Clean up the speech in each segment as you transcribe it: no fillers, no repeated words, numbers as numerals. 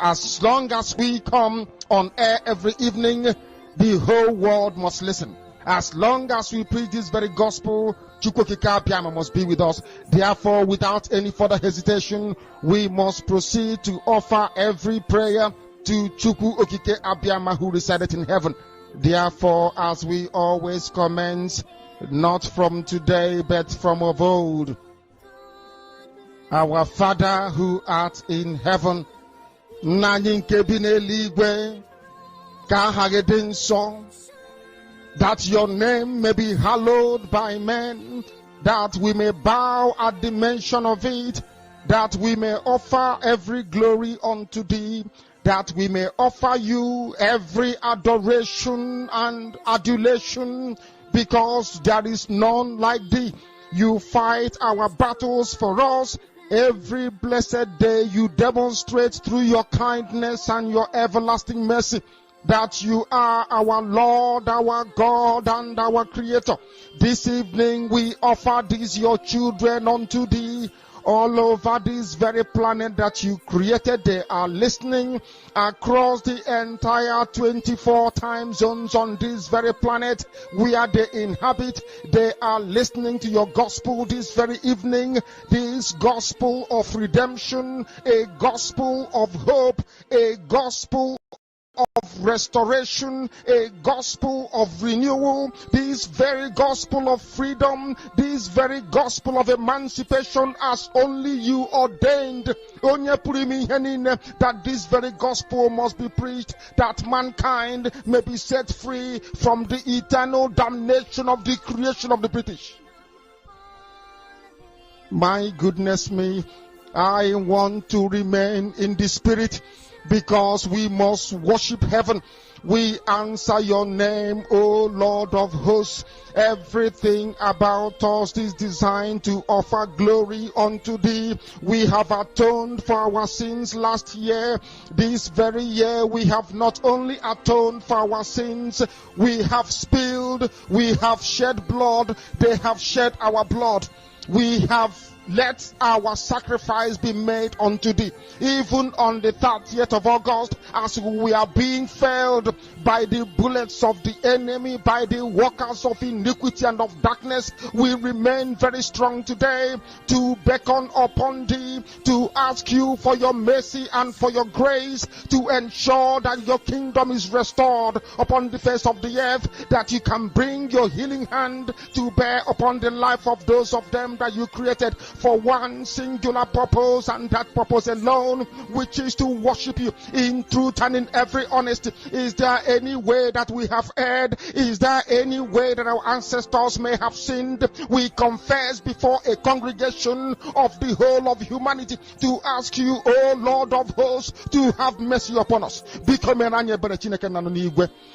As long as we come on air every evening, the whole world must listen. As long as we preach this very gospel, Chukwokika Abiyama must be with us. Therefore, without any further hesitation, we must proceed to offer every prayer to Chukwu Okike Abiyama who resided in heaven. Therefore, as we always commence, not from today, but from of old, our Father who art in heaven, that your name may be hallowed by men, that we may bow at the mention of it, that we may offer every glory unto thee, that we may offer you every adoration and adulation, because there is none like thee. You fight our battles for us. Every blessed day you demonstrate through your kindness and your everlasting mercy that you are our Lord, our God, and our Creator. This evening we offer these your children unto thee. All over this very planet that you created, they are listening across the entire 24 time zones on this very planet where they inhabit. They are listening to your gospel this very evening, this gospel of redemption, a gospel of hope, a gospel of restoration, a gospel of renewal, this very gospel of freedom, this very gospel of emancipation as only you ordained. That this very gospel must be preached, that mankind may be set free from the eternal damnation of the creation of the British. My goodness me, I want to remain in the spirit, because we must worship heaven. We answer your name, O Lord of hosts. Everything about us is designed to offer glory unto thee. We have atoned for our sins last year. This very year we have not only atoned for our sins, we have spilled, we have shed blood, they have shed our blood. We have let our sacrifice be made unto thee. Even on the 30th of August, as we are being felled by the bullets of the enemy, by the workers of iniquity and of darkness, we remain very strong today to beckon upon thee, to ask you for your mercy and for your grace, to ensure that your kingdom is restored upon the face of the earth, that you can bring your healing hand to bear upon the life of those of them that you created for one singular purpose, and that purpose alone, which is to worship you in truth and in every honesty. Is there any way that we have erred? Is there any way that our ancestors may have sinned? We confess before a congregation of the whole of humanity to ask you, O Lord of hosts, to have mercy upon us.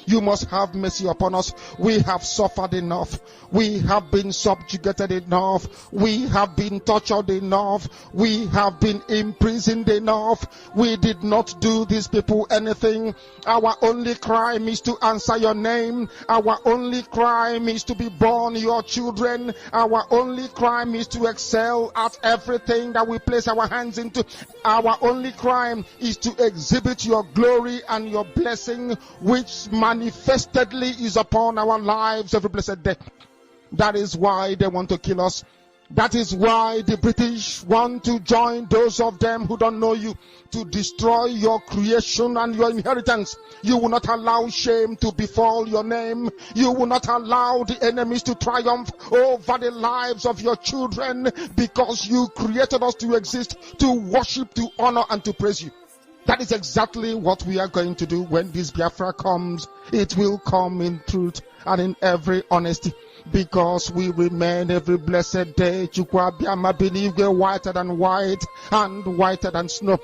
You must have mercy upon us. We have suffered enough. We have been subjugated enough. We have been tortured enough. We have been imprisoned enough. We did not do these people anything. Our only crime is to answer your name. Our only crime is to be born your children. Our only crime is to excel at everything that we place our hands into. Our only crime is to exhibit your glory and your blessing, which manifestedly is upon our lives every blessed day. That is why they want to kill us. That is why the British want to join those of them who don't know you to destroy your creation and your inheritance. You will not allow shame to befall your name. You will not allow the enemies to triumph over the lives of your children, because you created us to exist, to worship, to honor, and to praise you. That is exactly what we are going to do when this Biafra comes. It will come in truth and in every honesty, because we remain every blessed day whiter than white and whiter than snow.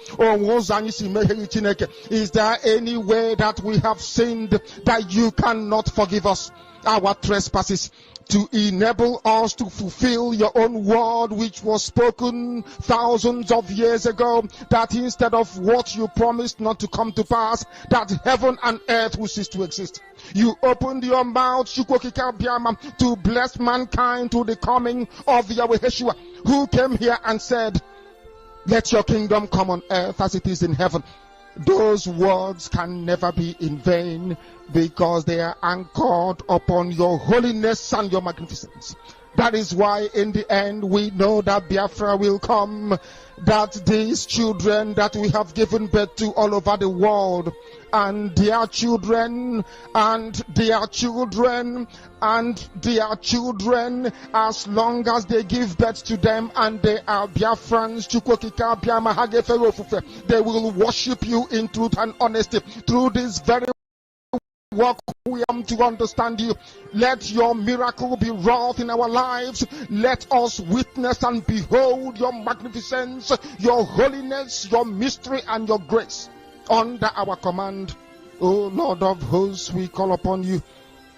Is there any way that we have sinned that you cannot forgive us our trespasses, to enable us to fulfill your own word, which was spoken thousands of years ago, that instead of what you promised not to come to pass, that heaven and earth will cease to exist? You opened your mouth to bless mankind to the coming of Yahweh Yeshua, who came here and said, let your kingdom come on earth as it is in heaven. those words can never be in vain, because they are anchored upon your holiness and your magnificence. That is why in the end we know that Biafra will come, that these children that we have given birth to all over the world, and their children, and their children, and their children, as long as they give birth to them and they are Biafrans, they will worship you in truth and honesty through this very work. We am to understand you. Let your miracle be wrought in our lives. Let us witness and behold your magnificence, your holiness, your mystery, and your grace under our command. O Lord of hosts, we call upon you.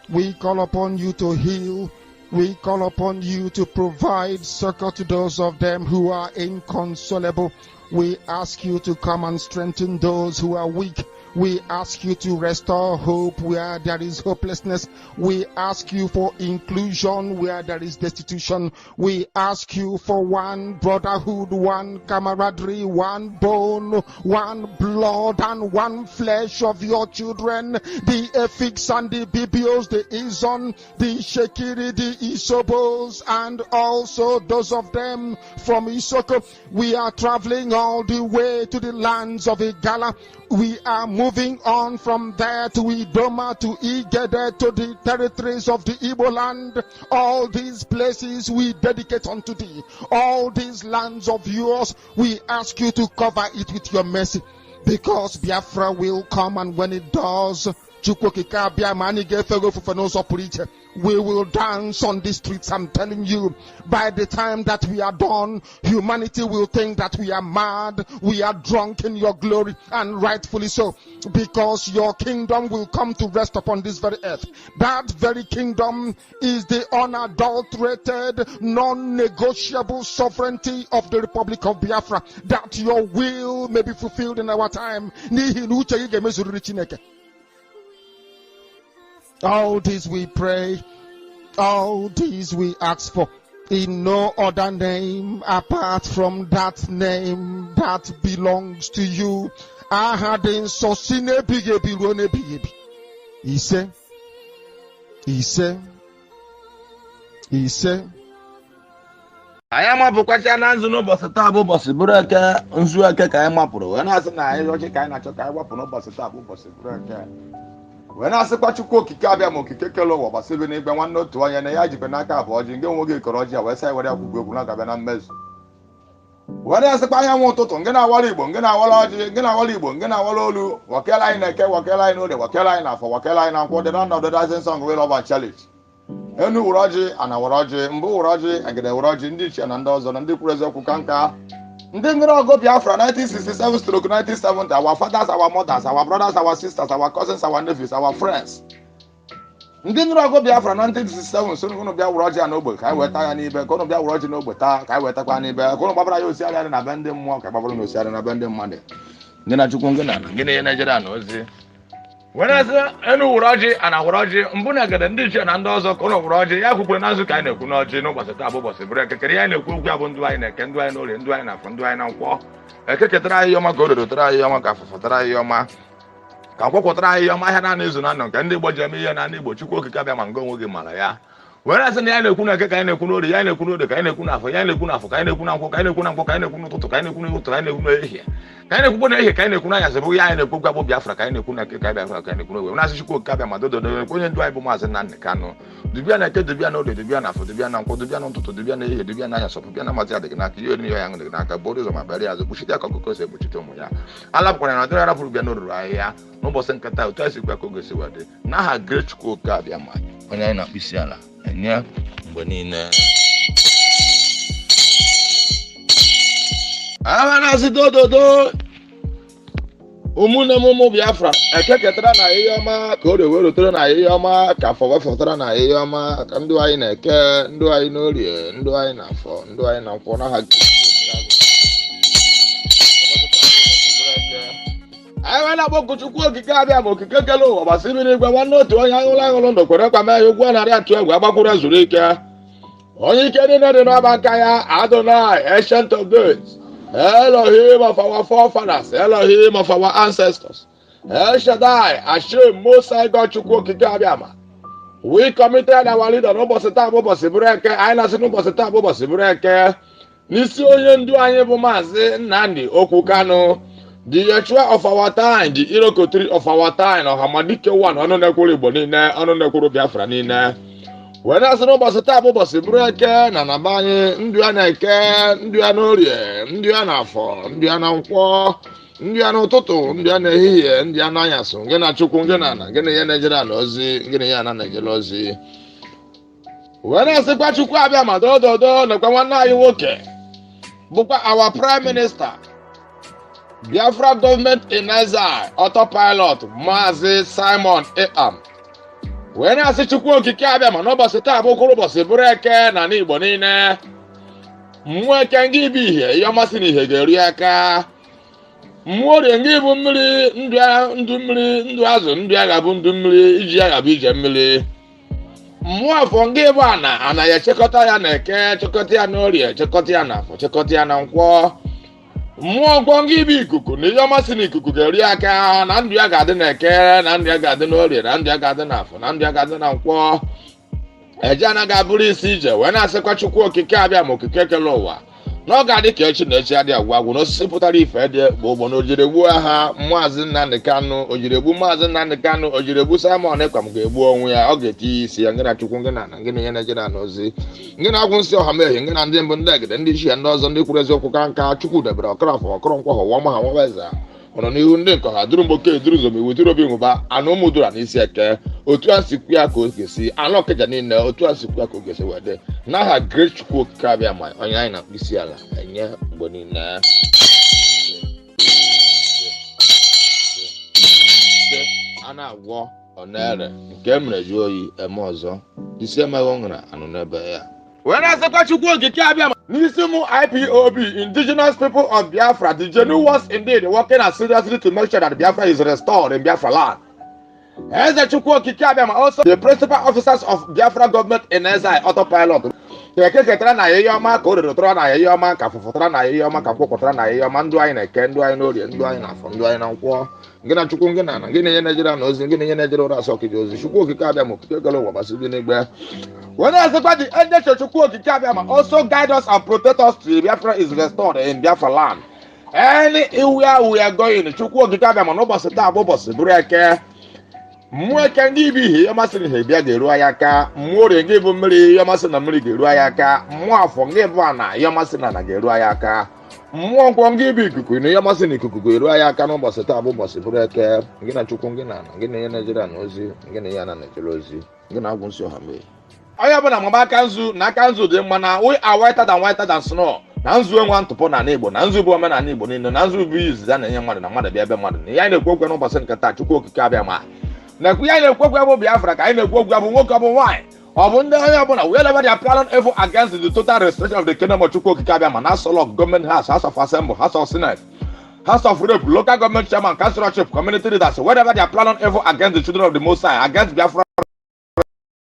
We call upon you to heal. We call upon you to provide succor to those of them who are inconsolable. We ask you to come and strengthen those who are weak. We ask you to restore hope where there is hopelessness. We ask you for inclusion where there is destitution. We ask you for one brotherhood, one camaraderie, one bone, one blood, and one flesh of your children. The Efiks and the Bibios, the Izon, the Shekiri, the Isobos, and also those of them from Isoko. We are traveling all the way to the lands of Igala. We are moving on from there to Idoma, to Igede, to the territories of the Igbo land. All these places we dedicate unto thee. All these lands of yours, we ask you to cover it with your mercy. Because Biafra will come, and when it does, we will dance on the streets. I'm telling you, by the time that we are done, humanity will think that we are mad, we are drunk in your glory, and rightfully so, because your kingdom will come to rest upon this very earth. That very kingdom is the unadulterated, non-negotiable sovereignty of the Republic of Biafra, that your will may be fulfilled in our time. All this we pray, all these we ask for, in no other name apart from that name that belongs to you. Ahadin sosine bigebi rone bigebi. Ise. Ayama bukwacha na nzu n'ụbọchị taa bụ ụbọchị bụrụ eke nzu eke ka anyị mapụrụ wee na-asị na anyị ọchị ka anyị na-achọ ka anyị wapụ n'ụbọchị taa bụ ụbọchị bụrụ eke. Wee na-asịkwa Chukwu okike abịa ma okike kele ụwa gbasịrị n'igbe nwanne otu onye na ya jikwa n'aka abụọ ji nke nwoke kọrọ ọjị a wee sị anyị were akwụkwọ egwu na-agabịa na mmezu. Wee na-asịkwa anyanwụ ụtụtụ nke na-awara Igbo, nke na-awara ọjị, nke na-awara Igbo, nke na-awara olu, wakela anyị na-eke, wakela anyị n'ode, wakela anyị n'afọ, wakela anyị na nkwụ, dị na ọnọdụ dancing song we love and challenge. Enu wụrụ ọjị, ana wụrụ ọjị, mbụ wụrụ ọjị, egede wụrụ ọjị, ndị ichie na ndị ọzọ na ndị kwuru eziokwu ka nka. Ndị mmiri ọgụ Biafra 1967-1970, our fathers, our mothers, our brothers, our sisters, our cousins, our nephews, our friends. Ndị mmiri ọgụ Biafra 1967 so unu bịa wụrụ ọjị ya n'ogbe ka anyị weta ya n'ibe, ka unu bịa wụrụ ọjị n'ogbe taa ka anyị wetakwa n'ibe, ka unu gbabara ya osiarị na be ndị mmụọ ka gbabara na osiarị na be ndị mmadụ. Ndị na Chukwu ngị na ngị na ihe Naịjirịa na ozi. Wenasị enu wụrụ ọjị ana wụrụ ọjị mbụ na egede ndị ichie na ndị ọzọ ka unu wụrụ ọjị ya kwukwere na nzu ka anyị na-ekwu n'ọjị n'ụbọchị taa bụ ụbọchị bụrụ ekekere ya na-ekwu okwu ya bụ ndụ anyị na-eke, ndụ anyị n'orie, ndụ anyị na afọ, ndụ anyị na nkwọ. Ekeketara anyị ọma ka ododo tara anyị ọma ka afụfụ tara anyị ọma ka nkwọkwọtara anyị ọma ahịa na izu na nọ nke ndị Igbo ji eme ihe na ndị Igbo Chukwu okike abịa ma ngo onwe gị mara ya. Were asị na ya na-ekwu na eke ka anyị na-ekwu n'orie, ya na-ekwu n'ode ka anyị na-ekwu n'afọ, ya na-ekwu n'afọ ka anyị na-ekwu na nkwọ, ka anyị na-ekwu na nkwọ, ka anyị na-ekwu n'ụtụtụ, ka anyị na-ekwu n'ụtụtụ, ka anyị na-ekwu n'ehihie, ka anyị na-ekwukwo n'ehihie, ka anyị na-ekwu n'anyasị bụ ya anyị na-ekwu gwa bụ Biafra ka anyị na-ekwu na eke ka Biafra ka anyị na-ekwu n'owe. Na-asị Chukwu okike abịa ma dododo onye ndu anyị bụ Maazị Namdi Kanu. Dubia na eke, dubia na ode, dubia na afọ, dubia na nkwọ, dubia na ụtụtụ, dubia na ehihie, dubia na anyasị, dubia na mazi adịghị n'aka, ihe oriri ya dị n'aka, bụrụ ụzọ ma bịara ya azụ, kpuchite aka ọkụkọ si ekpuchite ụmụ ya. Alapụkwara na ọdịrị arapụrụ bịa n'oruru ahịhịa n'ụbọchị nkata otu esi kwa ka oge si wadị n'aha Great Chukwu okike abịa ma onye anyị na-akpụ isi ala enye mgbe niile. Aha na-asị dododo ụmụnne m ụmụ Biafra ekeketara na ihe ọma ka o wee rutere na ihe ọma ka afọ wefọtara na ihe ọma ka ndụ anyị na-eke, ndụ anyị n'orie, ndụ anyị na afọ, ndụ anyị na nkwọ n'aha anyị wee na-akpọku Chukwu okike abịa ma okike kele ụwa gbasịrị n'igwe nwanne otu onye aṅụrụ ndụ kwere kwa mee ụgwọ narị atụ egwu agbakwuru zuru ike onye ike niile dị n'ọba nka ya Adonai Ancient of Days Elohim of our forefathers, Elohim of our ancestors, El Shaddai, Hashem, Most High God, Chukwu Okike Abiama. We committed our leader n'ụbọchị taa bụ ụbọchị bụrụ eke, anyị na-asị n'ụbọchị taa bụ ụbọchị bụrụ eke, n'isi onye ndu anyị bụ Maazị Nnamdi Kanu, the Yeshua of our time, the Irokotri of our time, Ọhamadike one, ọnụ na-ekwuru Igbo niile, ọnụ na-ekwuru Biafra niile. Wee na-asị n'ụbọchị taa bụ ụbọchị bụrụ eke na naba anyị, ndụ ya na-eke, ndụ ya n'orie, ndụ ya n'afọ, ndụ ya na nkwọ, ndị ya n'ụtụtụ, ndị ya n'ehihie, ndị ya n'anyasụ, gị na Chukwu, gị na ana, gị na ihe na-ejere ana ozi, gị na ihe ana na-ejere ozi. Wee na-asịkwa Chukwu abịa ma dododo nakwa nwanne anyị nwoke bụkwa our prime minister, Biafra government in exile, autopilot, Maazị Simon Ekpa. Wee na-asị Chukwu okike abịa ma n'ụbọchị taa bụkwara ụbọchị bụrụ eke na n'Igbo niile. Mmụọ eke ngị bụ ihe, ihe ọmasị na ihe ga-eri aka. Mmụọ orie ngị bụ mmiri, ndụ mmiri, ndụ azụ, ndụ agha bụ ndụ mmiri, iji agha bụ ije mmiri. Mmụọ afọ ngị bụ ana ya echekọta ya na eke, chekọta ya n'orie, chekọta ya na afọ, chekọta ya na nkwọ. Mmụọ nkwọ ngị bụ ikuku na ihe ọmasị na ikuku ga-eri aka, na ndụ ya ga-adị na eke, na ndụ ya ga-adị n'orie, na ndụ ya ga-adị na afọ, na ndụ ya ga-adị na nkwọ. Eje anaghị abụrụ isi ije. Wee na-asịkwa Chukwu okike abịa ma okike kele ụwa n'oge adị ka echi na echi adị agwụ agwụ n'osisi pụtara ife dị gbogbo na ojiri egbu ha Maazị Nnamdi Kanu, ojiri egbu Maazị Nnamdi Kanu, ojiri egbu Simon Ekpa ga-egbu onwe ya, ọ ga-eti isi ya, ngị na Chukwu, ngị na ana, ngị na ihe na-ejere ana ozi, ngị na-agwụ nsị ọha mehie, ngị na ndị mbụ, ndị egede, ndị isi ya, ndị ọzọ, ndị kwuru eziokwu ka nka. Chukwu debere ọkọrọfọ ọkọrọnkwa ha ụwa ma ha nwaweza ọnọ n'ihu ndị nkọ ha duru mgboke duru zom iwu duru obi nwụba anụ ụmụ dura n'isi eke, otu a si kwu ya ka o ga-esi anụ ọkịja niile, otu a si kwu ya ka o ga-esi wede n'aha Great Chukwu okike abịa ma onye anyị na-akpụ isi ala enye mgbe niile. A na-agwọ ọ na-ere nke mere ju oyi eme ọzọ, isi emeghị ọṅara anụ n'ebe ya. Wee na-asịkwa Chukwu okike abịa ma n'isi mụ IPOB, indigenous people of Biafra, the genuine ones indeed, working as seriously to make sure that Biafra is restored in Biafra land. Eze Chukwu okike abịa ma also the principal officers of Biafra government in exile, autopilot. Eke ketara na ihe ọma ka o rerotara na ihe ọma ka fụfụtara na ihe ọma ka kwụpụtara na ihe ọma, ndụ anyị na-eke, ndụ anyị n'orie, ndụ anyị na-afọ, ndụ anyị na nkwọ. Ngị na Chukwu, ngị na ana, ngị na ihe na-ejere na ozi, ngị na ihe na-ejere ụra asọ okike ozi. Chukwu okike abịa ma okike gala ụwa gbasị dị n'igbe. Wee na-asịkwa the angel Chukwu okike abịa ma also guide us and protect us till Biafra is restored in Biafra land. Anywhere we are going, Chukwu okike abịa ma n'ụbọchị taa bụ ụbọchị bụrụ eke. Mmụọ eke ngị bụ ihe ọmasị na ihe bịa ga-eru anyị aka. Mmụọ orie ngị bụ mmiri, ihe ọmasị na mmiri ga-eru anyị aka. Mmụọ afọ ngị bụ ana, ihe ọmasị na ana ga-eru anyị aka. Mmụọ nkwọ ngị bụ ikuku na ihe ọmasị na ikuku ga-eru anyị aka n'ụbọchị taa bụ ụbọchị bụrụ eke. Ngị na Chukwu, ngị na ana, ngị na ihe na-ejere ana ozi, ngị na ihe ana na-ejere ozi, ngị na-agwụ nsị ọha mee. Onye ọbụla mama aka nzu na aka nzu dị mma na we are whiter than snow. Na nzu enwe ntụpọ na Igbo, na nzu bụ omenala Igbo niile, na nzu bụ izizi a na-enye mmadụ na mmadụ bịa ebe mmadụ. Na ihe anyị na-ekwu okwu n'ụbọchị nke taa, Chukwu okike abịa ma na-ekwu ya na-ekwu okwu bụ Biafra ka anyị na-ekwu okwu bụ nwoke ọ bụ nwaanyị ọ bụ ndị onye ọbụla wherever they are planning evil against the total restoration of the kingdom of Chukwu okike abịa ma na Solok government house, House of Assembly, House of Senate, House of Rep, local government chairman, councilorship, community leaders, wherever they are planning evil against the children of the Most High, against Biafra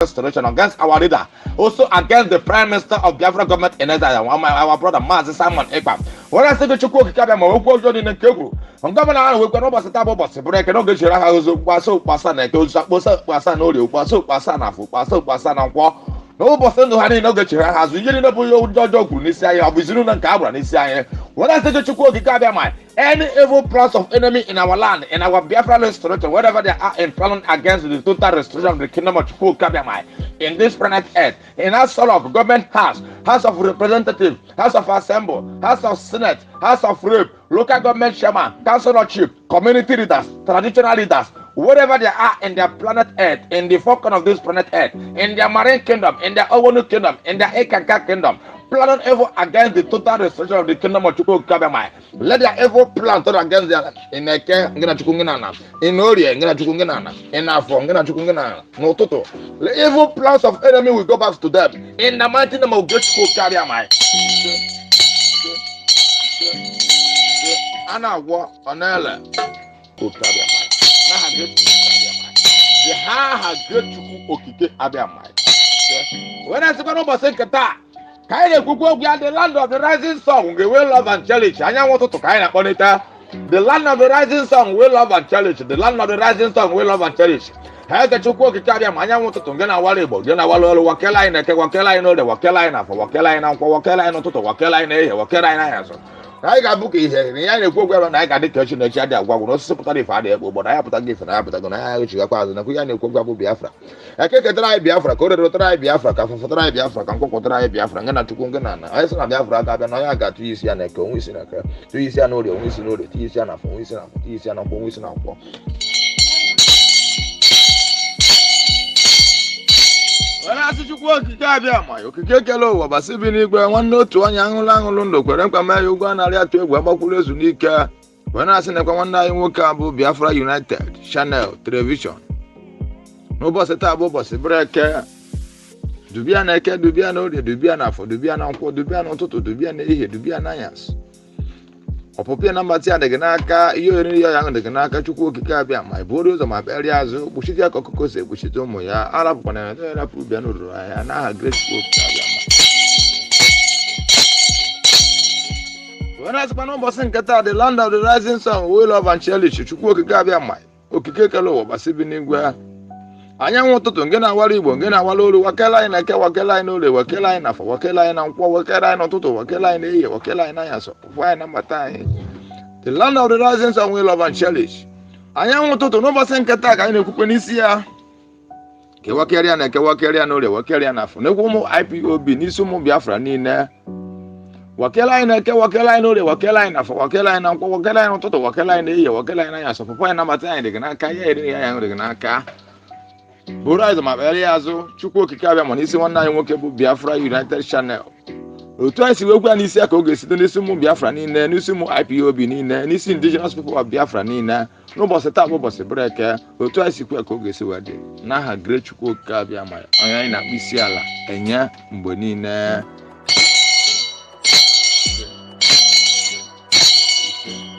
restoration, against our leader, also against the prime minister of Biafra government in exile, our brother Maazị Simon Ekpa. When I say the Chukwu okike abịa ma okwu ọjọọ dị nke kwuru ngọmana ahụ wekwa n'ụbọchị taa bụ ụbọchị bụrụ eke n'oge chere ha ozo kpasa ụkpasa na eke ozu akpọsa ụkpasa na orie, ụkpasa ụkpasa na afọ, ụkpasa ụkpasa na nkwọ n'ụbọchị ndụ ha niile oge chere ha azụ ihe niile bụ ihe ọjọọ kwuru n'isi anyị, ọ bụ izinu na nke a gbara n'isi anyị. When I say the Chukwu okike abịa ma any evil plans of enemy in our land, in our Biafra restoration, wherever they are in planning against the total restoration of the kingdom of Chukwu okike abịa ma in this planet earth, in our Solok government house, House of Representatives, House of Assembly, House of Senate, House of Rep, local government chairman, councilorship, community leaders, traditional leaders, wherever they are in their planet earth, in the four corners of this planet earth, in their marine kingdom, in their Owonu kingdom, in their Ekaka kingdom, planning evil against the total restoration of the kingdom of Chukwu okike abịa ma let their evil plan turn against their in eke ngị na Chukwu ngị na ana, in orie ngị na Chukwu ngị na ana, in afọ ngị na Chukwu ngị na ana, n'ụtụtụ the evil plans of enemy will go back to them in the mighty name of Great Chukwu okike abịa ma. A na-agwọ ọ na-ele okike abịa ma n'aha Great Chukwu abịa ma the ha Great Chukwu okike abịa ma. Wee na-asịkwa n'ụbọchị nke taa Kaine kuku we are the land of the rising sun. We will love and challenge. Anya want to kaina konita. The land of the rising sun will love and challenge. The land of the rising sun will love and challenge. Hata chukua kikabia manya want to ngena wale bo. Ngena wale wakela ina ke wakela ina de wakela ina for wakela ina kwa wakela ina toto wakela ina he wakela ina yaso. I got book here. I go and I got the question that you had that one. No support if I did, but I have to give an appetite. I wish you got and I could Biafra. I can't try Biafra, go to try Biafra, come for try Biafra, come for try Biafra, and not to Kungana. I saw Biafra, I got 2 years and I go with a 2 years and no, the only know the Tiana for Wisana, Tiana for Wisana. When I see you work, you can't be a my Okekelo, but Sibini, one note to one young Langundo, Querempa, you go and I to Wabakulas Unica. When I send a commander in Wakabu, Biafra United, Channel, Television. No boss at Tabo, boss, a breaker. Dubiana, Dubiano, the Dubiana for Dubiana, Dubiano, Toto, Dubiana, Dubianayas. Or Popia number Tia, the Ganaka, you and young the Ganaka, Chukukabia, my borders, my areas, Bushia Cocose, Bushitomoya, Arab, and I have great school. When I spent almost in Qatar, the land of the rising sun, will love and cherish Chukukabia, my Okekalo, Basibinigua. I want to get a waribo, get a wallo, Wakela and Wakela, no, the Wakela enough, Wakela and Wakela and Toto, Wakela and A, Wakela and Ayaso. Why number time? The land of the rising sun will love and cherish. I want to know about Sankataka in the Kupanisia. Kewakarian and Kewakarian, no, the Wakarian, no more IPOB, Nisumu Biafra, Nina. Wakela and Kewakela, no, the Wakela enough, Wakela and Wakela and Toto, Wakela and A, Wakela and Ayaso. For point number time, the Ganaka, the Ganaka. Bora my Eliazo, Chuko Kikabia, Monisi, one night, Wokebu Biafra United Channel. Twice you go and see a Kogas, the Nisumu Biafra Nina, Nisumu IPOB Nina, Nisi indigenous people of Biafra Nina, no boss at Tabo was a breaker, or twice you could Kogas who had it. Now her great Chuko Kabia, my Ayana Bisiala, and ya, Bonina.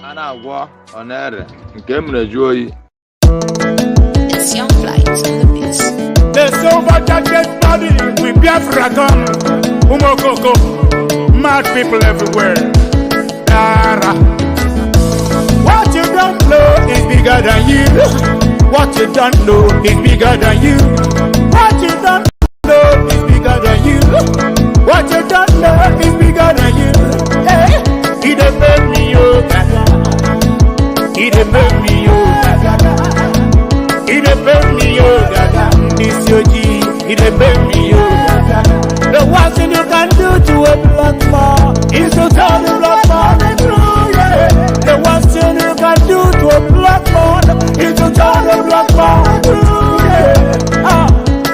Anna war on air, Gamma Joy. Young flight in the mix. The sober jacket body with Biafra gun. Umokoko, mad people everywhere. Dara. What you don't know is bigger than you. What you don't know is bigger than you. What you don't know is bigger than you. What you don't know is bigger than you. Hey, he dey make me oh gaga. He dey make me oh gaga. He dey pay me oh gaga, this your G. He dey pay me oh gaga. The worst thing you can do to a black man is to tell the black man the truth. Yeah. The worst thing you can do to a black man is to tell the black man the truth. Yeah. Ah,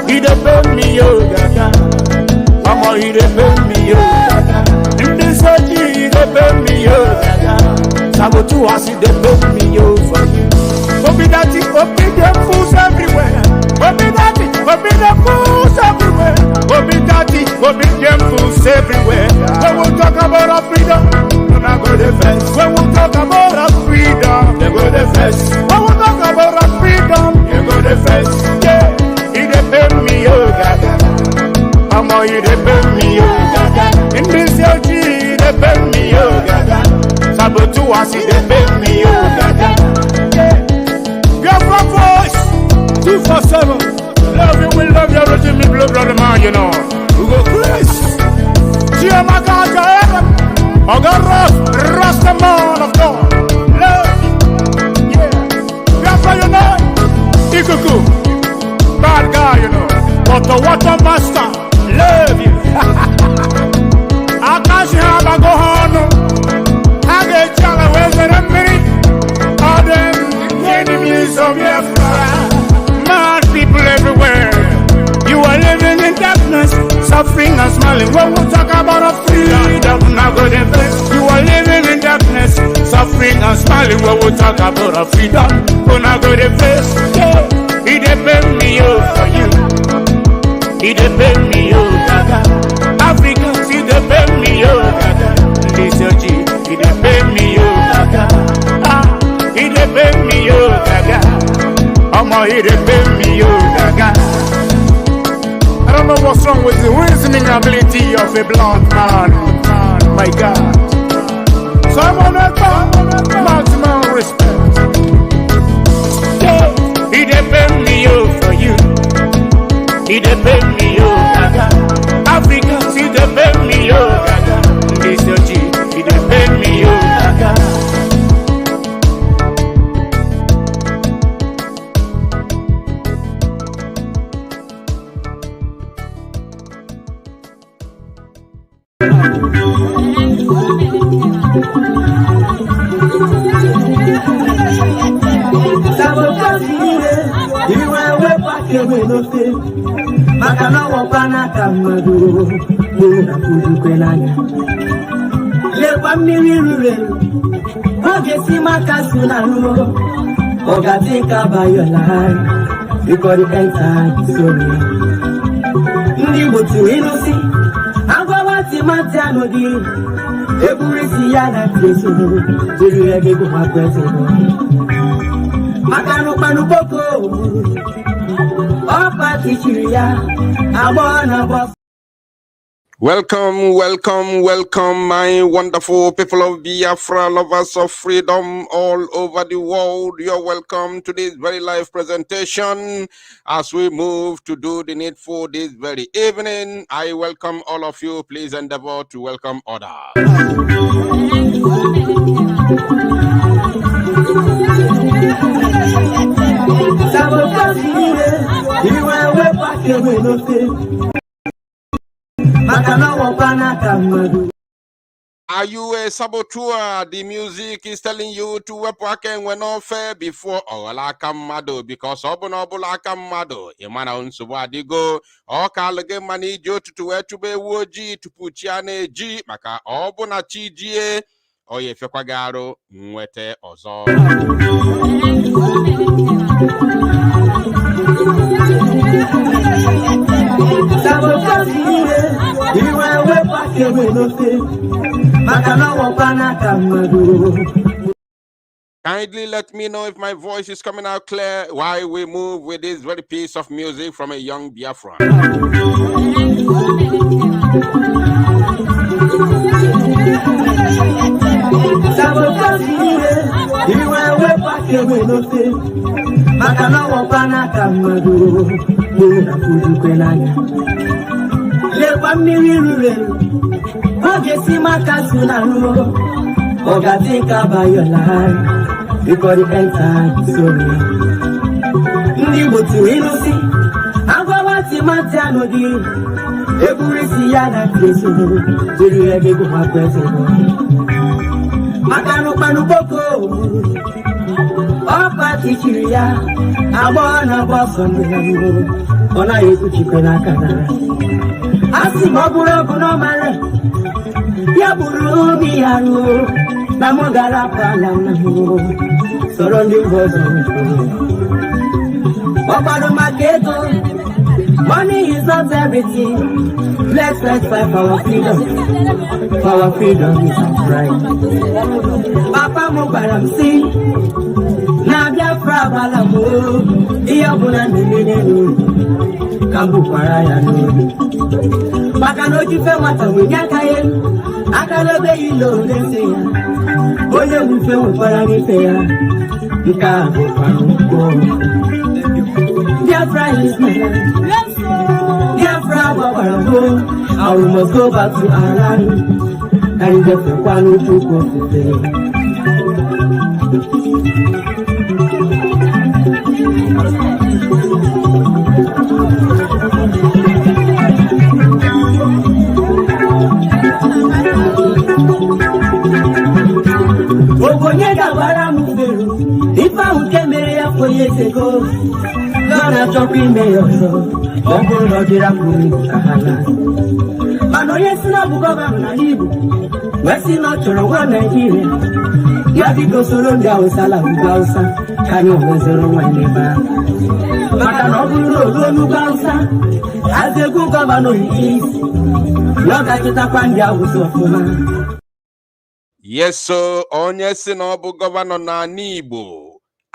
he dey pay me oh gaga. Mama, he dey pay me oh gaga. In this G, he dey pay me oh gaga. Sabotu asi dey pay me oh for you. Obi them fools everywhere. Obi them fools everywhere. Obi them fools everywhere. When we talk about our freedom, we not go the fence. When we talk about our freedom, they go the fence. When we talk about our freedom, they go the fence. Yeah, he dey pay me oh gaga. Mama, he dey pay me oh gaga. In this LG, he dey pay me oh gaga. Sabotu asi dey pay me oh gaga. Yeah. Biafra voice 247. Love you, we love you, everything me blood, brother man, you know. We go Chris. Chiamaka Jaegan. Ogarros, Rasta man of God. Love you. Yeah. Biafra, you know. Ikuku. Bad guy, you know. But the water master. Love you. I can't see how I go on. I get challenged with a minute. All them. Enemies of Biafra, mad people everywhere. You are living in darkness, suffering and smiling. When we talk about a freedom, now go the best. You are living in darkness, suffering and smiling. When we talk about a freedom, go now go the best. Yeah, he dey pay me oh for you. He dey pay me oh gaga. Africans, he dey pay me oh gaga. This your G, he dey pay me oh gaga. He dey pay me oh gaga. Omo, he dey pay me oh gaga. I don't know what's wrong with the reasoning ability of a black man. My God. So I'm on maximum respect. He depend me for you. He depend me Gaga. Africa, he depend me Gaga. This your G, he depend me Gaga. Makana wapana kamadu Muna kudu kwenanya Lepa mirirure Oge si makasuna no Oga think about your life Because the entire story Ndi butu inusi Agwa wati matano di Eburisi ya na kresu Jiri rege kuma kwese Makano panu boko Welcome, welcome, welcome, my wonderful people of Biafra, lovers of freedom all over the world. You're welcome to this very live presentation. As we move to do the needful this very evening, I welcome all of you. Please endeavor to welcome others. Are you a saboteur? The music is telling you to work when not fair before Ola Kamado because Obonobola Kamado, Imana Unsubadigo, or Kalage Mani Jo to where to be Woji to Puchiane G, Maka Obona Chijie, or if you're Quagaro, Mwete Ozo. Kindly let me know if my voice is coming out clear while we move with this very piece of music from a young Biafran. Oga think about your life because the entire story. Ndi butu inusi Agwa wati matano di Eburisi ya na kresu Jiri rege kuma kwese Makano panu boko Opa tichiri ya Abona boso mbelamu Ona yeku chikwe na kana Asi moburo kuno mare Ya buru miyaru Namogara pala namu Surrounding bozo Obado maketo Money is not everything. Let's fight for our freedom. For our freedom is our right. Papa Mubarak si Nabia Frabalamu Iyabuna Nene Kambu Paraya no Bakano Jife Wata Winyakaye Akalobe Ilo Neseya Oye Wife Waparaniseya Nkabu Paruko Biafra is my land. Biafra, I must go back to our land. And just the one who took us to say. Ogonyega bara mufero. If I would come here for years ago. Gonna talk in me also. Bongo no dira kuri kahana. Mano yes na bugoba na libu. Wesi no choro wa Nigeria. Ya biko solo ndia usala ugausa. Kanyo wezero wa neba. Maka no buro lo ugausa. Aze ku governor is. Loka kitapandia usofuma. Yes, so onye si na ọ bụ gọvanọ na Igbo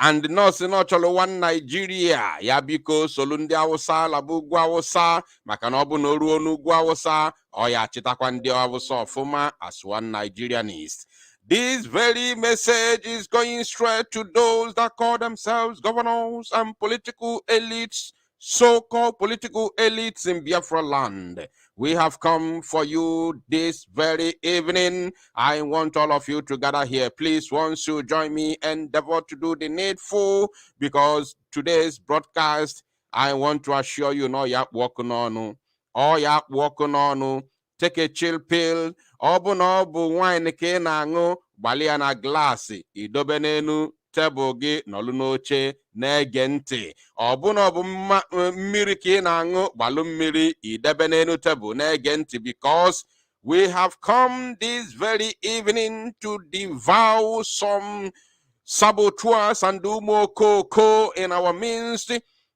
and nọọsụ n'ọchọrọ one Nigeria ya biko solu ndị Awụsa laba ugwu Awụsa maka na ọ bụ na o ruo n'ugwu Awụsa ọ ya chịtakwa ndị Awụsa ọfụma as one Nigerianist. This very message is going straight to those that call themselves governors and political elites, so-called political elites in Biafra land. We have come for you this very evening. I want all of you to gather here. Please, once you join me, endeavor to do the needful, because today's broadcast, I want to assure you, no yap walking on, or yap walking on. Take a chill pill. Obu no bu wine ke na aṅụ gbalia na glassị idobe n'elu tebụl gị n'ọlụ n'oche na-ege ntị. Ọbụna ọ bụ mmiri ka ị na-aṅụ gbalụ mmiri idebe n'elu tebụl na-ege ntị, because we have come this very evening to devour some saboteurs and umokoko in our midst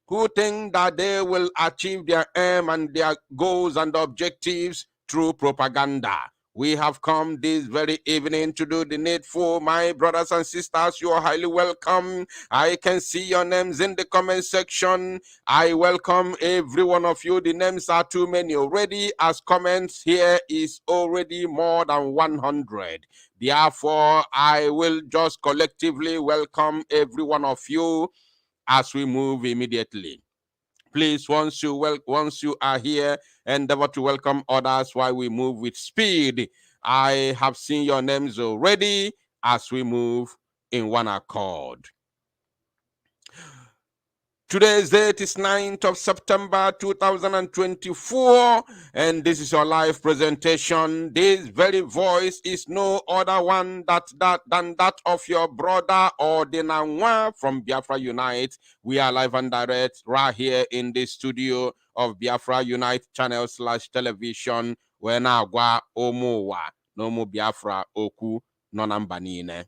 who think that they will achieve their aim and their goals and objectives through propaganda. We have come this very evening to do the needful. My brothers and sisters, you are highly welcome. I can see your names in the comment section. I welcome every one of you. The names are too many already, as comments here is already more than 100. Therefore, I will just collectively welcome every one of you as we move immediately. Please, once you are here, endeavor to welcome others while we move with speed. I have seen your names already as we move in one accord. Today's date is 9th of September 2024, and this is your live presentation. This very voice is no other one than that of your brother or Denounce from Biafra Unite. We are live and direct right here in the studio of Biafra Unite channel/television. Where now gwa omuwa no mu Biafra oku no nambanine.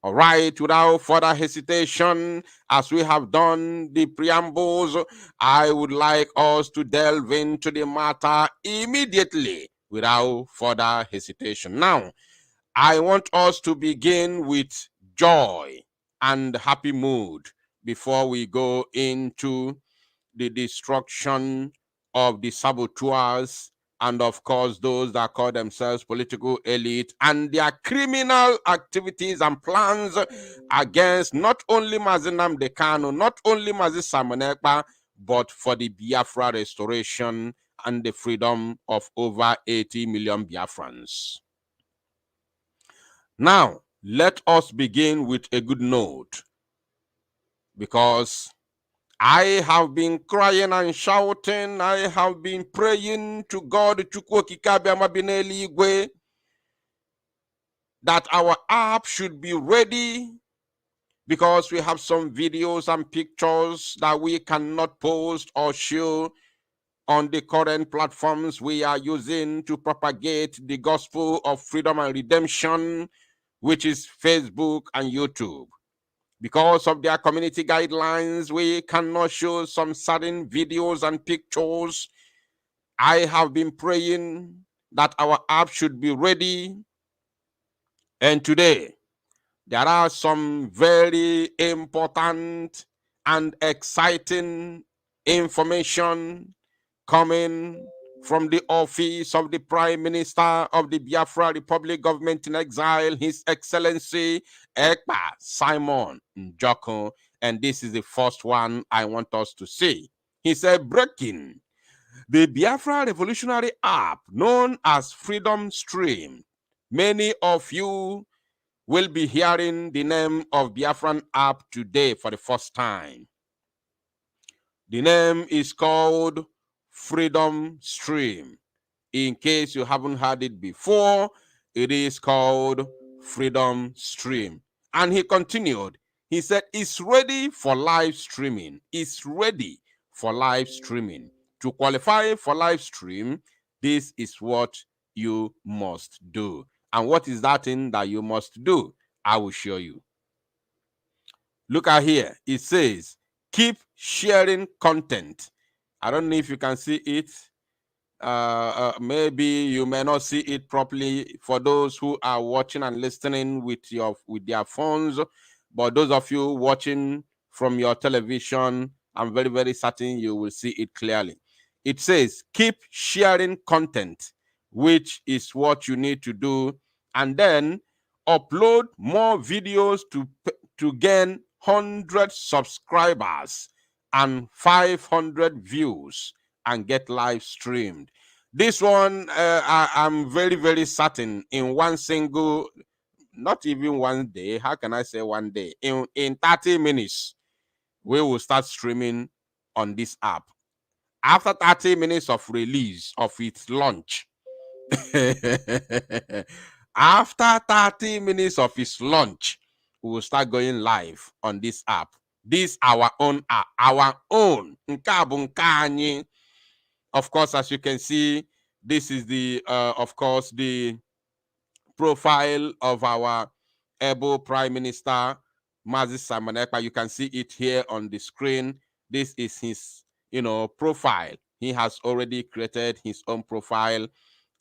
All right, without further hesitation, as we have done the preambles, I would like us to delve into the matter immediately without further hesitation. Now, I want us to begin with joy and happy mood before we go into the destruction of the saboteurs and, of course, those that call themselves political elite and their criminal activities and plans against not only Namdi Kanu, not only Simon Ekpa, but for the Biafra restoration and the freedom of over 80 million Biafrans. Now, let us begin with a good note, because I have been crying and shouting. I have been praying to God that our app should be ready, because we have some videos and pictures that we cannot post or show on the current platforms we are using to propagate the gospel of freedom and redemption, which is Facebook and YouTube. Because of their community guidelines, we cannot show some certain videos and pictures. I have been praying that our app should be ready. And today, there are some very important and exciting information coming from the office of the Prime Minister of the Biafra Republic Government in Exile, His Excellency Ekpa Simon Njoko. And this is the first one I want us to see. He said, breaking: the Biafra Revolutionary app known as Freedom Stream. Many of you will be hearing the name of Biafran app today for the first time. The name is called Freedom Stream. In case you haven't heard it before, it is called Freedom Stream. And he continued, he said, it's ready for live streaming. It's ready for live streaming. To qualify for live stream, this is what you must do. And what is that thing that you must do? I will show you. Look at here. It says, keep sharing content. I don't know if you can see it. Maybe you may not see it properly for those who are watching and listening with their phones. but those of you watching from your television, I'm very, very certain you will see it clearly. It says, keep sharing content, which is what you need to do, and then upload more videos to gain 100 subscribers and 500 views and get live streamed. This one, I'm very, very certain in one single, not even one day, how can I say one day? In 30 minutes, we will start streaming on this app. After 30 minutes of release of its launch, after 30 minutes of its launch, we will start going live on this app. This our own app, our own. Of course, as you can see, this is the, of course, the profile of our able Prime Minister, Mazi Simon Ekpa. You can see it here on the screen. This is his, profile. He has already created his own profile,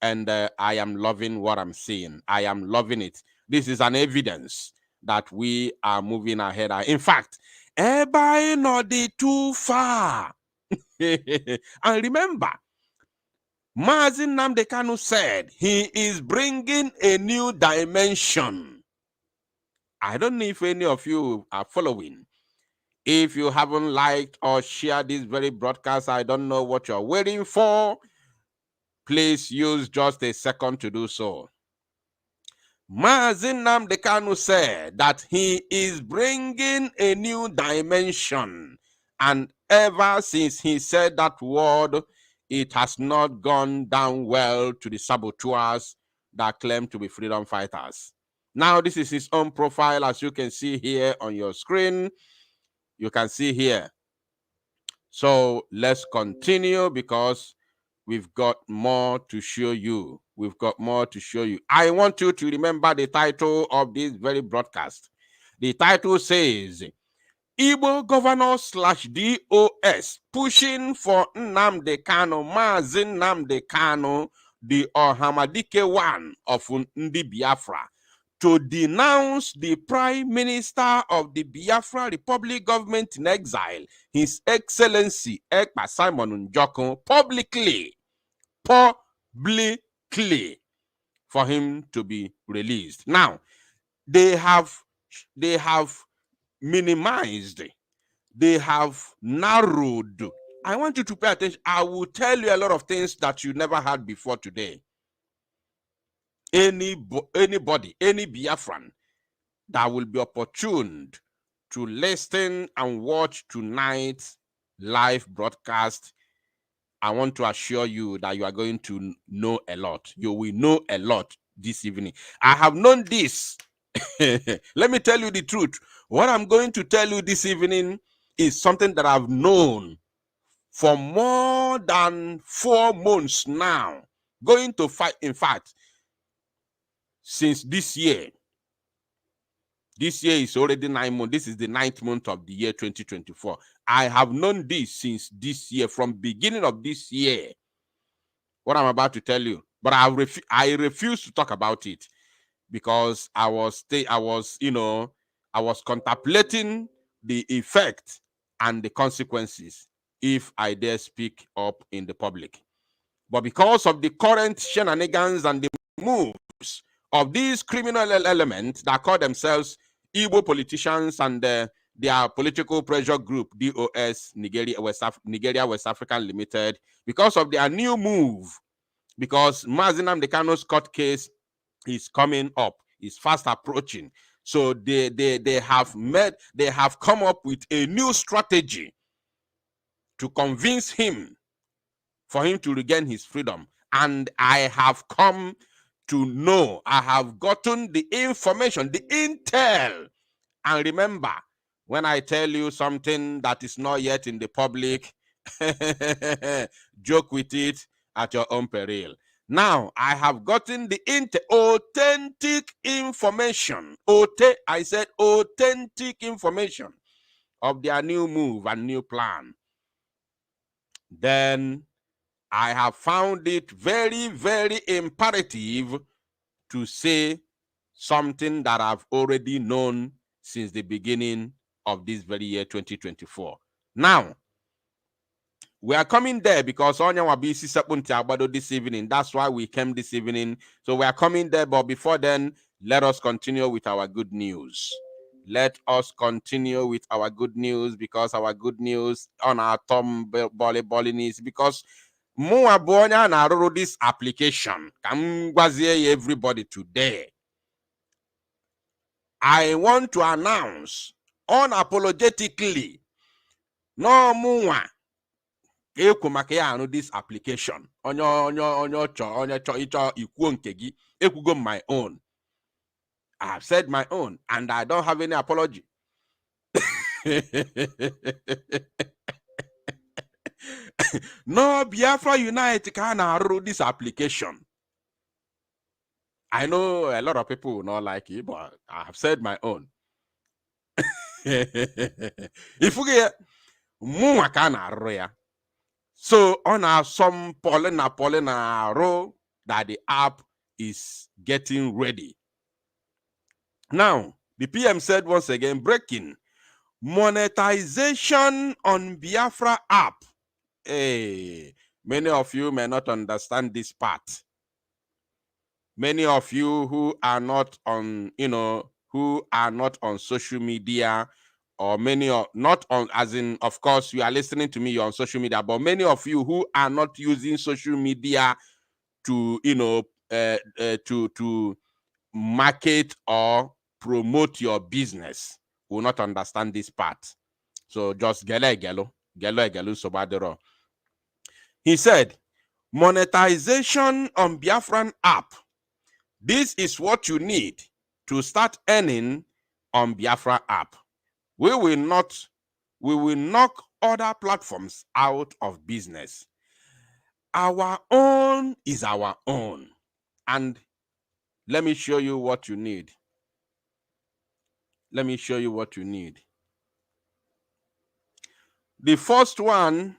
and I am loving what I'm seeing. I am loving it. This is an evidence that we are moving ahead. In fact, everybody not too far. And remember, Mazi Namdi Kanu said he is bringing a new dimension. I don't know if any of you are following. If you haven't liked or shared this very broadcast, I don't know what you're waiting for. Please use just a second to do so. Mazi Namdi Kanu said that he is bringing a new dimension. And ever since he said that word, it has not gone down well to the saboteurs that claim to be freedom fighters. Now, this is his own profile, as you can see here on your screen. You can see here. So let's continue because we've got more to show you. We've got more to show you. I want you to remember the title of this very broadcast. The title says, Igbo Governor / DOS pushing for Nnamdi Kanu, Mazi Nnamdi Kanu, the Ohamadike one of Ndi Biafra, to denounce the Prime Minister of the Biafra Republic government in exile, His Excellency Ekpa Simon Njoko, publicly, for him to be released. Now, they have minimized, they have narrowed. I want you to pay attention. I will tell you a lot of things that you never heard before today. Anybody, any Biafran that will be opportuned to listen and watch tonight's live broadcast, I want to assure you that you are going to know a lot. You will know a lot this evening. I have known this. Let me tell you the truth. What I'm going to tell you this evening is something that I've known for more than 4 months now. Going to fight, in fact, since this year. This year is already 9 months. This is the 9th month of the year 2024. I have known this since this year, from beginning of this year. What I'm about to tell you, but I refuse to talk about it because I was contemplating the effect and the consequences if I dare speak up in the public. But because of the current shenanigans and the moves of these criminal elements that call themselves Igbo politicians and their political pressure group, DOS, Nigeria West African Limited, because of their new move, because Mazi Nnamdi Kanu's court case is coming up, is fast approaching. So they have come up with a new strategy to convince him, for him to regain his freedom. And I have come to know, I have gotten the information, the intel. And remember, when I tell you something that is not yet in the public, joke with it at your own peril. Now, I have gotten the authentic information. I said authentic information of their new move and new plan. Then I have found it very, very imperative to say something that I've already known since the beginning of this very year 2024. Now, we are coming there because Onya Wabisi Sapunti Abado this evening. That's why we came this evening. So we are coming there, but before then, let us continue with our good news. Let us continue with our good news, because our good news on our Tom Bolly is because Mua Bonya na this application. Come everybody today. I want to announce unapologetically, no Mua. This application my own. I have said my own, and I don't have any apology. No, Biafra Unite can rule this application. I know a lot of people will not like it, but I have said my own. If we get more can rule. So on our some Paulina row that the app is getting ready. Now, the PM said once again, breaking monetization on Biafra app. Hey, many of you may not understand this part. Many of you who are not on, who are not on social media, or many are not on, as in, of course, you are listening to me, you're on social media, but many of you who are not using social media to, to market or promote your business will not understand this part. So just gelo sobadero. He said, monetization on Biafran app. This is what you need to start earning on Biafra app. We will knock other platforms out of business. Our own is our own. And let me show you what you need. Let me show you what you need. The first one,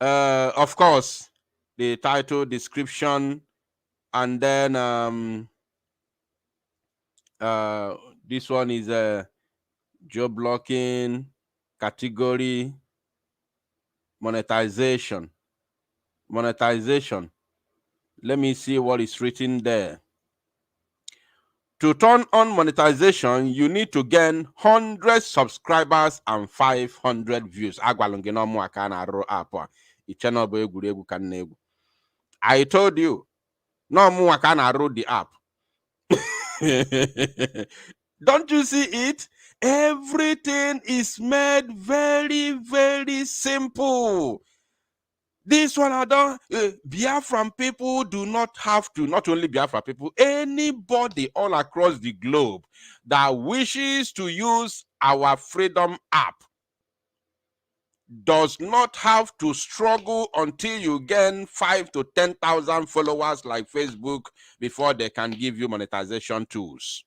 of course, the title, description, and then this one is job blocking, category, monetization. Let me see what is written there. To turn on monetization, you need to gain 100 subscribers and 500 views. I told you, no more can the app. Don't you see it? Everything is made very, very simple. This one I don't. Biafran people do not have to, not only Biafra people, anybody all across the globe that wishes to use our Freedom app does not have to struggle until you gain 5,000 to 10,000 followers like Facebook before they can give you monetization tools.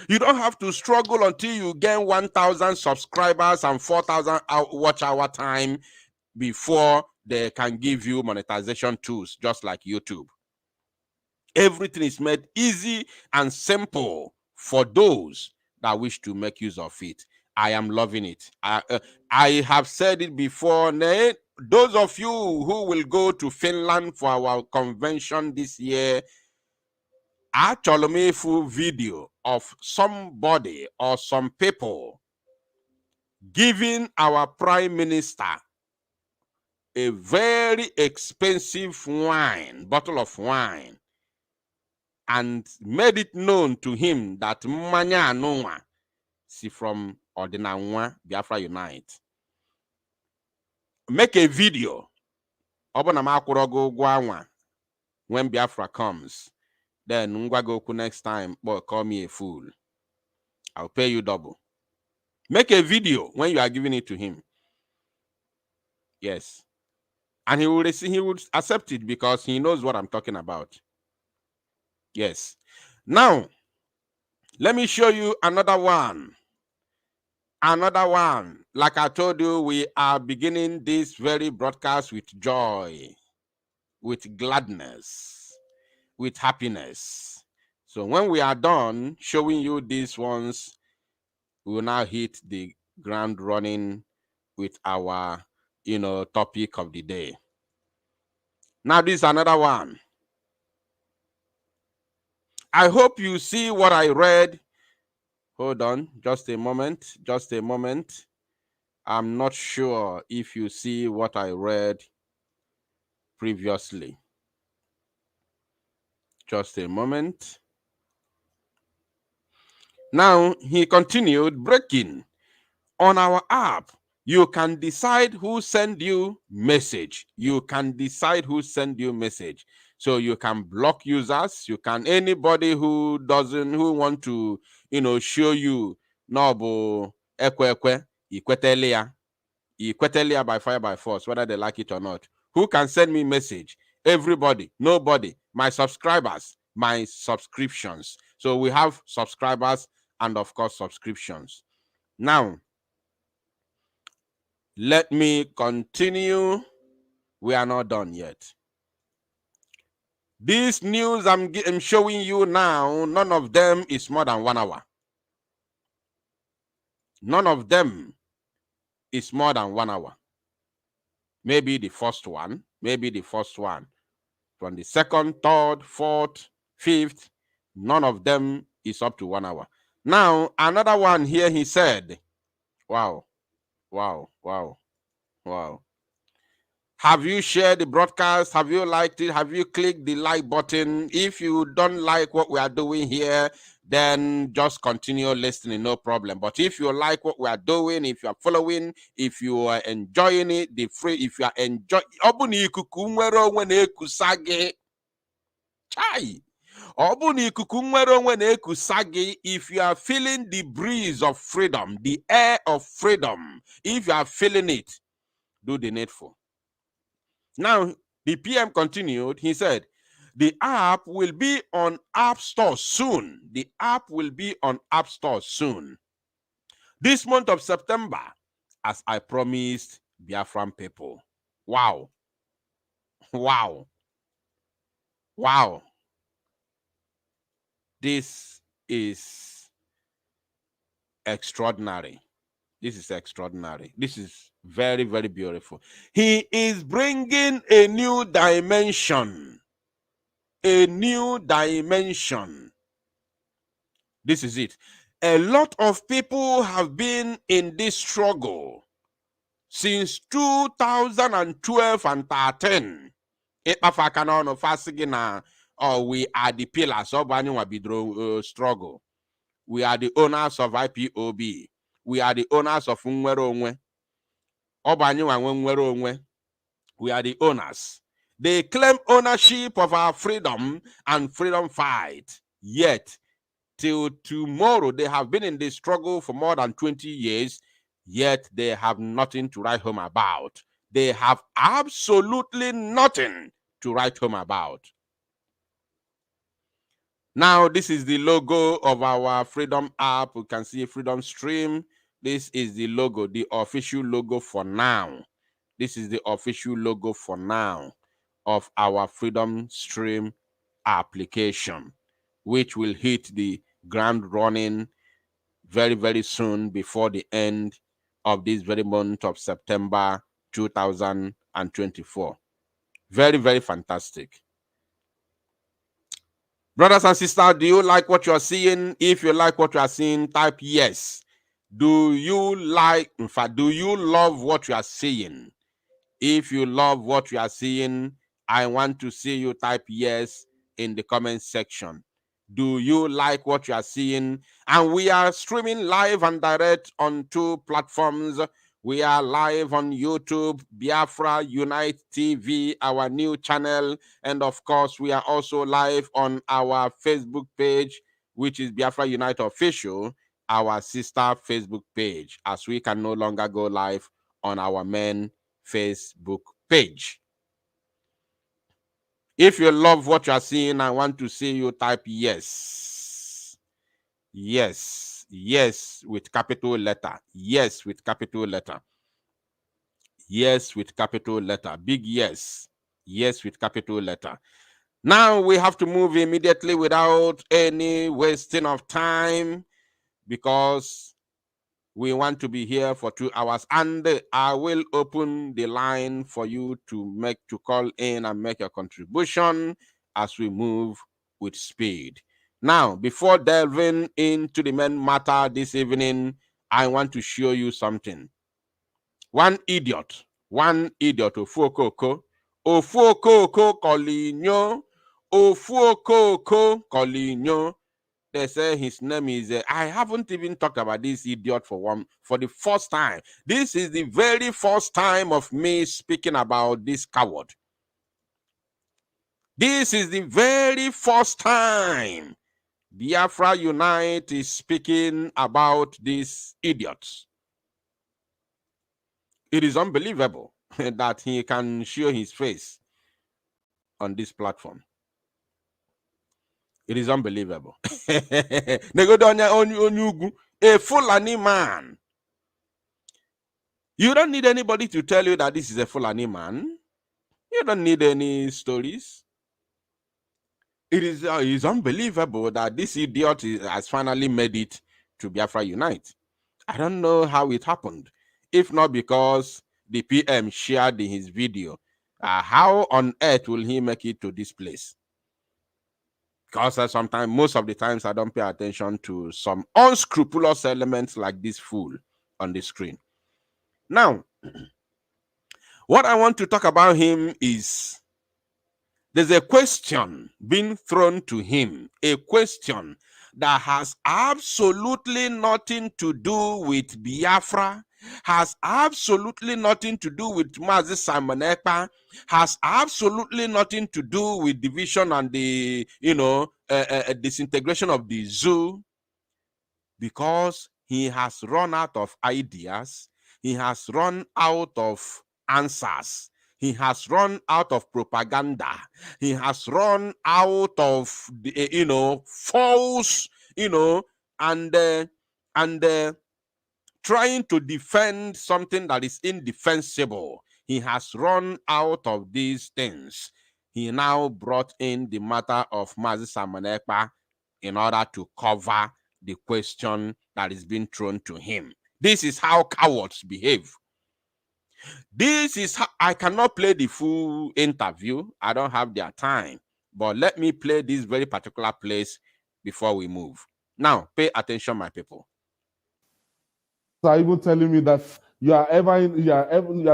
You don't have to struggle until you gain 1,000 subscribers and 4,000 watch hour time before they can give you monetization tools, just like YouTube. Everything is made easy and simple for those that wish to make use of it. I am loving it. I have said it before. Those of you who will go to Finland for our convention this year, actually full video of somebody or some people giving our prime minister a very expensive bottle of wine, and made it known to him that Manya Noa, see from Ordinanwa, Biafra Unite. Make a video. When Biafra comes, then Ngwagoku next time, boy, call me a fool. I'll pay you double. Make a video when you are giving it to him. Yes. And he will accept it because he knows what I'm talking about. Yes. Now, let me show you another one. Another one. Like I told you, we are beginning this very broadcast with joy, with gladness, with happiness. So when we are done showing you these ones, we will now hit the ground running with our, topic of the day. Now, this is another one. I hope you see what I read. Hold on, just a moment, just a moment. I'm not sure if you see what I read previously. Just a moment. Now, he continued, breaking. On our app, you can decide who send you message. You can decide who send you message. So you can block users. You can, anybody who want to, show you no ekwe ikwetelia by fire by force, whether they like it or not. Who can send me message? Everybody, nobody, my subscribers, my subscriptions. So we have subscribers and of course subscriptions. Now, let me continue. We are not done yet. This news I'm showing you now, none of them is more than 1 hour. None of them is more than 1 hour. Maybe the first one, From the second, third, fourth, fifth, none of them is up to 1 hour. Now, another one here, he said, wow. Have you shared the broadcast? Have you liked it? Have you clicked the like button? If you don't like what we are doing here, then just continue listening, no problem. But if you like what we are doing, if you are following, if you are enjoying it, if you are enjoying, if you are feeling the breeze of freedom, the air of freedom, if you are feeling it, do the needful. Now, the PM continued. He said, the app will be on App Store soon. The app will be on App Store soon. This month of September, as I promised Biafran people. Wow. This is extraordinary. This is extraordinary. This is very, very beautiful. He is bringing a new dimension. A new dimension. This is it. A lot of people have been in this struggle since 2012 and 13. We are the pillars of Bidro struggle. We are the owners of IPOB. We are the owners of Unwero. We are the owners. They claim ownership of our freedom and freedom fight. Yet, till tomorrow, they have been in this struggle for more than 20 years, yet they have nothing to write home about. They have absolutely nothing to write home about. Now, this is the logo of our Freedom app. You can see Freedom Stream. This is the logo, the official logo for now. This is the official logo for now of our Freedom Stream application, which will hit the ground running very, very soon before the end of this very month of September 2024. Very, very fantastic. Brothers and sisters, do you like what you are seeing? If you like what you are seeing, type yes. Do you love what you are seeing? If you love what you are seeing, I want to see you type yes in the comment section. Do you like what you are seeing? And we are streaming live and direct on 2 platforms. We are live on YouTube, Biafra Unite TV, our new channel. And of course, we are also live on our Facebook page, which is Biafra Unite Official, our sister Facebook page, as we can no longer go live on our main Facebook page. If you love what you are seeing, I want to see you type yes. Yes. Yes with capital letter. Yes with capital letter. Yes with capital letter. Big yes. Yes with capital letter. Now we have to move immediately without any wasting of time, because we want to be here for 2 hours, and I will open the line for you to call in and make your contribution as we move with speed. Now, before delving into the main matter this evening, I want to show you something. One idiot, Ofuokoko Colinho. They say his name is. I haven't even talked about this idiot for the first time. This is the very first time of me speaking about this coward. This is the very first time Biafra Unite is speaking about these idiots. It is unbelievable that he can show his face on this platform. It is unbelievable. A Fulani man. You don't need anybody to tell you that this is a Fulani man. You don't need any stories. It is unbelievable that this idiot has finally made it to Biafra Unite. I don't know how it happened. If not because the PM shared his video. How on earth will he make it to this place? Because sometimes, most of the times, I don't pay attention to some unscrupulous elements like this fool on the screen. Now, what I want to talk about him is there's a question being thrown to him, a question that has absolutely nothing to do with Biafra, has absolutely nothing to do with Mazi Simon Ekpa, has absolutely nothing to do with division and the, disintegration of the zoo, because he has run out of ideas, he has run out of answers, he has run out of propaganda, he has run out of false, and trying to defend something that is indefensible. He has run out of these things. He now brought in the matter of Mazi Simon Ekpa in order to cover the question that is being thrown to him. This is how cowards behave. This is how I cannot play the full interview. I don't have their time. But let me play this very particular place before we move. Now, pay attention, my people. Are even telling me that you are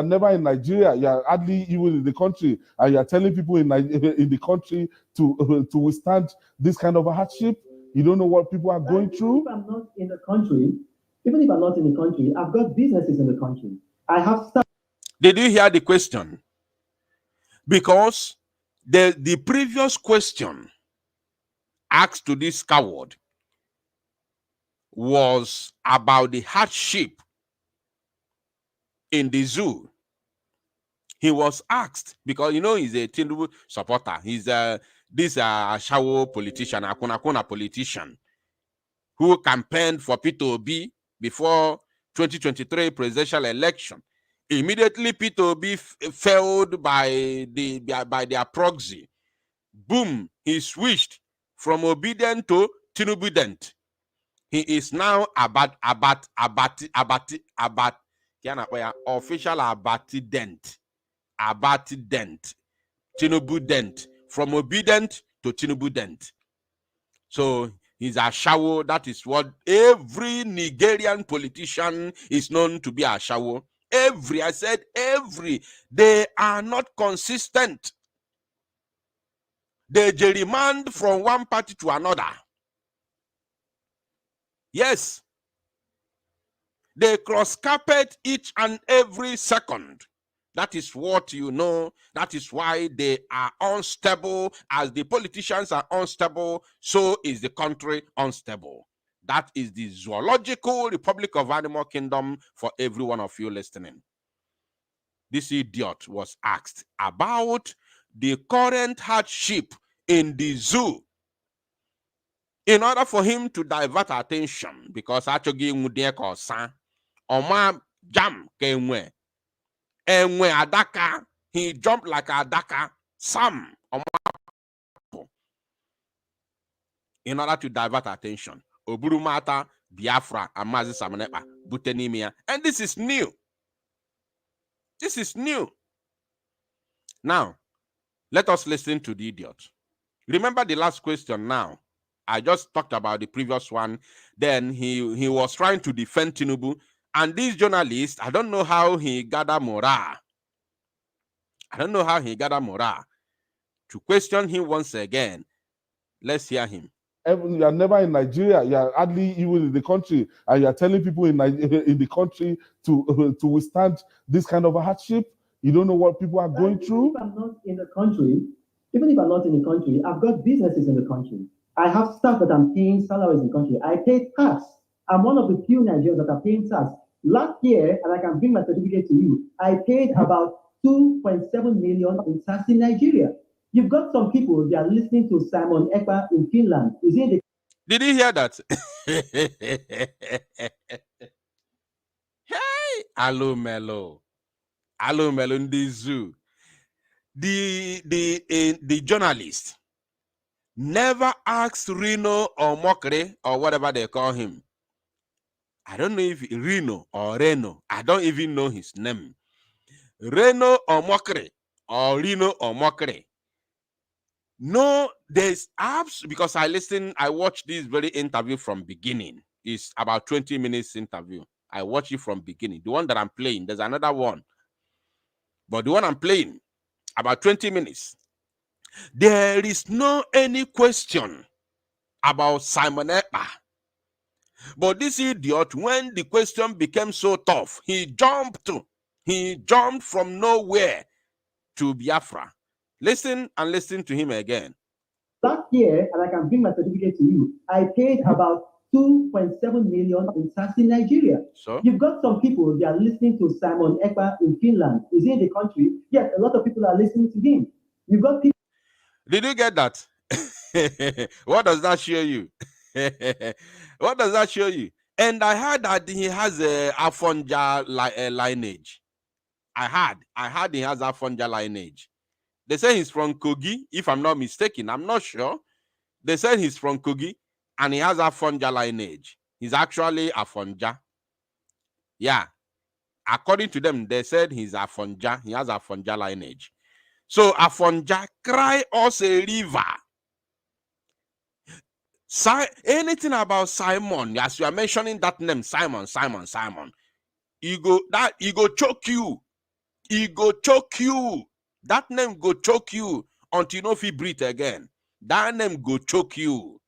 never in Nigeria, you are hardly even in the country, and you are telling people in the country to withstand this kind of a hardship. You don't know what people are going through. If I'm not in the country, even if I'm not in the country, I've got businesses in the country. I have started. Did you hear the question? Because the previous question asked to this coward was about the hardship in the zoo. He was asked, because he's a Tinubu supporter. He's this Ashawo politician, Akuna politician, who campaigned for Peter Obi before 2023 presidential election. Immediately, Peter Obi failed by their proxy. Boom! He switched from obedient to Tinubudent. He is now official abatident. Tinubudent. From obedient to Tinubudent. So he's a shawo. That is what every Nigerian politician is known to be, a shawo. I said every. They are not consistent. They gerrymander from one party to another. Yes. They cross-carpet each and every second. That is what you know. That is why they are unstable. As the politicians are unstable, so is the country unstable. That is the zoological Republic of Animal Kingdom for every one of you listening. This idiot was asked about the current hardship in the zoo in order for him to divert attention, because actually Oma jam kenwe enwe adaka, he jumped like a adaka. Sam Oma in order to divert attention. Oburumata, Biafra, and Mazi Simon Ekpa, Butenimia. And this is new. This is new. Now, let us listen to the idiot. Remember the last question now. I just talked about the previous one. Then he was trying to defend Tinubu. And this journalist, I don't know how he gathered morale. I don't know how he gathered morale to question him once again. Let's hear him. You are never in Nigeria. You are hardly even in the country, and you are telling people in the country to withstand this kind of a hardship. You don't know what people are going through. If I'm not in the country, even if I'm not in the country, I've got businesses in the country. I have staff that I'm paying salaries in the country. I pay tax. I'm one of the few Nigerians that are paying tax. Last year, and I can bring my certificate to you, I paid about 2.7 million in tax in Nigeria. You've got some people, they are listening to Simon Ekpa in Finland. Is it the Did you hear that? Hey, Alo Melo in the zoo. The journalist never asked Reno or Mokre or whatever they call him. I don't know if Reno or Reno. I don't even know his name. Reno or Mokre or Reno or Mokre. No, there's apps because I watched this very interview from beginning. It's about 20 minutes interview. I watched it from beginning. The one that I'm playing, there's another one. But the one I'm playing, about 20 minutes. There is no any question about Simon Ekpa. But this idiot, when the question became so tough, he jumped from nowhere to Biafra. Listen and listen to him again. Last year, and I can bring my certificate to you, I paid about 2.7 million in tax in Nigeria. So you've got some people, they are listening to Simon Ekpa in Finland. Is he in the country? Yes, a lot of people are listening to him. You've got people. Did you get that? What does that show you? What does that show you? And I heard that he has a Afonja lineage. I heard he has Afonja lineage. They say he's from Kogi, if I'm not mistaken. I'm not sure. They said he's from Kogi and he has Afonja lineage. He's actually Afonja. Yeah. According to them, they said he's Afonja. He has Afonja lineage. So Afonja, cry us a river. Anything about Simon, as you are mentioning that name, Simon, he go choke you. He go choke you. That name go choke you until you know if you breathe again. That name go choke you.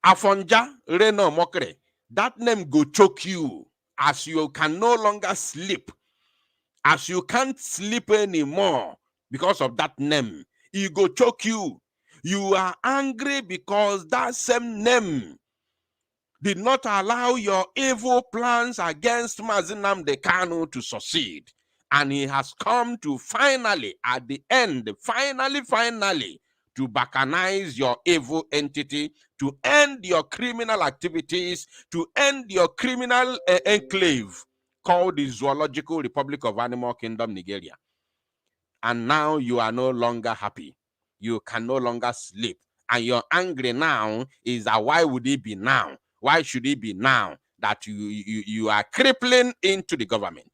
Afonja Reno Mokre. That name go choke you as you can no longer sleep. As you can't sleep anymore because of that name. He go choke you. You are angry because that same name did not allow your evil plans against Namdi Kanu to succeed. And he has come to finally, at the end, finally, to baccanize your evil entity, to end your criminal activities, to end your criminal enclave called the Zoological Republic of Animal Kingdom, Nigeria. And now you are no longer happy. You can no longer sleep. And you're angry now is that why would it be now? Why should it be now that you are crippling into the government?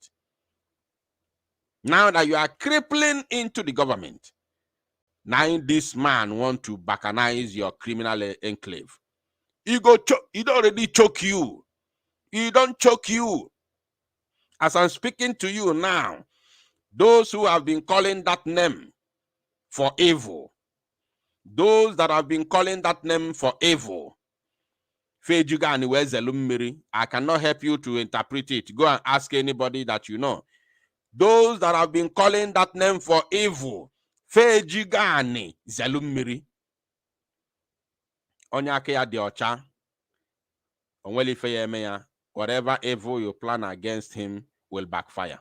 Now that you are crippling into the government, now this man want to baccanize your criminal enclave. He don't already choke you. He don't choke you. As I'm speaking to you now, those who have been calling that name for evil, those that have been calling that name for evil, I cannot help you to interpret it. Go and ask anybody that you know. Those that have been calling that name for evil, Fejigani Zelumiri. Onyake di ocha. Onweli feyemeya. Whatever evil you plan against him will backfire.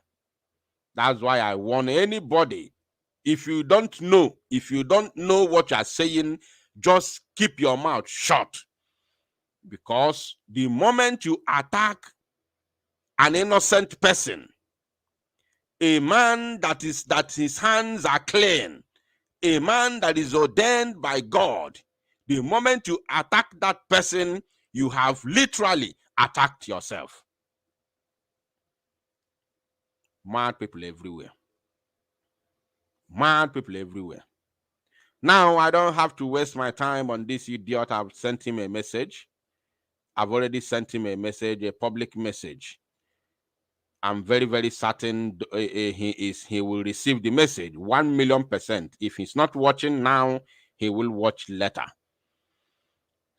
That's why I warn anybody. If you don't know what you're saying, just keep your mouth shut. Because the moment you attack an innocent person, a man that his hands are clean, a man that is ordained by God, the moment you attack that person, you have literally attacked yourself. Mad people everywhere. Mad people everywhere. Now, I don't have to waste my time on this idiot. I've sent him a message. I've already sent him a message, a public message. I'm very, very certain he will receive the message 1,000,000%. If he's not watching now, he will watch later.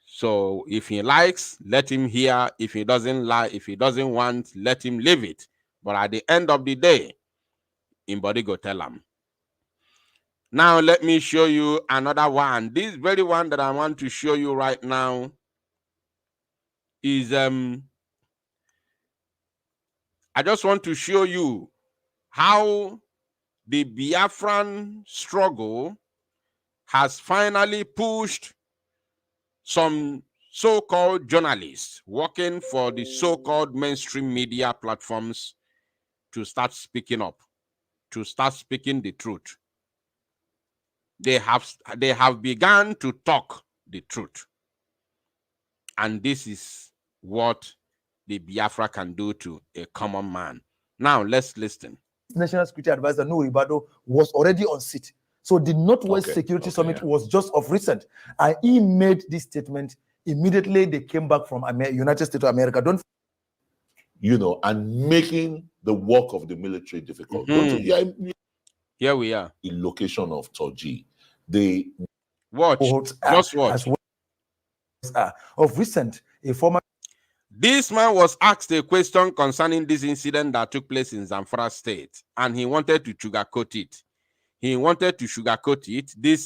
So if he likes, let him hear. If he doesn't like, if he doesn't want, let him leave it. But at the end of the day, in body go tell him. Now let me show you another one. This very one that I want to show you right now is I just want to show you how the Biafran struggle has finally pushed some so-called journalists working for the so-called mainstream media platforms to start speaking up, to start speaking the truth. They have begun to talk the truth. And this is what the Biafra can do to a common man. Now, let's listen. National Security Advisor Nuhu Ribado was already on seat. So the Northwest Security Summit was just of recent. And he made this statement immediately they came back from United States of America. And making the work of the military difficult. Here we are. The location of Toji. Watch. Just watch. As well, of recent, a former... This man was asked a question concerning this incident that took place in Zamfara State, and he wanted to sugarcoat it. This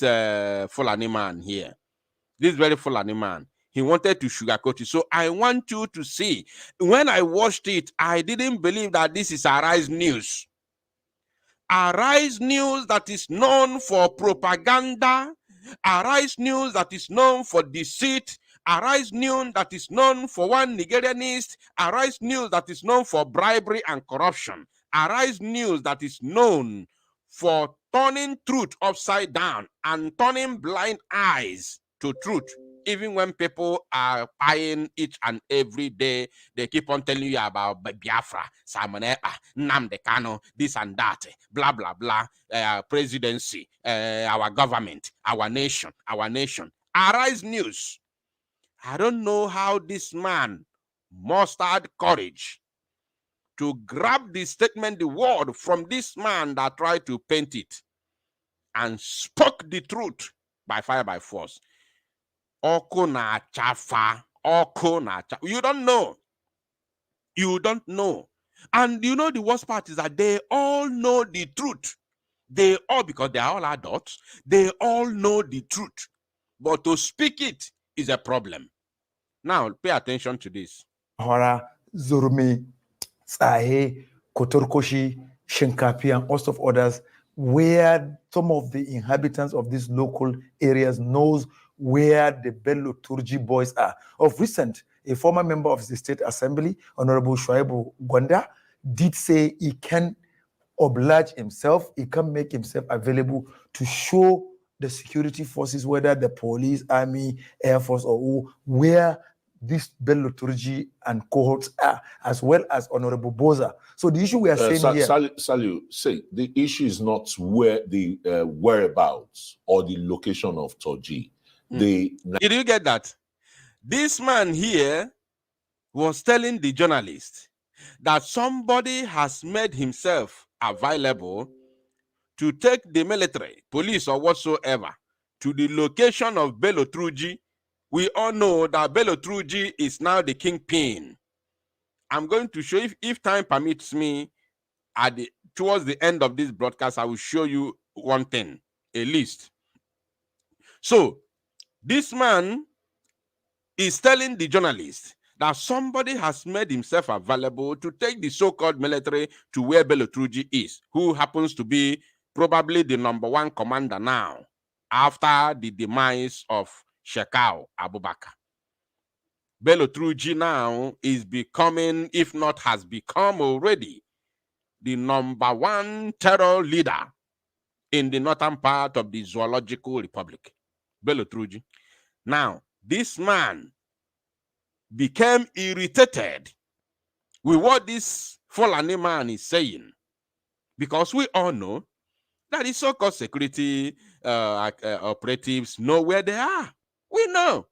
Fulani man here, this very Fulani man, he wanted to sugarcoat it. So I want you to see, when I watched it, I didn't believe that this is Arise News. Arise News that is known for propaganda, Arise News that is known for deceit, Arise News that is known for one Nigerianist, Arise News that is known for bribery and corruption, Arise News that is known for turning truth upside down and turning blind eyes to truth. Even when people are buying each and every day, they keep on telling you about Biafra, Simon Ekpa, Namdi Kanu, this and that, blah, blah, blah, presidency, our government, our nation. Arise News. I don't know how this man mustered courage to grab the statement, the word from this man that tried to paint it and spoke the truth by fire, by force. You don't know. And the worst part is that they all know the truth. Because they are all adults, they all know the truth. But to speak it is a problem. Now, pay attention to this. Hora, Zurmi, Sahe, Kotorkoshi, Shinkapi, and host of others, where some of the inhabitants of these local areas knows where the Bello Turji boys are. Of recent, a former member of the State Assembly, Honorable Shuaibu Gwanda, did say he can oblige himself, he can make himself available to show the security forces, whether the police, army, air force, or who, where this Bello Turji and cohorts are, as well as Honorable Boza. So the issue we are saying here... Salu, say, the issue is not where the whereabouts or the location of Toji. Did you get that? This man here was telling the journalist that somebody has made himself available to take the military, police, or whatsoever to the location of Bello Turji. We all know that Bello Turji is now the kingpin. I'm going to show, if time permits me, towards the end of this broadcast, I will show you one thing, a list. So, this man is telling the journalist that somebody has made himself available to take the so-called military to where Bello Turji is, who happens to be probably the #1 commander now, after the demise of Shekau Abubakar. Bello Turji now is becoming, if not has become already, the #1 terror leader in the northern part of the Zoological Republic. Bello Truji. Now, this man became irritated with what this Fulani man is saying, because we all know that the so-called security operatives know where they are. We know.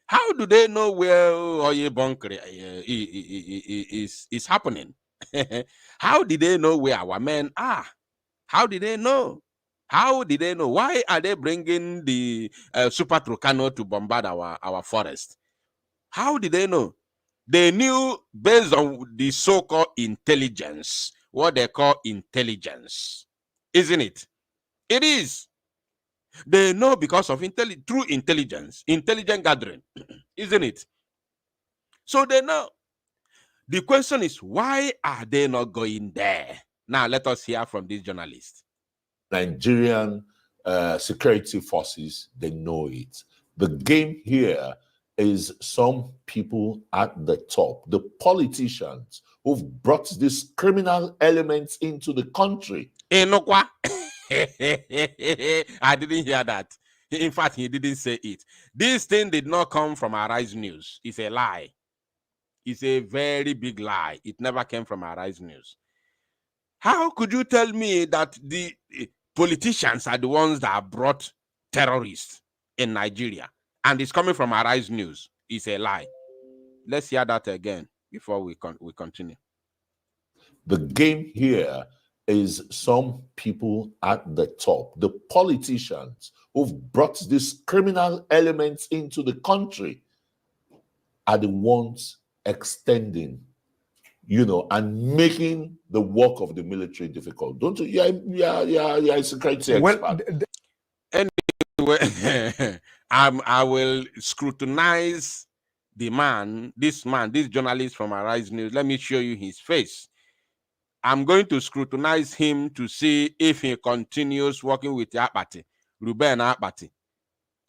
How do they know where Oye Bunker is happening? How did they know where our men are? How did they know? How did they know? Why are they bringing the Super Tucano to bombard our forest? How did they know? They knew based on the so-called intelligence, what they call intelligence, isn't it? It is. They know because of true intelligence, intelligent gathering, isn't it? So they know. The question is, why are they not going there? Now, let us hear from this journalist. Nigerian security forces, they know it. The game here is some people at the top, the politicians who've brought these criminal elements into the country. Enokwa. I didn't hear that. In fact, he didn't say it. This thing did not come from Arise News. It's a lie. It's a very big lie. It never came from Arise News. How could you tell me that the politicians are the ones that brought terrorists in Nigeria and it's coming from Arise News? It's a lie. Let's hear that again before we continue. The game here is some people at the top, the politicians who've brought these criminal elements into the country are the ones extending, and making the work of the military difficult. Don't you? Yeah, a security expert. Anyway, I will scrutinize this journalist from Arise News. Let me show you his face. I'm going to scrutinize him to see if he continues working with Ruben Akpati,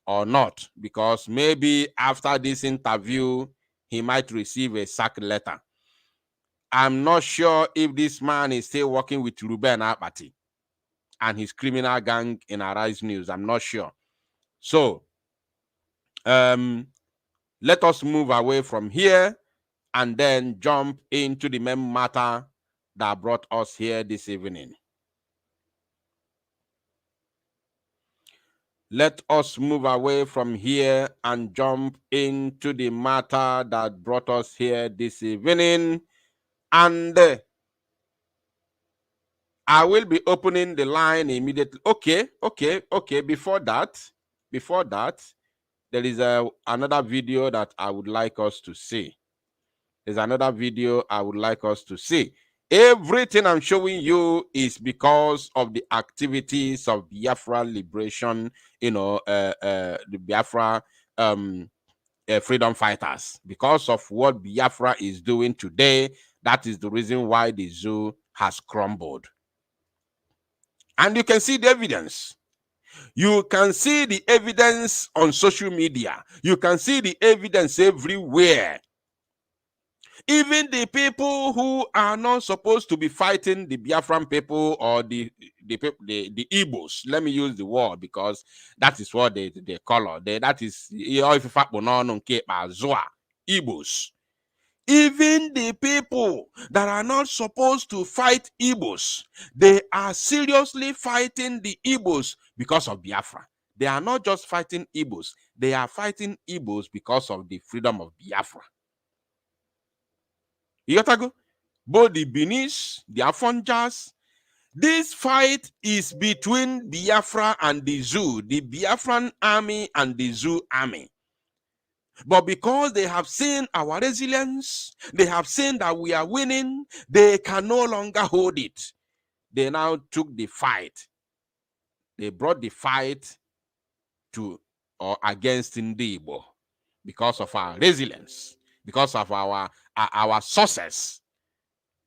or not, because maybe after this interview, he might receive a sack letter. I'm not sure if this man is still working with Ruben Akpati and his criminal gang in Arise News. I'm not sure. So, let us move away from here and then jump into the main matter that brought us here this evening. Let us move away from here and jump into the matter that brought us here this evening. And I will be opening the line immediately. Okay. Before that, there is another video that I would like us to see. Everything I'm showing you is because of the activities of Biafra liberation, the Biafra freedom fighters. Because of what Biafra is doing today, that is the reason why the zoo has crumbled. And you can see the evidence. You can see the evidence on social media. You can see the evidence everywhere. Even the people who are not supposed to be fighting the Biafran people or the Igbos, let me use the word because that is what they call it. That is Igbos. Even the people that are not supposed to fight Igbos, they are seriously fighting the Igbos because of Biafra. They are not just fighting Igbos, they are fighting Igbos because of the freedom of Biafra. Yotago, both the Benis, the Afonjas. This fight is between Biafra and the zoo, the Biafran army and the zoo army. But because they have seen our resilience, they have seen that we are winning, they can no longer hold it. They now took the fight. They brought the fight to or against Igbo because of our resilience, because of our success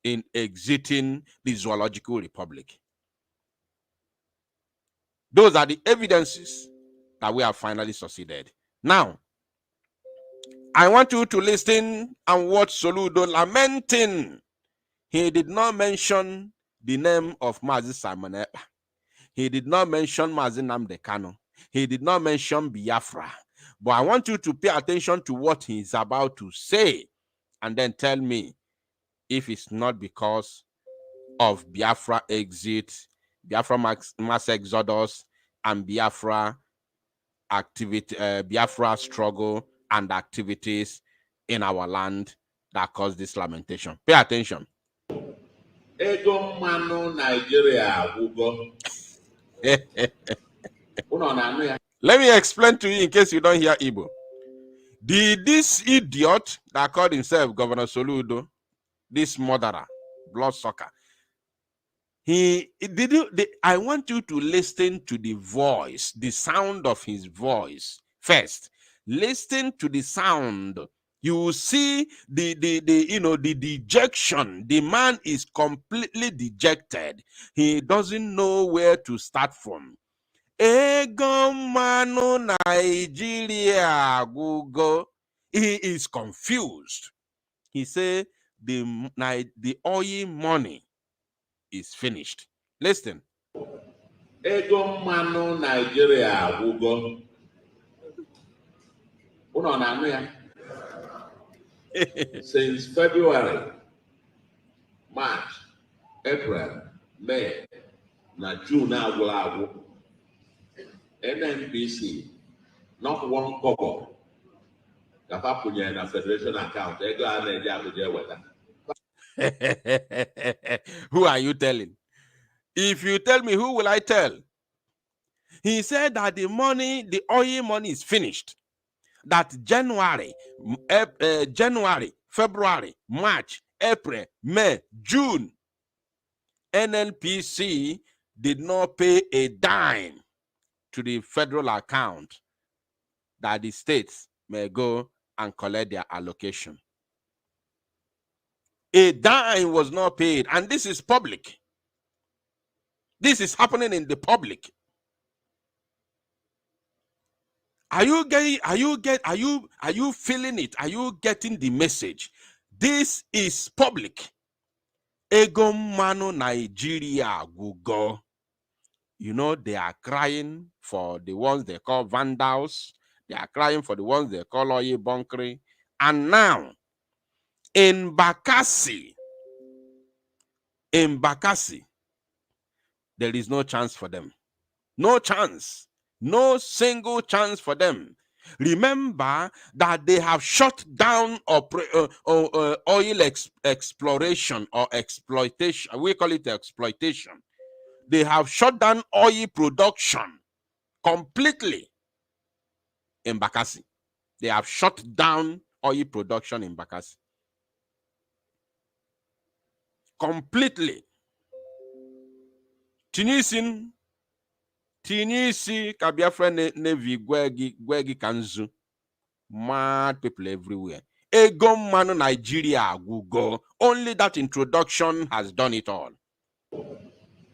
in exiting the Zoological Republic. Those are the evidences that we have finally succeeded. Now, I want you to listen and watch Soludo lamenting. He did not mention the name of Mazi Simon Ekpa. He did not mention Mazi Namdi Kanu. He did not mention Biafra. But I want you to pay attention to what he's about to say and then tell me if it's not because of Biafra exit, Biafra mass exodus, and Biafra activity, Biafra struggle and activities in our land that caused this lamentation. Pay attention. Ego mmanụ Nigeria agwụgo. Let me explain to you in case you don't hear Igbo. Did this idiot that called himself Governor Soludo, this murderer, bloodsucker, I want you to listen to the voice, the sound of his voice first. Listen to the sound. You will see the dejection. The man is completely dejected. He doesn't know where to start from. Ego manu Nigeria Google. He is confused. He said the oil money is finished. Listen. Ego mmanụ Nigeria agwụgo. Unu na-anụ ya? Since February, March, April, May, na June agwụla agwụ. NNPC, not one kobo. Kapa punye na Federation account. Ego a na-eji Abuja eweta. Who are you telling? If you tell me, who will I tell? He said that the oil money is finished. That January, February, March, April, May, June, NNPC did not pay a dime to the federal account that the states may go and collect their allocation. A dime was not paid, and this is public. This is happening in the public. Are you feeling it? Are you getting the message? This is public. Ego mano Nigeria Google. You know, they are crying for the ones they call vandals. They are crying for the ones they call oye bunkering. And now, in Bakassi, there is no chance for them. No chance. No single chance for them. Remember that they have shut down oil exploration or exploitation. We call it exploitation. They have shut down oil production completely in Bakassi. They have shut down oil production in Bakassi. Completely. Tinisi Kabiafra Navy Gwegi Kanzu. Mad people everywhere. Ego mano Nigeria Google. Only that introduction has done it all.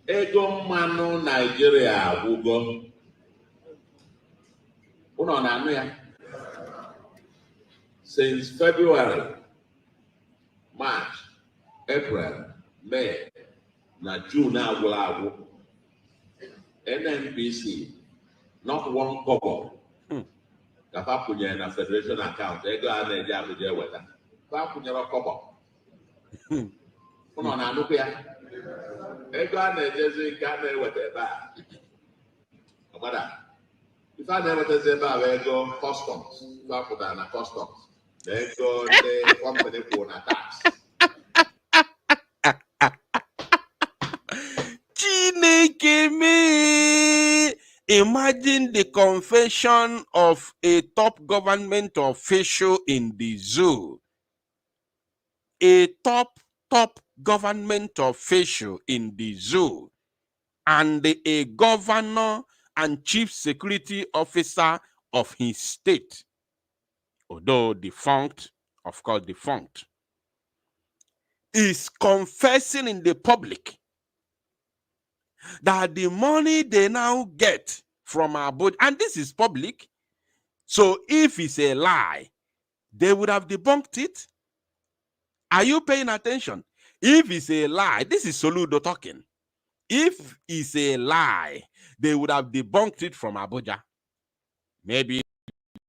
Ego mano Nigeria Google. Uno na anu ya. Since February, March, April, May, na June agwụla agwụ. NNPC, not one kobo. Kapa punye na Federation account. Ego a na-eji Abuja eweta. Kapa punyere kobo. Uno na anụkwu ya. Ego a na-ejezi nke a na-eweta ebe a. Ọgbada. Ife a na-ewetezi ebe a bụ ego customs. Ife a pụtara na customs. Na ego ndị company kwụ na tax. Imagine the confession of a top government official in the zoo. A top government official in the zoo. And a governor and chief security officer of his state. Although defunct, of course defunct. Is confessing in the public that the money they now get from our board, and this is public, so if it's a lie, they would have debunked it. Are you paying attention? If it's a lie, this is Soludo talking. If it's a lie, they would have debunked it from Abuja. Maybe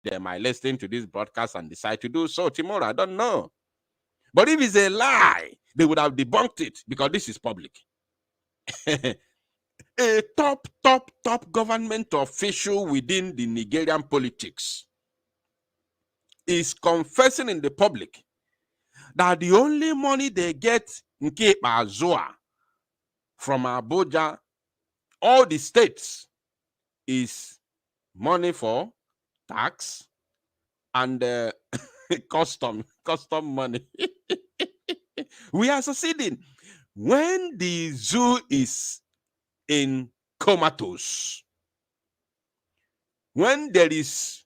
they might listen to this broadcast and decide to do so tomorrow. I don't know. But if it's a lie, they would have debunked it because this is public. A top government official within the Nigerian politics is confessing in the public that the only money they get in Ekpa Azua from Abuja, all the states, is money for tax and custom money. We are succeeding. When the zoo is in comatose, when there is,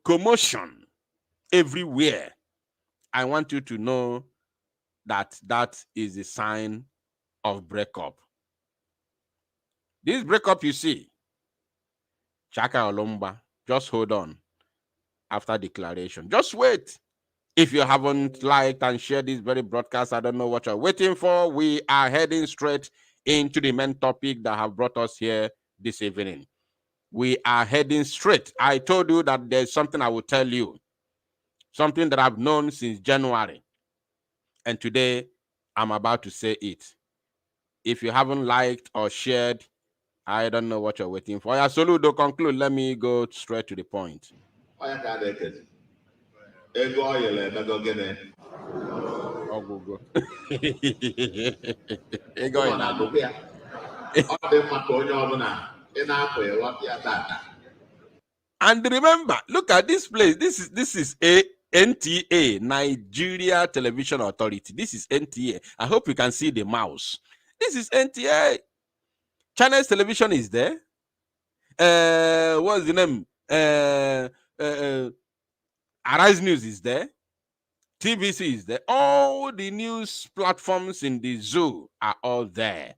commotion everywhere, I want you to know that that is a sign of breakup. This breakup you see, Chaka Olomba, just hold on after declaration. Just wait. If you haven't liked and shared this very broadcast, I don't know what you're waiting for. We are heading straight into the main topic that have brought us here this evening. We are heading straight. I told you that there's something I will tell you, something that I've known since January. And today, I'm about to say it. If you haven't liked or shared, I don't know what you're waiting for. Yeah, Soludo, conclude. Let me go straight to the point. And remember, look at this place. This is a NTA, Nigeria Television Authority. This is NTA. I hope you can see the mouse. This is NTA. Channels Television is there. What's the name? Arise News is there. TVC is there. All the news platforms in the zoo are all there.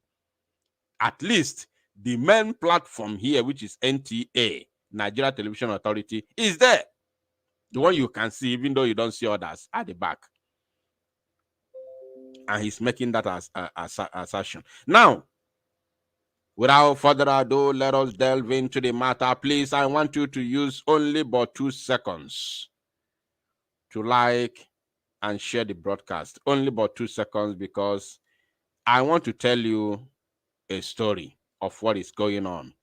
At least the main platform here, which is NTA, Nigeria Television Authority, is there. The one you can see, even though you don't see others at the back. And he's making that as assertion. Now, without further ado, let us delve into the matter. Please, I want you to use only but 2 seconds to like and share the broadcast. Only but 2 seconds, because I want to tell you a story of what is going on.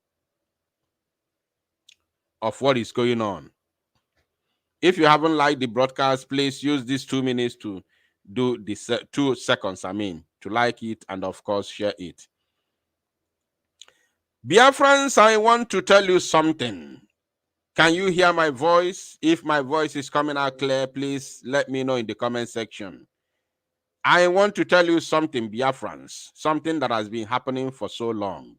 If you haven't liked the broadcast, please use these 2 minutes to do this 2 seconds, to like it and of course share it. Biafrans, I want to tell you something. Can you hear my voice? If my voice is coming out clear, please let me know in the comment section. I want to tell you something, Biafrans, something that has been happening for so long.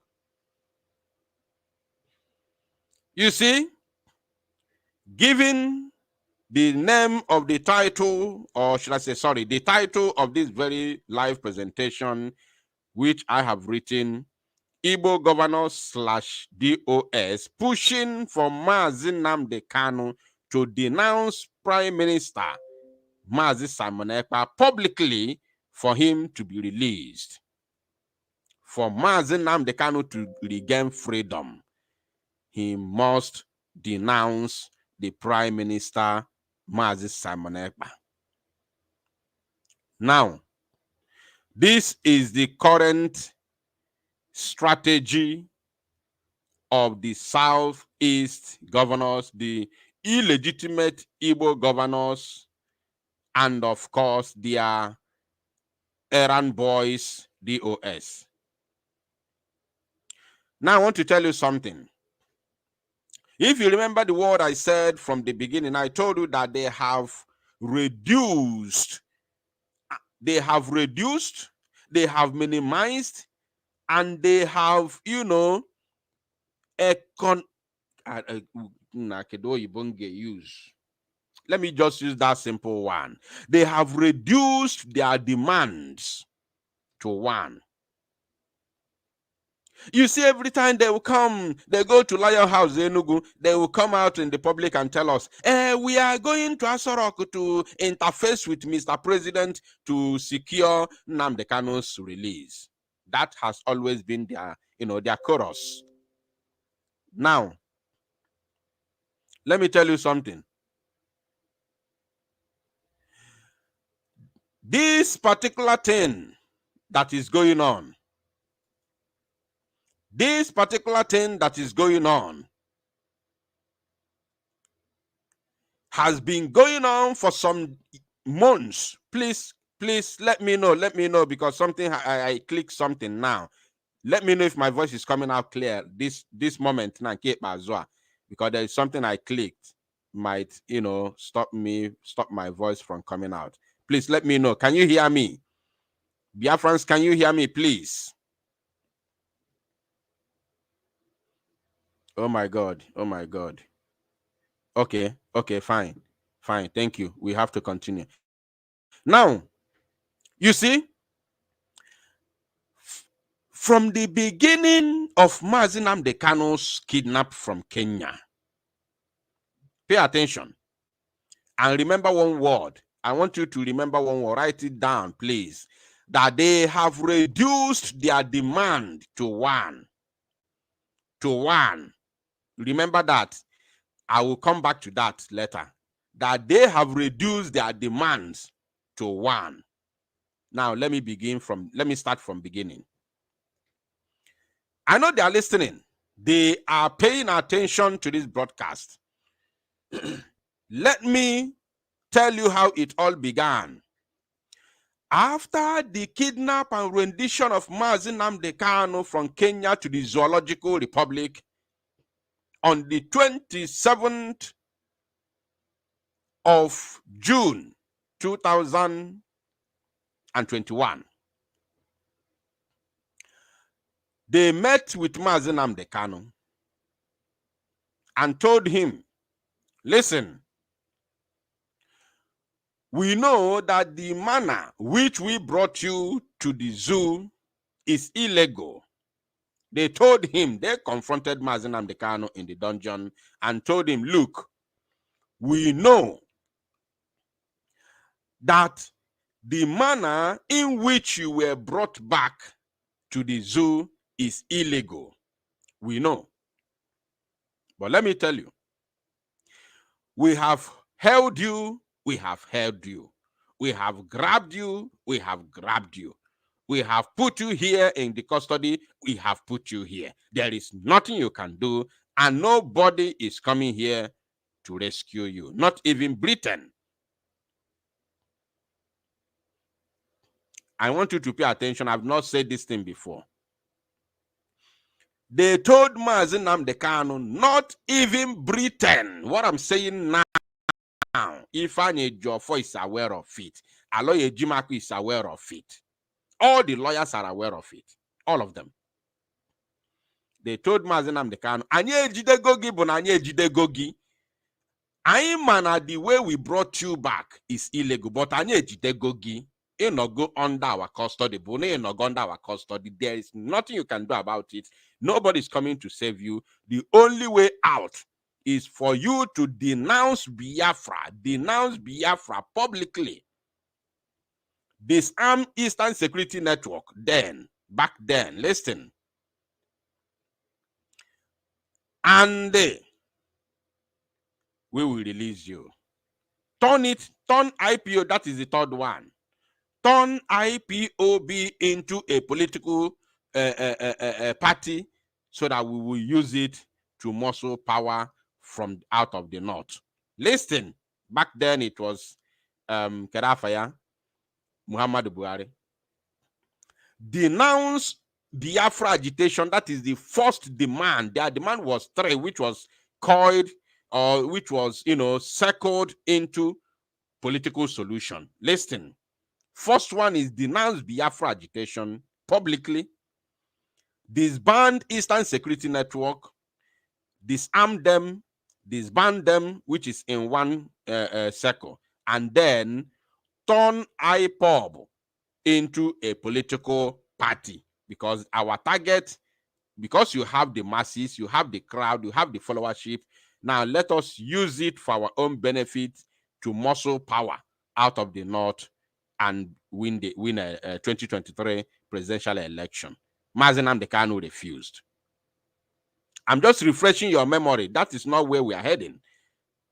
You see, given the name of the title, or should I say, sorry, the title of this very live presentation, which I have written, Igbo Governors / DOS pushing for Namdi Kanu to denounce Prime Minister Simon Ekpa publicly for him to be released. For Namdi Kanu to regain freedom, he must denounce the Prime Minister Simon Ekpa. Now, this is the current strategy of the Southeast governors, the illegitimate Igbo governors, and of course their errand boys, DOS. Now I want to tell you something. If you remember the word I said from the beginning, I told you that they have reduced, they have minimized, and they have, let me just use that simple one. They have reduced their demands to 1. You see, every time they will come, they go to Lion House, Enugu, they will come out in the public and tell us, we are going to Asorok to interface with Mr. President to secure Namdi Kanu's release. That has always been their, their chorus. Now, let me tell you something. This particular thing that is going on, has been going on for some months. Please let me know, because something, I click something now. Let me know if my voice is coming out clear this moment now, because there is something I clicked might, stop my voice from coming out. Please let me know. Can you hear me? Biafrans, can you hear me, please? Oh my God. Okay, fine. Thank you. We have to continue. Now, you see, from the beginning of Namdi Kanu's kidnap from Kenya, pay attention and remember one word. I want you to remember one word. Write it down, please. That they have reduced their demand to one. Remember that. I will come back to that later. That they have reduced their demands to one. Now, let me start from beginning. I know they are listening. They are paying attention to this broadcast. Let me tell you how it all began. After the kidnap and rendition of Namdi Kanu from Kenya to the Zoological Republic on the 27th of June 2021, they met with Namdi Kanu and told him, listen, we know that the manner which we brought you to the zoo is illegal. They told him, they confronted Namdi Kanu in the dungeon and told him, look, we know that the manner in which you were brought back to the zoo is illegal. We know. But let me tell you, we have held you, we have held you. We have grabbed you, we have grabbed you. We have put you here in the custody, we have put you here. There is nothing you can do, and nobody is coming here to rescue you, not even Britain. I want you to pay attention. I've not said this thing before. They told Namdi Kanu, not even Britain. What I'm saying now, Ifeanyi Ejiofor is aware of it. Aloy Ejimakwu is aware of it. All the lawyers are aware of it. All of them. They told Namdi Kanu, Anye ejidegogi bụ na anye ejidegogi. Anyị mana the way we brought you back is illegal, but anye ejidegogi. You no go under our custody. You no go under our custody. There is nothing you can do about it. Nobody is coming to save you. The only way out is for you to denounce Biafra. Denounce Biafra publicly. Disarm Eastern Security Network. Back then, listen. And we will release you. Turn IPO, that is the third one. Turn IPOB into a political party so that we will use it to muscle power from out of the north. Listen, back then it was Kedafaya, Muhammadu Buhari. Denounce Biafra agitation. That is the first demand. Their demand was 3, which was coiled or which was, circled into political solution. Listen. First one is denounce Biafra agitation publicly, disband Eastern Security Network, disarm them, disband them, which is in one circle, and then turn IPOB into a political party. Because our target, because you have the masses, you have the crowd, you have the followership, now let us use it for our own benefit to muscle power out of the north and win a 2023 presidential election. Mazi Nnamdi Kanu refused. I'm just refreshing your memory. That is not where we are heading.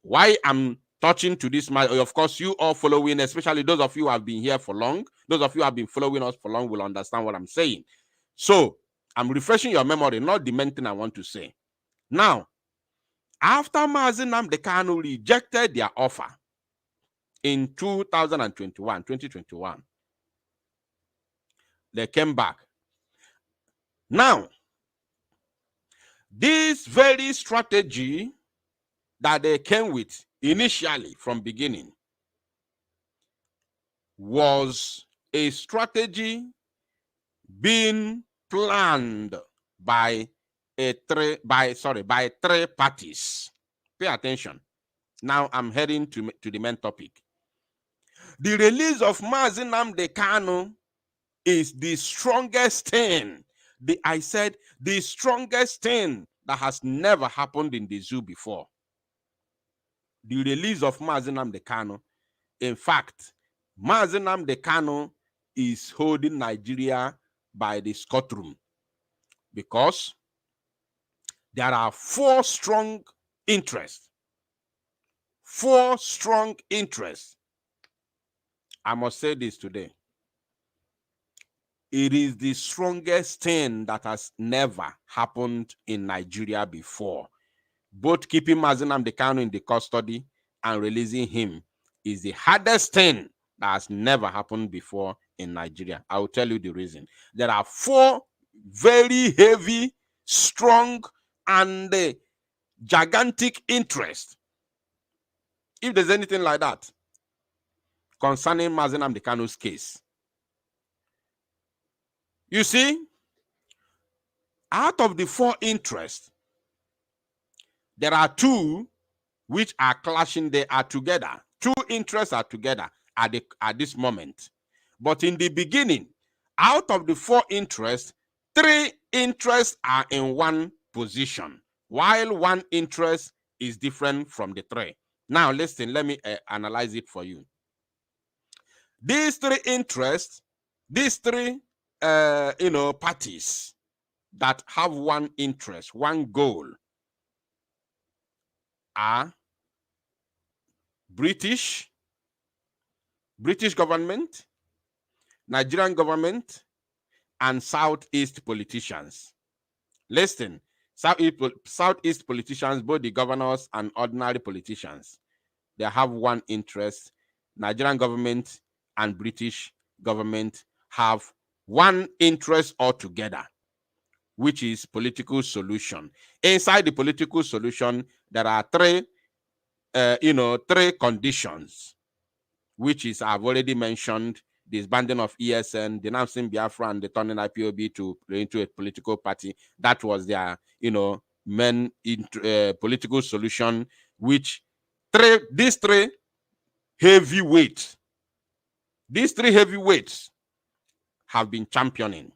Why I'm touching to this matter, of course, you all following, especially those of you who have been here for long, those of you who have been following us for long will understand what I'm saying. So I'm refreshing your memory, not the main thing I want to say. Now, after Mazi Nnamdi Kanu rejected their offer in 2021, they came back. Now, this very strategy that they came with initially from beginning was a strategy being planned by three parties. Pay attention. Now I'm heading to the main topic. The release of Mazi Nnamdi Kanu is the strongest thing. I said the strongest thing that has never happened in the zoo before. The release of Mazi Nnamdi Kanu. In fact, Mazi Nnamdi Kanu is holding Nigeria by the courtroom because there are four strong interests. Four strong interests. I must say this today. It is the strongest thing that has never happened in Nigeria before. Both keeping Mazi Nnamdi Kanu in the custody and releasing him is the hardest thing that has never happened before in Nigeria. I will tell you the reason. There are four very heavy, strong, and gigantic interests. If there's anything like that concerning Mazi Nnamdi Kanu's case. You see, out of the four interests, there are two which are clashing. They are together. Two interests are together at this moment. But in the beginning, out of the four interests, three interests are in one position, while one interest is different from the three. Now, listen, let me analyze it for you. These three interests, these three parties that have one interest, one goal, are British government, Nigerian government, and Southeast politicians. Listen, Southeast politicians, both the governors and ordinary politicians, they have one interest. Nigerian government and British government have one interest altogether, which is political solution. Inside the political solution, there are three conditions, which is I've already mentioned: disbanding of ESN, denouncing Biafra, and the turning IPOB into a political party. That was their, main political solution, which these three heavyweights have been championing.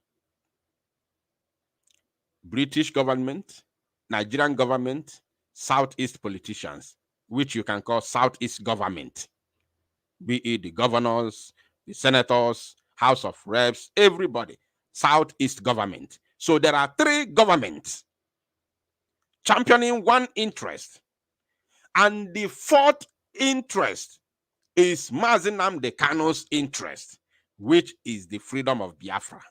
British government, Nigerian government, Southeast politicians, which you can call Southeast government, be it the governors, the senators, House of Reps, everybody, Southeast government. So there are three governments championing one interest. And the fourth interest is Mazi Nnamdi Kanu's interest, which is the freedom of Biafra.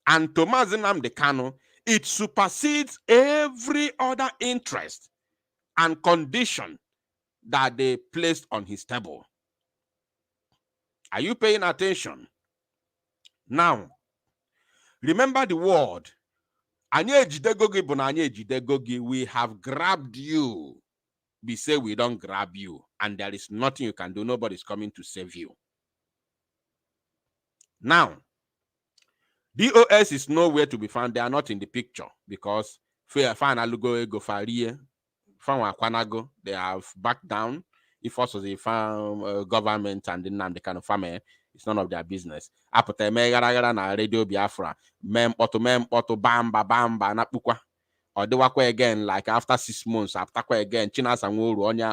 And to Mazi Nnamdi Kanu, it supersedes every other interest and condition that they placed on his table. Are you paying attention? Now, remember the word. We have grabbed you. We say we don't grab you, and there is nothing you can do. Nobody's coming to save you. Now, DOS is nowhere to be found. They are not in the picture because they have backed down. If also they found government and the Nnamdi Kanu family, it's none of their business. Apota na radio Biafra, bamba napukwa. Or they work again like after 6 months, after again, China Sanguru, onya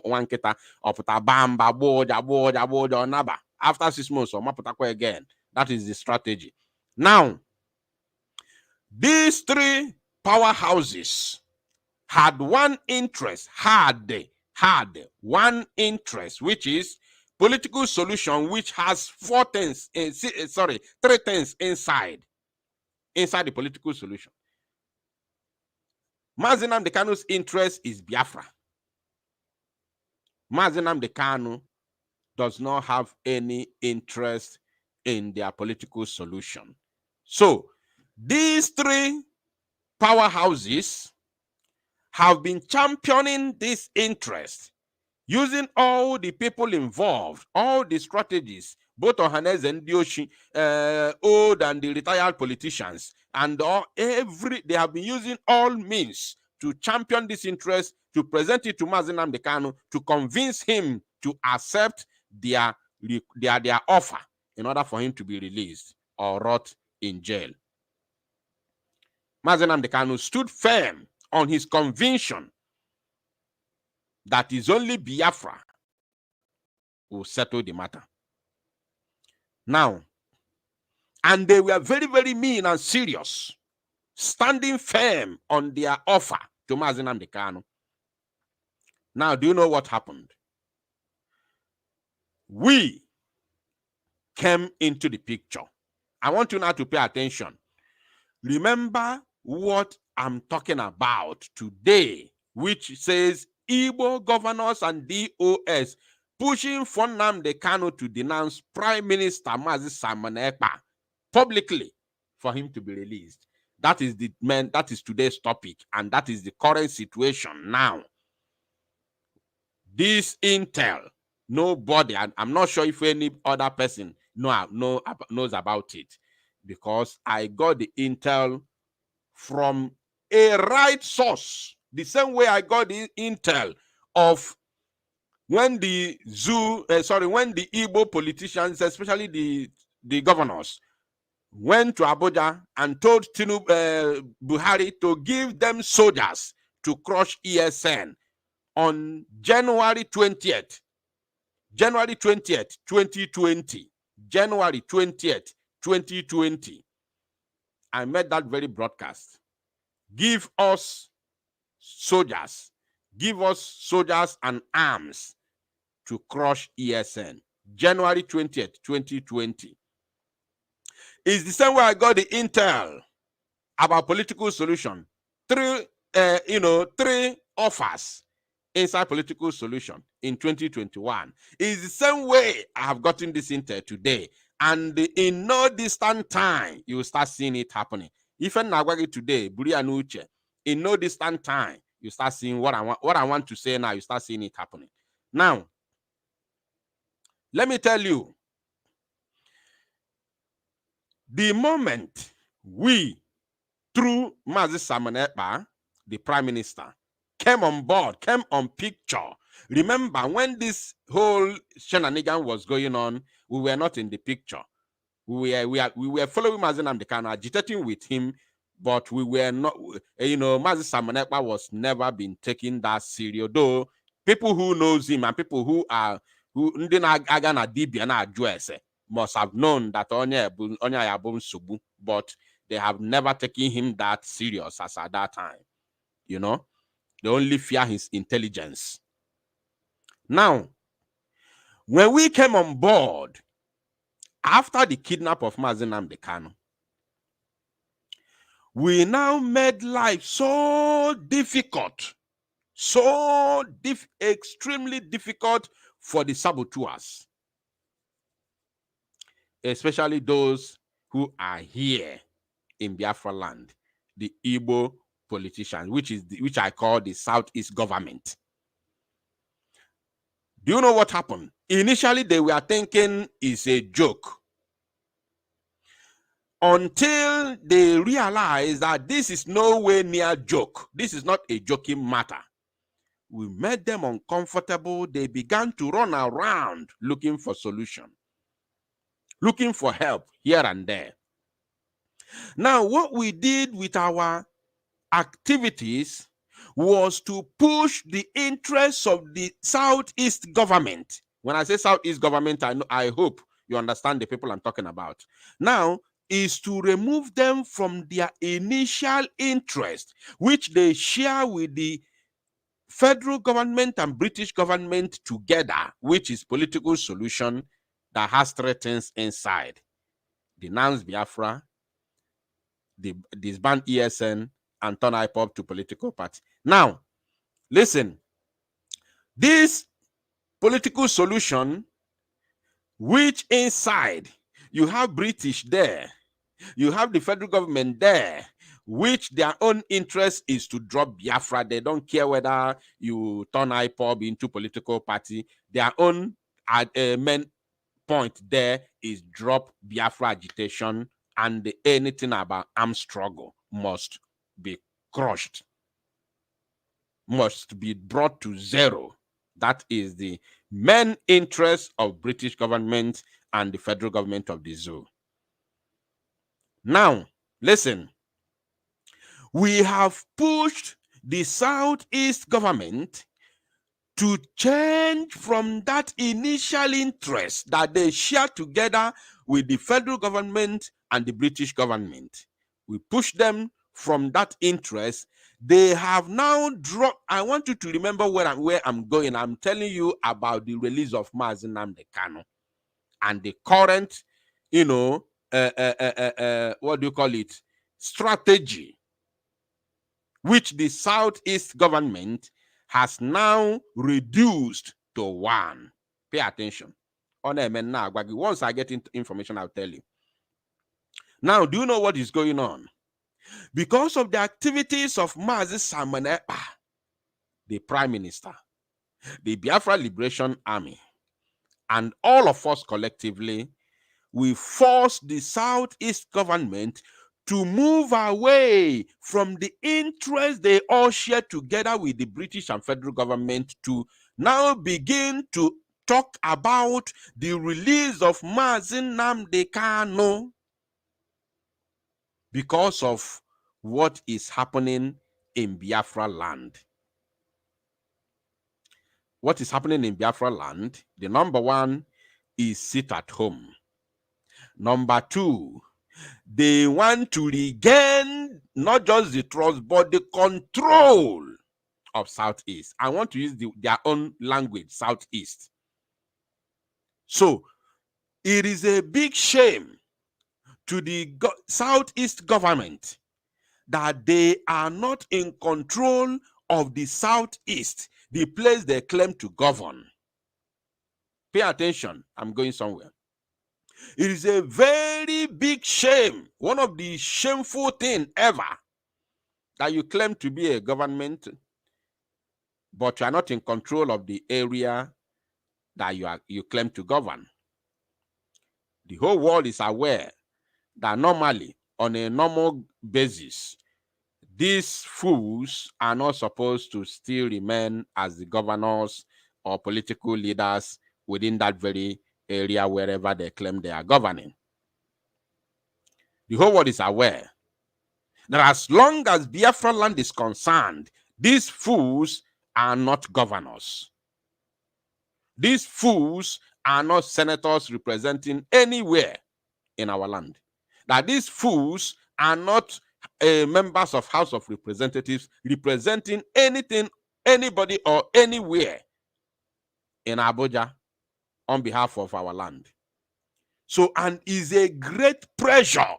one kita, opota bamba boja naba. After 6 months, or mapota again. That is the strategy. Now, these three powerhouses had one interest, had one interest, which is political solution, which has three things inside the political solution. Mazi Nnamdi Kanu's interest is Biafra. Mazi Nnamdi Kanu does not have any interest in their political solution. So these three powerhouses have been championing this interest, using all the people involved, all the strategies, both Ohanes and Dioshi, old and the retired politicians, and they have been using all means to champion this interest, to present it to Mazi Nnamdi Kanu, to convince him to accept their offer in order for him to be released or rot in jail. Mazi Nnamdi Kanu stood firm on his conviction that is only Biafra will settle the matter. Now, and they were very, very mean and serious, standing firm on their offer to Mazi Nnamdi Kanu. Now, do you know what happened? We came into the picture. I want you now to pay attention. Remember what I'm talking about today, which says Igbo governors and DOS pushing for Namdi Kanu to denounce Prime Minister Mazi Simon Ekpa publicly for him to be released. That is today's topic, and that is the current situation now. This intel, nobody, I'm not sure if any other person knows about it, because I got the intel from a right source, the same way I got the intel of when the Igbo politicians, especially the governors, went to Abuja and told Buhari to give them soldiers to crush ESN on January 20th, 2020. January 20th, 2020. I made that very broadcast. Give us soldiers and arms to crush ESN. January 20th, 2020. It's the same way I got the intel about political solution. Three offers inside political solution in 2021. It's the same way I have gotten this intel today. And in no distant time, you will start seeing it happening. Even Nagwagi today, Buri Anuche, in no distant time, you start seeing what I want to say now, you start seeing it happening. Now, let me tell you, the moment we, through Mazi Simon Ekpa, the Prime Minister, came on board, came on picture. Remember, when this whole shenanigan was going on, we were not in the picture. We were following Mazi Nnamdi Kanu, agitating with him, but we were not, Mazi Simon Ekpa was never been taken that serious. Though people who knows him and people who must have known that Onya Yabum Subu, but they have never taken him that serious as at that time. They only fear his intelligence. Now, when we came on board, after the kidnap of Mazi Nnamdi Kanu, we now made life so difficult, extremely difficult for the saboteurs, especially those who are here in Biafra land, the Igbo politicians, which I call the Southeast government. Do you know what happened? Initially, they were thinking it's a joke, until they realized that this is nowhere near joke. This is not a joking matter. We made them uncomfortable. They began to run around looking for solution, looking for help here and there. Now, what we did with our activities was to push the interests of the Southeast government. When I say Southeast government, I hope you understand the people I'm talking about. Now, is to remove them from their initial interest, which they share with the federal government and British government together, which is political solution that has three things inside: denounce Biafra, disband ESN, and turn IPOB to political party. Now, listen, this political solution, which inside you have British there, you have the federal government there, which their own interest is to drop Biafra. They don't care whether you turn IPOB into political party. Their own main point there is drop Biafra agitation, and anything about armed struggle must be crushed, must be brought to zero. That is the main interest of British government and the federal government of the zoo. Now, listen, we have pushed the Southeast government to change from that initial interest that they share together with the federal government and the British government. We push them from that interest. They have now dropped. I want you to remember where I'm going. I'm telling you about the release of Namdi Kanu and the current, what do you call it, strategy, which the Southeast government has now reduced to one. Pay attention. Once I get into information, I'll tell you. Now, do you know what is going on? Because of the activities of Mazi Simon Ekpa, the Prime Minister, the Biafra Liberation Army, and all of us collectively, we forced the Southeast government to move away from the interest they all share together with the British and federal government to now begin to talk about the release of Namdi Kanu because of what is happening in Biafra land. What is happening in Biafra land? The number one is sit at home. Number two, they want to regain not just the trust, but the control of Southeast. I want to use their own language, Southeast. So it is a big shame to the Southeast government that they are not in control of the Southeast, the place they claim to govern. Pay attention, I'm going somewhere. It is a very big shame, one of the shameful things ever, that you claim to be a government, but you are not in control of the area that you claim to govern. The whole world is aware that normally, on a normal basis, these fools are not supposed to still remain as the governors or political leaders within that very area wherever they claim they are governing. The whole world is aware that as long as Biafra land is concerned, these fools are not governors. These fools are not senators representing anywhere in our land. That these fools are not members of House of Representatives representing anything, anybody, or anywhere in Abuja on behalf of our land. So, and is a great pressure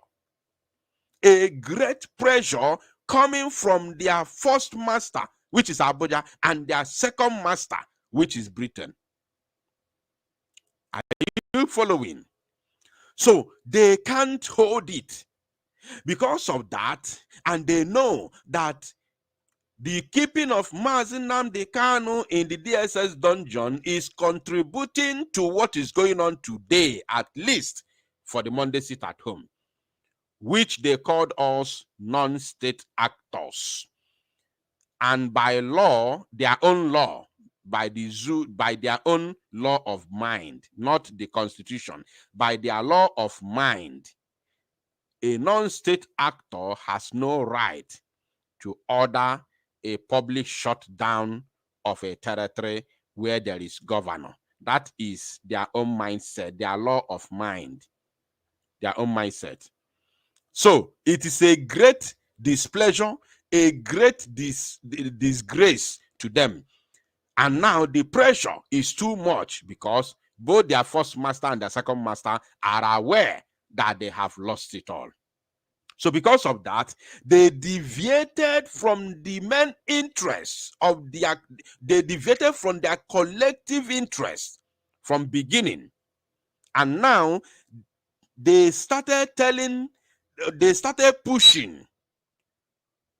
coming from their first master, which is Abuja, and their second master, which is Britain. Are you following? So they can't hold it because of that, and they know that the keeping of Namdi Kanu in the DSS dungeon is contributing to what is going on today, at least for the Monday sit at home, which they called us non-state actors. And by law, their own law, by their own law of mind, not the constitution, by their law of mind, a non-state actor has no right to order a public shutdown of a territory where there is governor. That is their own mindset, their law of mind, their own mindset. So it is a great displeasure, a great disgrace to them. And now the pressure is too much because both their first master and their second master are aware that they have lost it all. So because of that, they deviated from the main interests of they deviated from their collective interests from beginning. And now they started pushing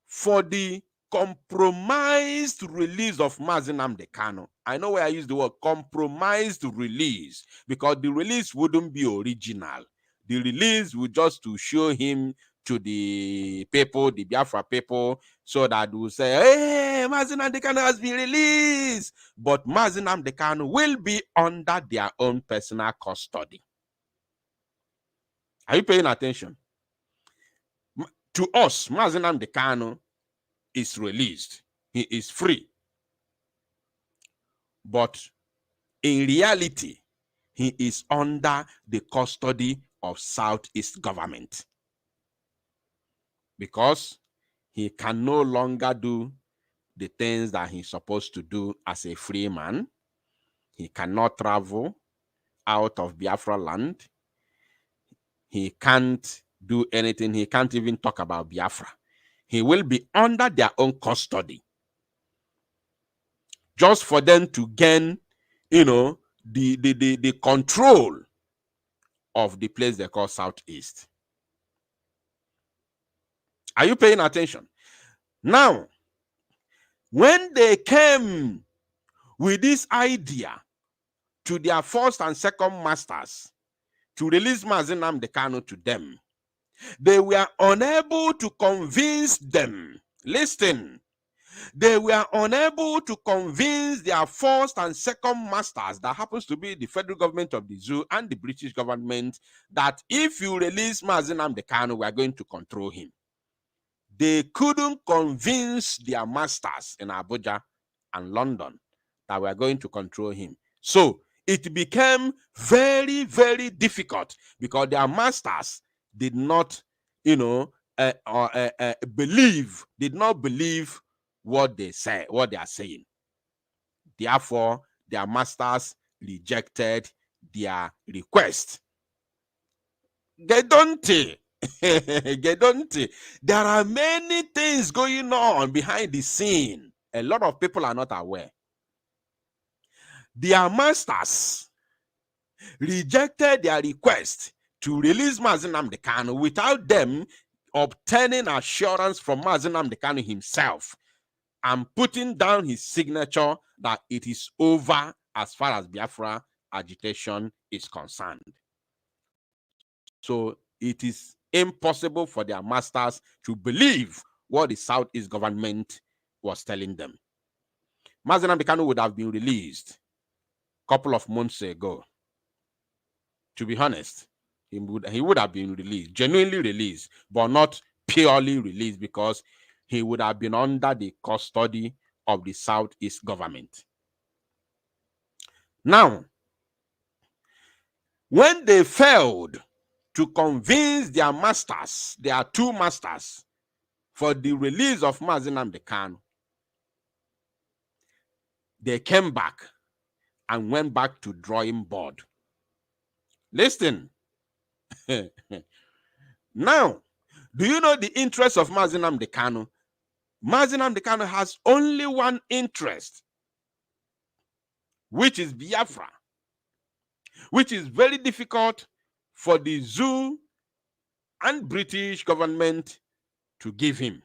for the compromised release of Mazi Nnamdi Kanu. I know why I use the word compromised release, because the release wouldn't be original. The release would just to show him to the people, the Biafra people, so that they will say, hey, Mazi Nnamdi Kanu has been released. But Mazi Nnamdi Kanu will be under their own personal custody. Are you paying attention? To us, Mazi Nnamdi Kanu is released. He is free. But in reality, he is under the custody of Southeast government, because he can no longer do the things that he's supposed to do as a free man. He cannot travel out of Biafra land. He can't do anything. He can't even talk about Biafra. He will be under their own custody, just for them to gain, the control of the place they call Southeast. Are you paying attention? Now, when they came with this idea to their first and second masters to release Mazi Nnamdi Kanu to them, they were unable to convince them. Listen, they were unable to convince their first and second masters, that happens to be the federal government of the zoo and the British government, that if you release Mazi Nnamdi Kanu, we are going to control him. They couldn't convince their masters in Abuja and London that we are going to control him. So it became very, very difficult, because their masters did not, did not believe what they say, what they are saying. Therefore, their masters rejected their request. Gedonte. Gedonte. There are many things going on behind the scene. A lot of people are not aware. Their masters rejected their request to release Mazi Nnamdi Kanu without them obtaining assurance from Mazi Nnamdi Kanu himself and putting down his signature that it is over as far as Biafra agitation is concerned. So it is impossible for their masters to believe what the Southeast government was telling them. Mazi Nnamdi Kanu would have been released a couple of months ago. To be honest, he would have been released, genuinely released, but not purely released, because he would have been under the custody of the Southeast government. Now, when they failed to convince their masters, their two masters, for the release of Mazi Nnamdi Kanu, they came back and went back to drawing board. Listen. Now, do you know the interest of Mazi Nnamdi Kanu? Mazi Nnamdi Kanu has only one interest, which is Biafra, which is very difficult for the zoo and British government to give him.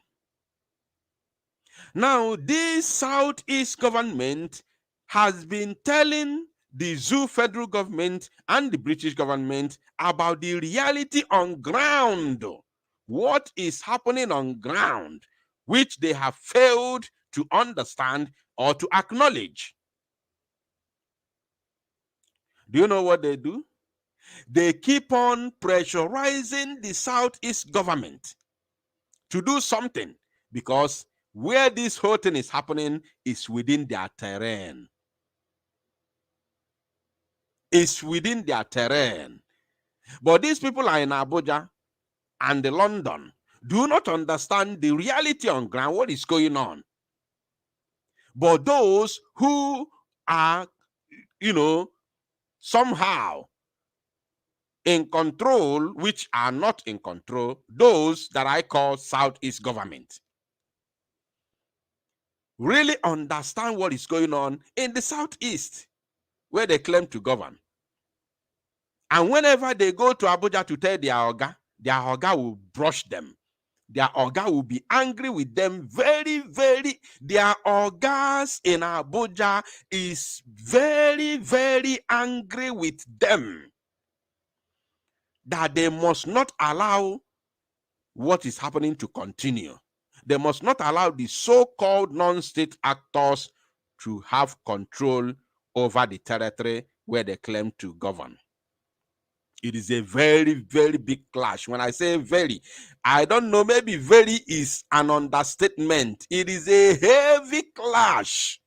Now, this Southeast government has been telling the zoo federal government and the British government about the reality on ground, what is happening on ground, which they have failed to understand or to acknowledge. Do you know what they do? They keep on pressurizing the Southeast government to do something, because where this whole thing is happening is within their terrain. It's within their terrain. But these people are in Abuja and the London do not understand the reality on ground, what is going on. But those who are, somehow in control, which are not in control, those that I call Southeast government, really understand what is going on in the Southeast, where they claim to govern. And whenever they go to Abuja to tell their Oga will brush them. Their Oga will be angry with them very, very. Their Ogas in Abuja is very, very angry with them, that they must not allow what is happening to continue. They must not allow the so-called non-state actors to have control over the territory where they claim to govern. It is a very, very big clash. When I say very, I don't know, maybe very is an understatement. It is a heavy clash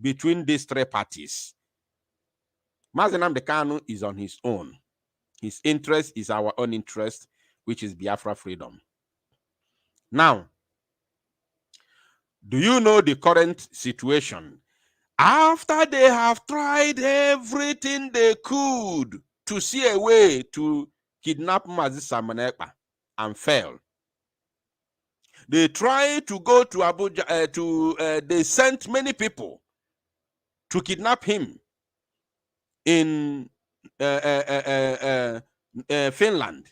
between these three parties. Namdi Kanu is on his own. His interest is our own interest, which is Biafra freedom. Now, do you know the current situation? After they have tried everything they could to see a way to kidnap Mazi Simon Ekpa and fail, they tried to go to Abuja. They sent many people to kidnap him in Finland,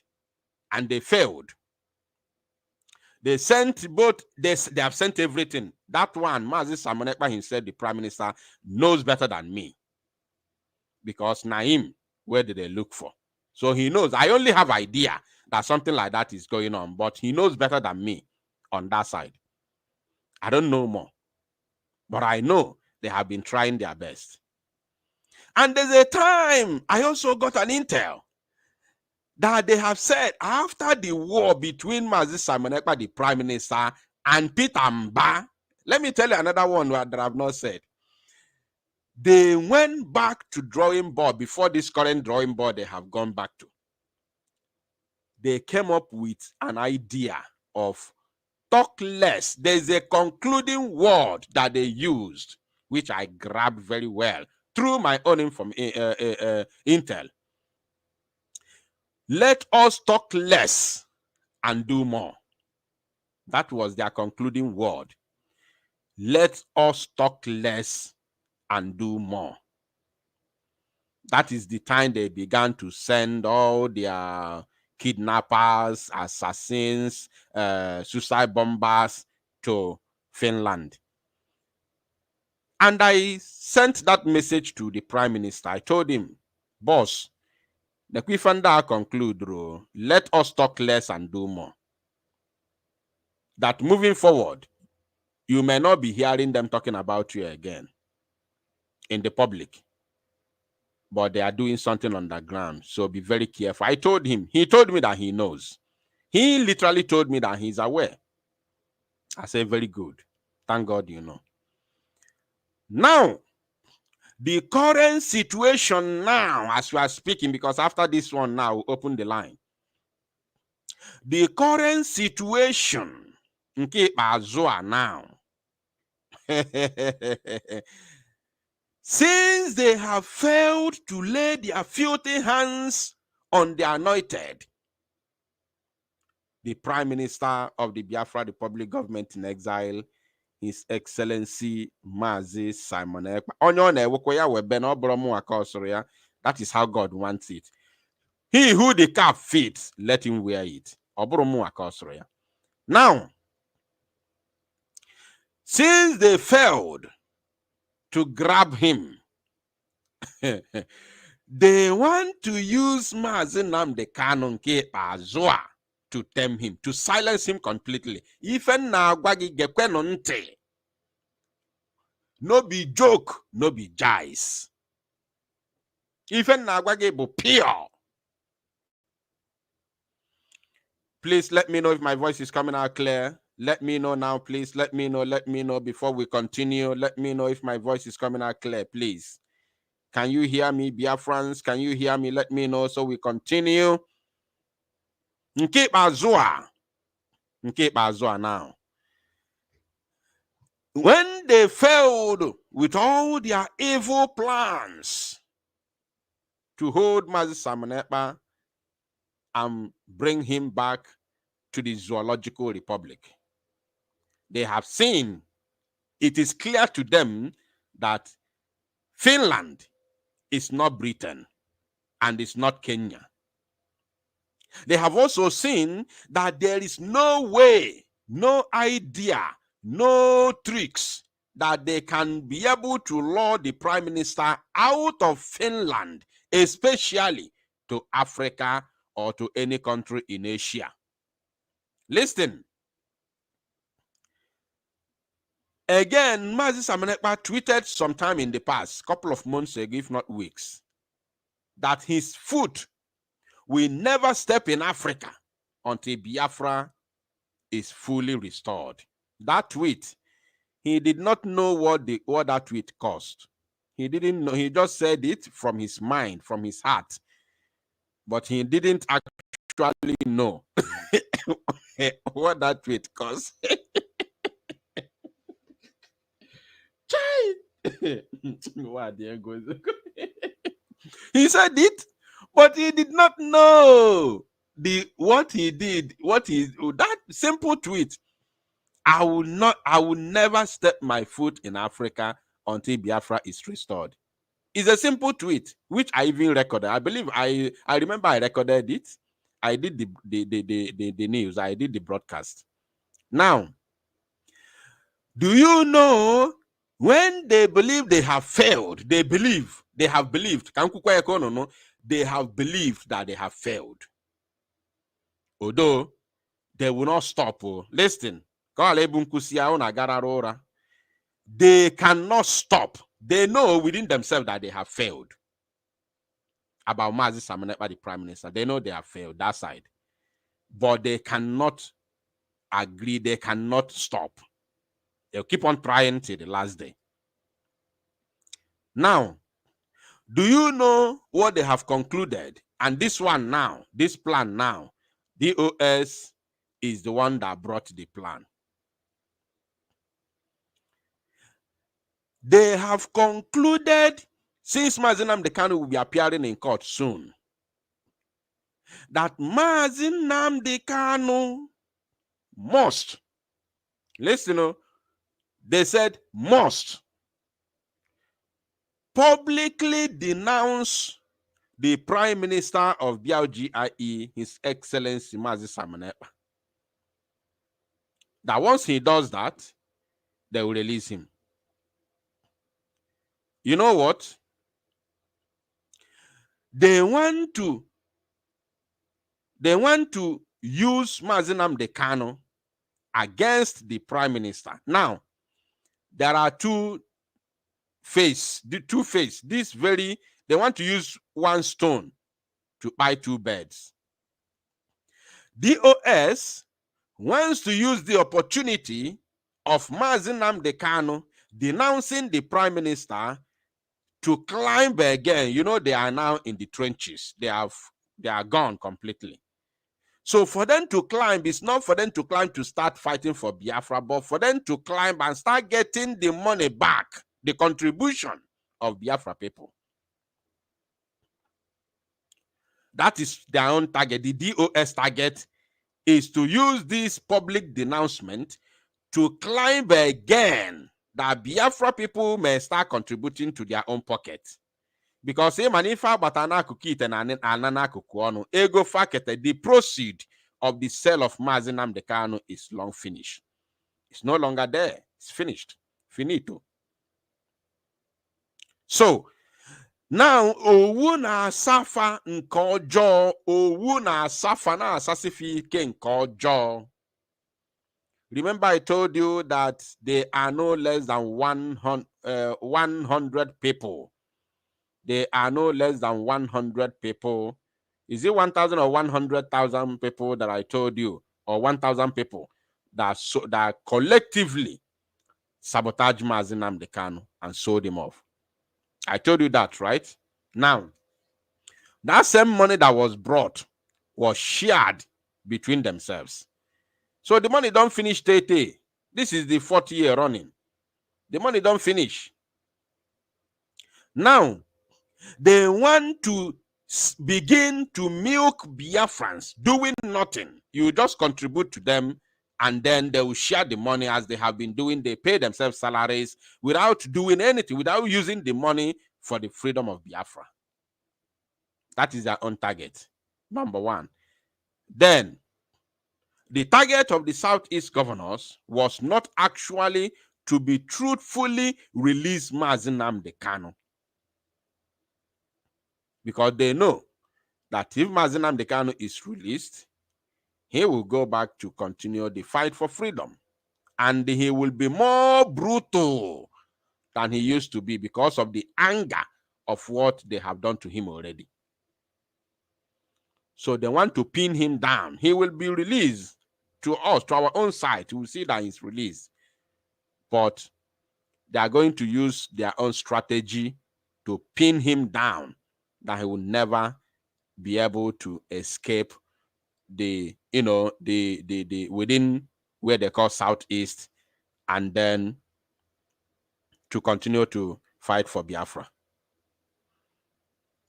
and they failed. They sent both. They have sent everything. That one, Mazi Simon Ekpa himself, the prime minister, knows better than me, because Naim, where did they look for? So he knows. I only have idea that something like that is going on, but he knows better than me on that side. I don't know more, but I know they have been trying their best. And there's a time I also got an intel that they have said after the war between Mazi Simon Ekpa, the prime minister, and Peter Mba. Let me tell you another one that I've not said. They went back to drawing board before this current drawing board they have gone back to. They came up with an idea of talk less. There's a concluding word that they used, which I grabbed very well through my own intel. Let us talk less and do more. That was their concluding word. Let us talk less and do more. That is the time they began to send all their kidnappers, assassins, suicide bombers to Finland. And I sent that message to the prime minister. I told him, boss, the Kwifanda conclude, let us talk less and do more. That moving forward, you may not be hearing them talking about you again in the public, but they are doing something on the ground. So be very careful. I told him. He told me that he knows. He literally told me that he's aware. I said, very good. Thank God you know. Now, the current situation now, as we are speaking, because after this one now, we'll open the line. The current situation, now, since they have failed to lay their filthy hands on the anointed, the Prime Minister of the Biafra Republic government in exile, His Excellency Mazi Simon Ekpa. That is how God wants it. He who the cap fits, let him wear it. Now, since they failed to grab him, they want to use Mazi Namdi Kanu to tempt him, to silence him completely. Even now, no be joke, no be jice. Even now, pure. Please let me know if my voice is coming out clear. Let me know now, please. Let me know before we continue. Let me know if my voice is coming out clear, please. Can you hear me, Biafrans? Can you hear me? Let me know so we continue. Ekpa Azua now. When they failed with all their evil plans to hold Mazi Simon Ekpa and bring him back to the Zoological Republic, they have seen, it is clear to them that Finland is not Britain and is not Kenya. They have also seen that there is no way, no idea, no tricks that they can be able to lure the prime minister out of Finland, especially to Africa or to any country in Asia. Listen. Again, Mazi Simon Ekpa tweeted sometime in the past, couple of months ago, if not weeks, that his foot will never step in Africa until Biafra is fully restored. That tweet, he did not know what that tweet cost. He didn't know. He just said it from his mind, from his heart. But he didn't actually know what that tweet cost. He said it, but he did not know what he did. That simple tweet. I will never step my foot in Africa until Biafra is restored. It's a simple tweet, which I even recorded. I believe I remember I recorded it. I did the news. I did the broadcast. Now, do you know when they believe they have failed? They have believed. They have believed that they have failed. Although they will not stop. Listen. They cannot stop. They know within themselves that they have failed. About Mazi Simon Ekpa, the prime minister, they know they have failed that side. But they cannot agree. They cannot stop. They'll keep on trying till the last day. Now, do you know what they have concluded? And this one now, this plan now, DOS is the one that brought the plan. They have concluded, since Mazi Namdi Kanu will be appearing in court soon, that Mazi Namdi Kanu must, listen, they said must publicly denounce the Prime Minister of BLGIE, His Excellency Mazi Simon Ekpa. That once he does that, they will release him. You know what? They want to use Mazi Namdi Kanu against the Prime Minister. Now, there are two faces. They want to use one stone to buy two birds. DOS wants to use the opportunity of Mazi Namdi Kanu denouncing the Prime Minister to climb again. You know, they are now in the trenches. They are gone completely. So for them to climb, it's not for them to climb to start fighting for Biafra, but for them to climb and start getting the money back, the contribution of Biafra people. That is their own target. The DOS target is to use this public denouncement to climb again, that Biafra people may start contributing to their own pocket. Because the proceed of the sale of Mazi Namdi Kanu is long finished. It's no longer there. It's finished. Finito. So now owu na safa nkojo, owu na safa na asasifi ke nkojo. Remember I told you that there are no less than 100 people. There are no less than 100 people. Is it 1,000 or 100,000 people that I told you? Or 1,000 people that collectively sabotage Mazi Namdi Kanu and sold him off? I told you that, right? Now, that same money that was brought was shared between themselves. So the money don't finish tete. This is the 4th year running. The money don't finish. Now, they want to begin to milk Biafrans, doing nothing. You just contribute to them, and then they will share the money as they have been doing. They pay themselves salaries without doing anything, without using the money for the freedom of Biafra. That is their own target, number one. Then, the target of the Southeast governors was not actually to be truthfully release Mazi Namdi Kanu, because they know that if Mazi Namdi Kanu is released, he will go back to continue the fight for freedom, and he will be more brutal than he used to be because of the anger of what they have done to him already. So they want to pin him down. He will be released to us, to our own side. We will see that he's released. But they are going to use their own strategy to pin him down, that he will never be able to escape the, the within where they call Southeast, and then to continue to fight for Biafra.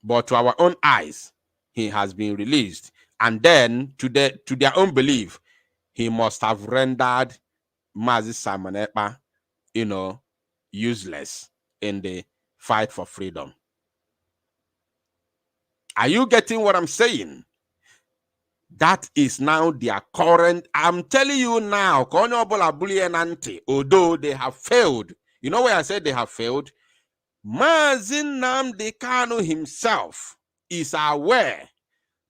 But to our own eyes, he has been released. And then to their own belief, he must have rendered Mazi Simon Ekpa, useless in the fight for freedom. Are you getting what I'm saying? That is now their current. I'm telling you now, although they have failed. You know where I said they have failed? Mazi Namdi Kanu himself is aware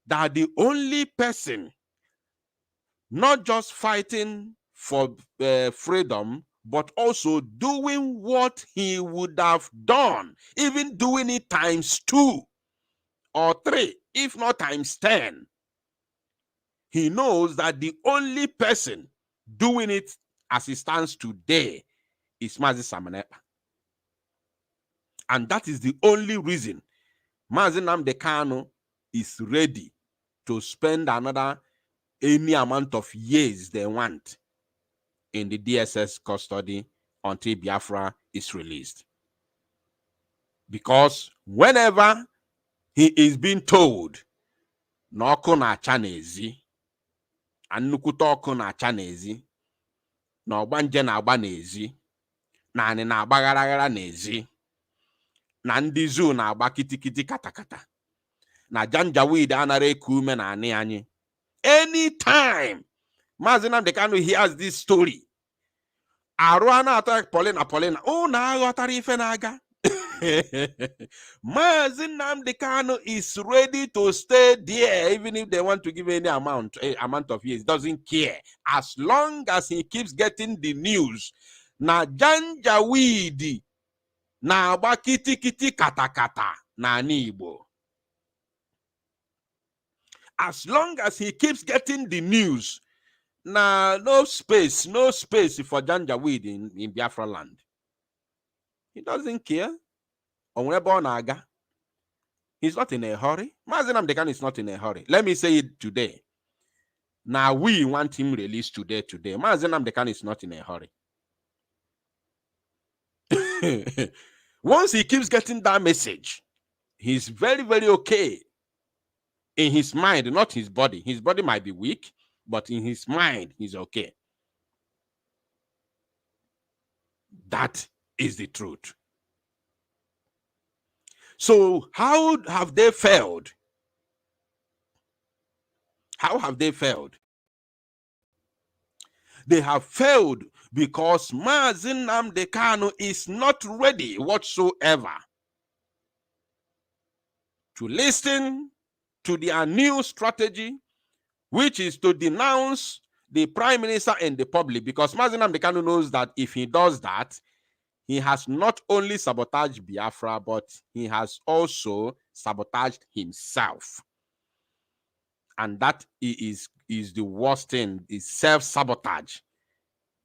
that the only person not just fighting for freedom, but also doing what he would have done, even doing it times 2 or 3, if not times 10. He knows that the only person doing it as it stands today is Mazi Simon Ekpa. And that is the only reason Mazi Namdi Kanu is ready to spend any amount of years they want in the DSS custody until Biafra is released. Because whenever he is being told, n'ọkụ na-acha n'ezi, annukwute ọkụ na-acha n'ezi, na ọgbanje na-agba n'ezi, na anị na-agbagharaghara n'ezi, na ndị zoo na-agba kitikiti katakata, na janjaweed anara eku ume na anị anyị. Anytime Mazi Namdi Kanu hears this story, Aruana attack Paulina, oh, na aghọtara ife na-aga. Mazi Namdi Kanu is ready to stay there, even if they want to give any amount of years. Doesn't care, as long as he keeps getting the news. Na janjaweed na agba kitikiti katakata na Igbo. As long as he keeps getting the news, no space for janjaweed in Biafra land. He doesn't care. He's not in a hurry. Mazi Namdi Kanu is not in a hurry. Let me say it today. Now we want him released today. Mazi Namdi Kanu is not in a hurry. Once he keeps getting that message, he's very, very okay. In his mind, not his body. His body might be weak, but in his mind, he's okay. That is the truth. So how have they failed? How have they failed? They have failed because Mazi Namdi Kanu is not ready whatsoever to listen to their new strategy, which is to denounce the Prime Minister and the public, because Mazi Namdi Kanu knows that if he does that, he has not only sabotaged Biafra, but he has also sabotaged himself. And that is the worst thing, is self-sabotage.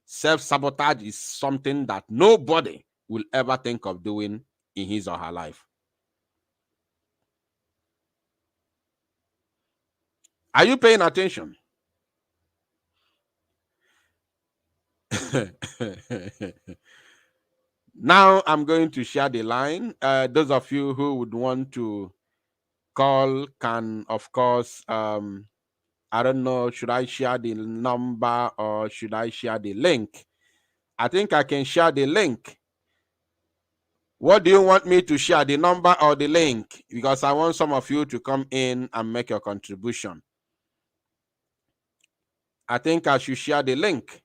Self-sabotage is something that nobody will ever think of doing in his or her life. Are you paying attention? Now I'm going to share the line. Those of you who would want to call can, of course, I don't know, should I share the number or should I share the link? I think I can share the link. What do you want me to share, the number or the link? Because I want some of you to come in and make your contribution. I think I should share the link.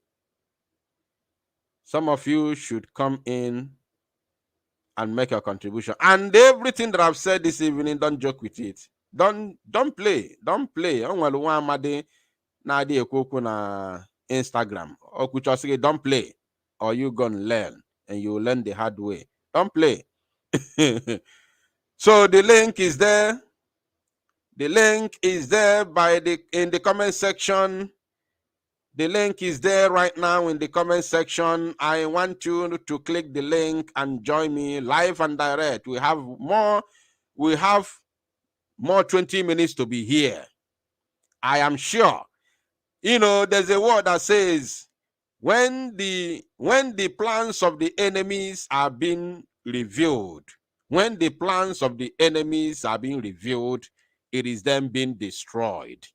Some of you should come in and make your contribution. And everything that I've said this evening, don't joke with it. Don't play. Don't play. Na Instagram. Don't play. Or you gonna learn. And you learn the hard way. Don't play. So the link is there. The link is there in the comment section. The link is there right now in the comment section. I want you to click the link and join me live and direct. We have more 20 minutes to be here. I am sure. You know, there's a word that says, when the plans of the enemies are being revealed, when the plans of the enemies are being revealed, it is then being destroyed.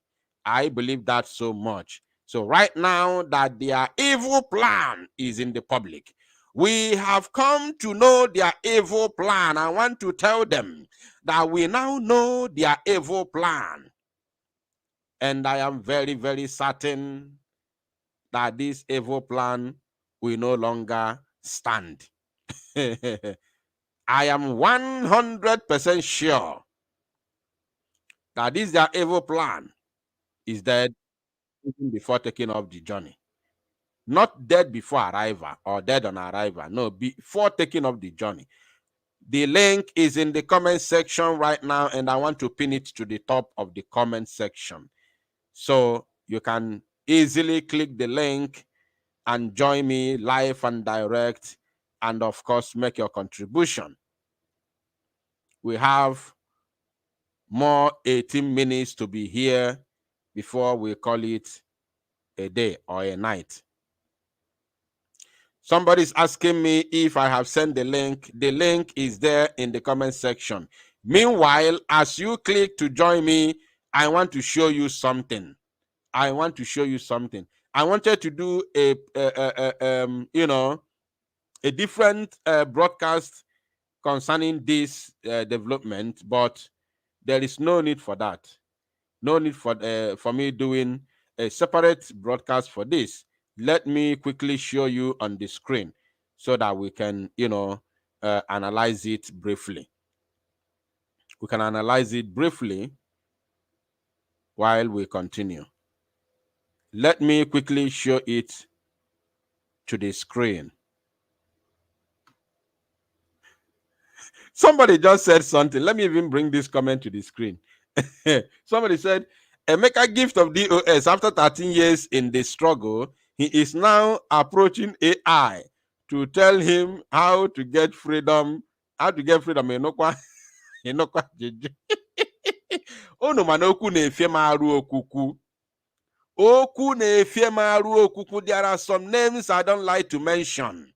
I believe that so much. So right now that their evil plan is in the public, we have come to know their evil plan. I want to tell them that we now know their evil plan. And I am very, very certain that this evil plan will no longer stand. I am 100% sure that this their evil plan is dead even before taking off the journey. Not dead before arrival or dead on arrival. No, before taking off the journey. The link is in the comment section right now, and I want to pin it to the top of the comment section. So you can easily click the link and join me live and direct, and of course, make your contribution. We have more 18 minutes to be here before we call it a day or a night. Somebody's asking me if I have sent the link. The link is there in the comment section. Meanwhile, as you click to join me, I want to show you something. I want to show you something. I wanted to do a different broadcast concerning this development, but there is no need for that. No need for me doing a separate broadcast for this. Let me quickly show you on the screen so that we can, analyze it briefly. We can analyze it briefly while we continue. Let me quickly show it to the screen. Somebody just said something. Let me even bring this comment to the screen. Somebody said, Emeka gift of DOS after 13 years in the struggle, he is now approaching AI to tell him how to get freedom. How to get freedom. Onu manoku na-efie maru okuku. Oku na-efie maru okuku. There are some names I don't like to mention.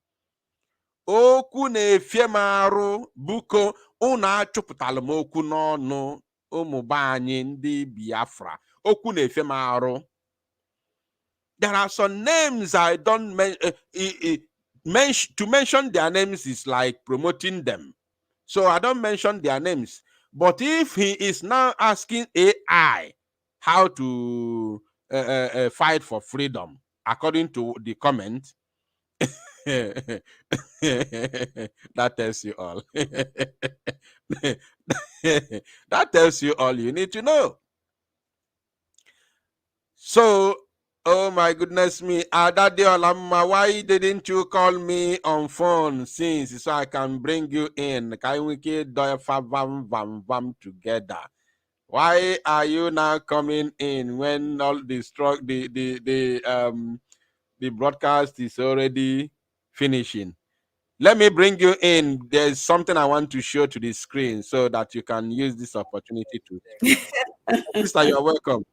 Okwu na-efie m arụ buko unu achụpụtala m okwu n'ọnụ ụmụba anyị ndị Biafra. Okwu na-efie m arụ. There are some names I don't mention. To mention their names is like promoting them. So I don't mention their names. But if he is now asking AI how to fight for freedom, according to the comment, that tells you all. That tells you all you need to know. So, oh my goodness me, Adadiolamma, why didn't you call me on phone since so I can bring you in? Can we get vam together? Why are you now coming in when all the broadcast is already finishing? Let me bring you in. There's something I want to show to the screen so that you can use this opportunity to. Sister, you're welcome.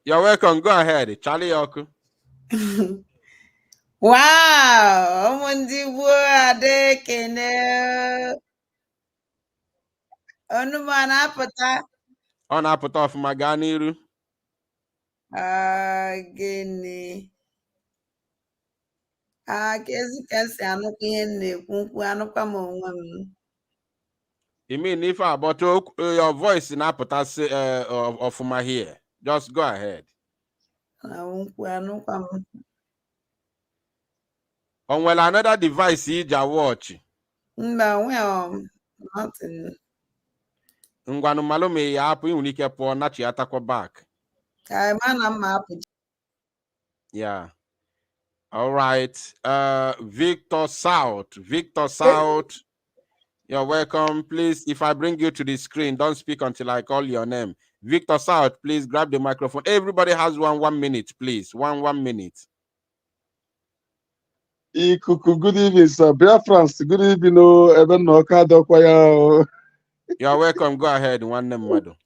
You're welcome. Go ahead, Charlie Oku. Wow, ụmụndịgbo adekene ọnụma na-apụta Ọ na-apụta ọfụma, gaa n'iru. gịnị ka ezi ka esi anụkwa ihe m na-ekwu nkwu anụkwa m onwe m. You mean if I but your voice na-apụta ọfụma here. Just go ahead. nkwu anụkwa m. O nwere another device iji watch? Mba, nothing. Ngwanụ malụ ma ya apụ, ị nwere ike pụọ nachiatakwa back. Mana mma apụ. Yeah. All right. Victor South. Victor South. You're welcome. Please, if I bring you to the screen, don't speak until I call your name. Victor South, please grab the microphone. Everybody has 1 minute, please. 1 minute. Good evening, sir. France. Good evening. You're welcome. Go ahead. One name, madam.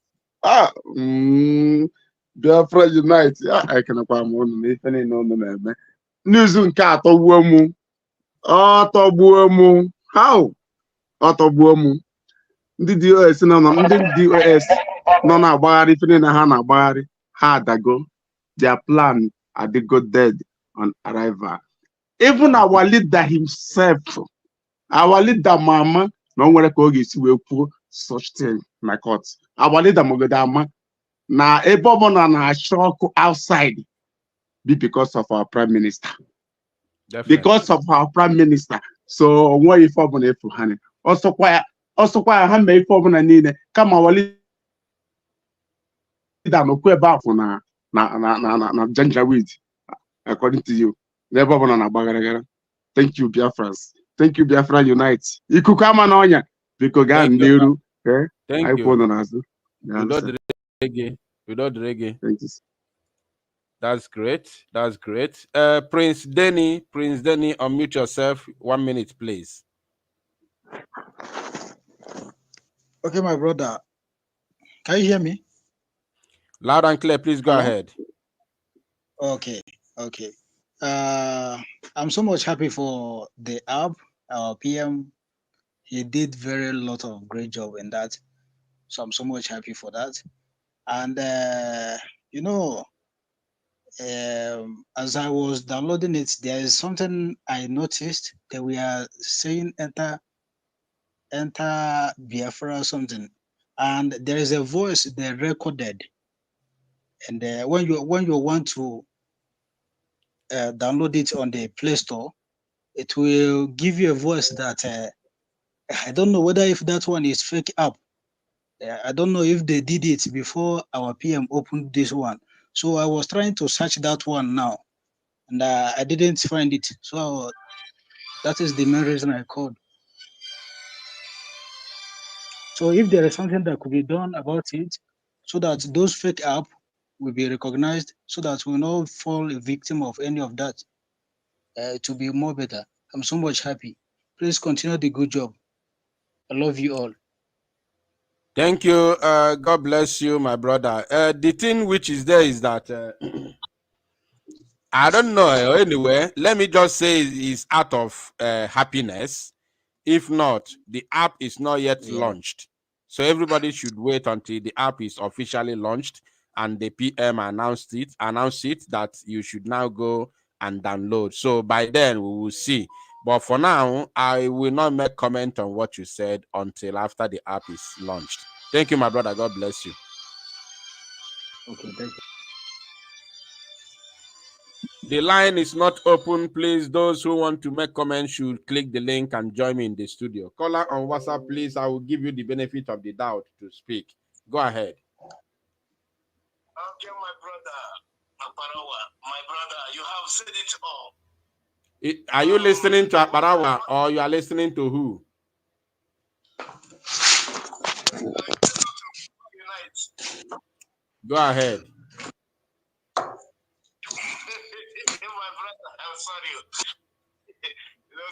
Biafra Unite. I can no. News nke atọgbuo mụ. Ọtọgbuo mụ. How? Ọtọgbuo mụ. Ndị DOS nọ na-agbagharị ife niile ha na-agbagharị ha adago. Their plan adịgo dead on arrival. Even our leader himself, our leader mama, no nwere ka ọ ga-esi wee kwuo such thing na court. Our leader mogodo ama na ebe ọbụla na-achọ ọkụ outside be because of our prime minister. Definitely. Because of our prime minister. So nwa ife ọbụla efu ha ne. Ọsọkwa ya ha mee ife ọbụla niile kama our leader nọkwa ebe afọ na Janjaweed, according to you. Never on a bagara. Thank you, Biafras. Thank you, Biafra Unite. Ikuku ama na onya because gan liru. Thank you. Without reggae. Thank you. That's great. That's great. Prince Denny, unmute yourself. 1 minute, please. Okay, my brother. Can you hear me? Loud and clear. Please go ahead. Okay. I'm so much happy for the app. Our PM, he did very lot of great job in that. So I'm so much happy for that. And as I was downloading it, there is something I noticed that we are saying enter Biafra or something, and there is a voice they recorded. And when you want to download it on the Play Store, it will give you a voice that I don't know whether if that one is fake app. I don't know if they did it before our PM opened this one. So I was trying to search that one now, and I didn't find it. So that is the main reason I called. So if there is something that could be done about it, so that those fake app will be recognized, so that we will not fall a victim of any of that, to be more better. I'm so much happy. Please continue the good job. I love you all. Thank you. God bless you, my brother. The thing which is there is that I don't know. Anyway, let me just say it's out of happiness. If not, the app is not yet launched. So everybody should wait until the app is officially launched and the PM announced it that you should now go and download. So by then we will see. But for now, I will not make comment on what you said until after the app is launched. Thank you, my brother. God bless you. Okay, thank you. The line is not open. Please, those who want to make comments should click the link and join me in the studio. Caller on WhatsApp, please. I will give you the benefit of the doubt to speak. Go ahead. Okay, my brother, Aparawa, my brother, you have said it all. Are you listening to Aparawa or you are listening to who? Go ahead. My brother, I'm sorry.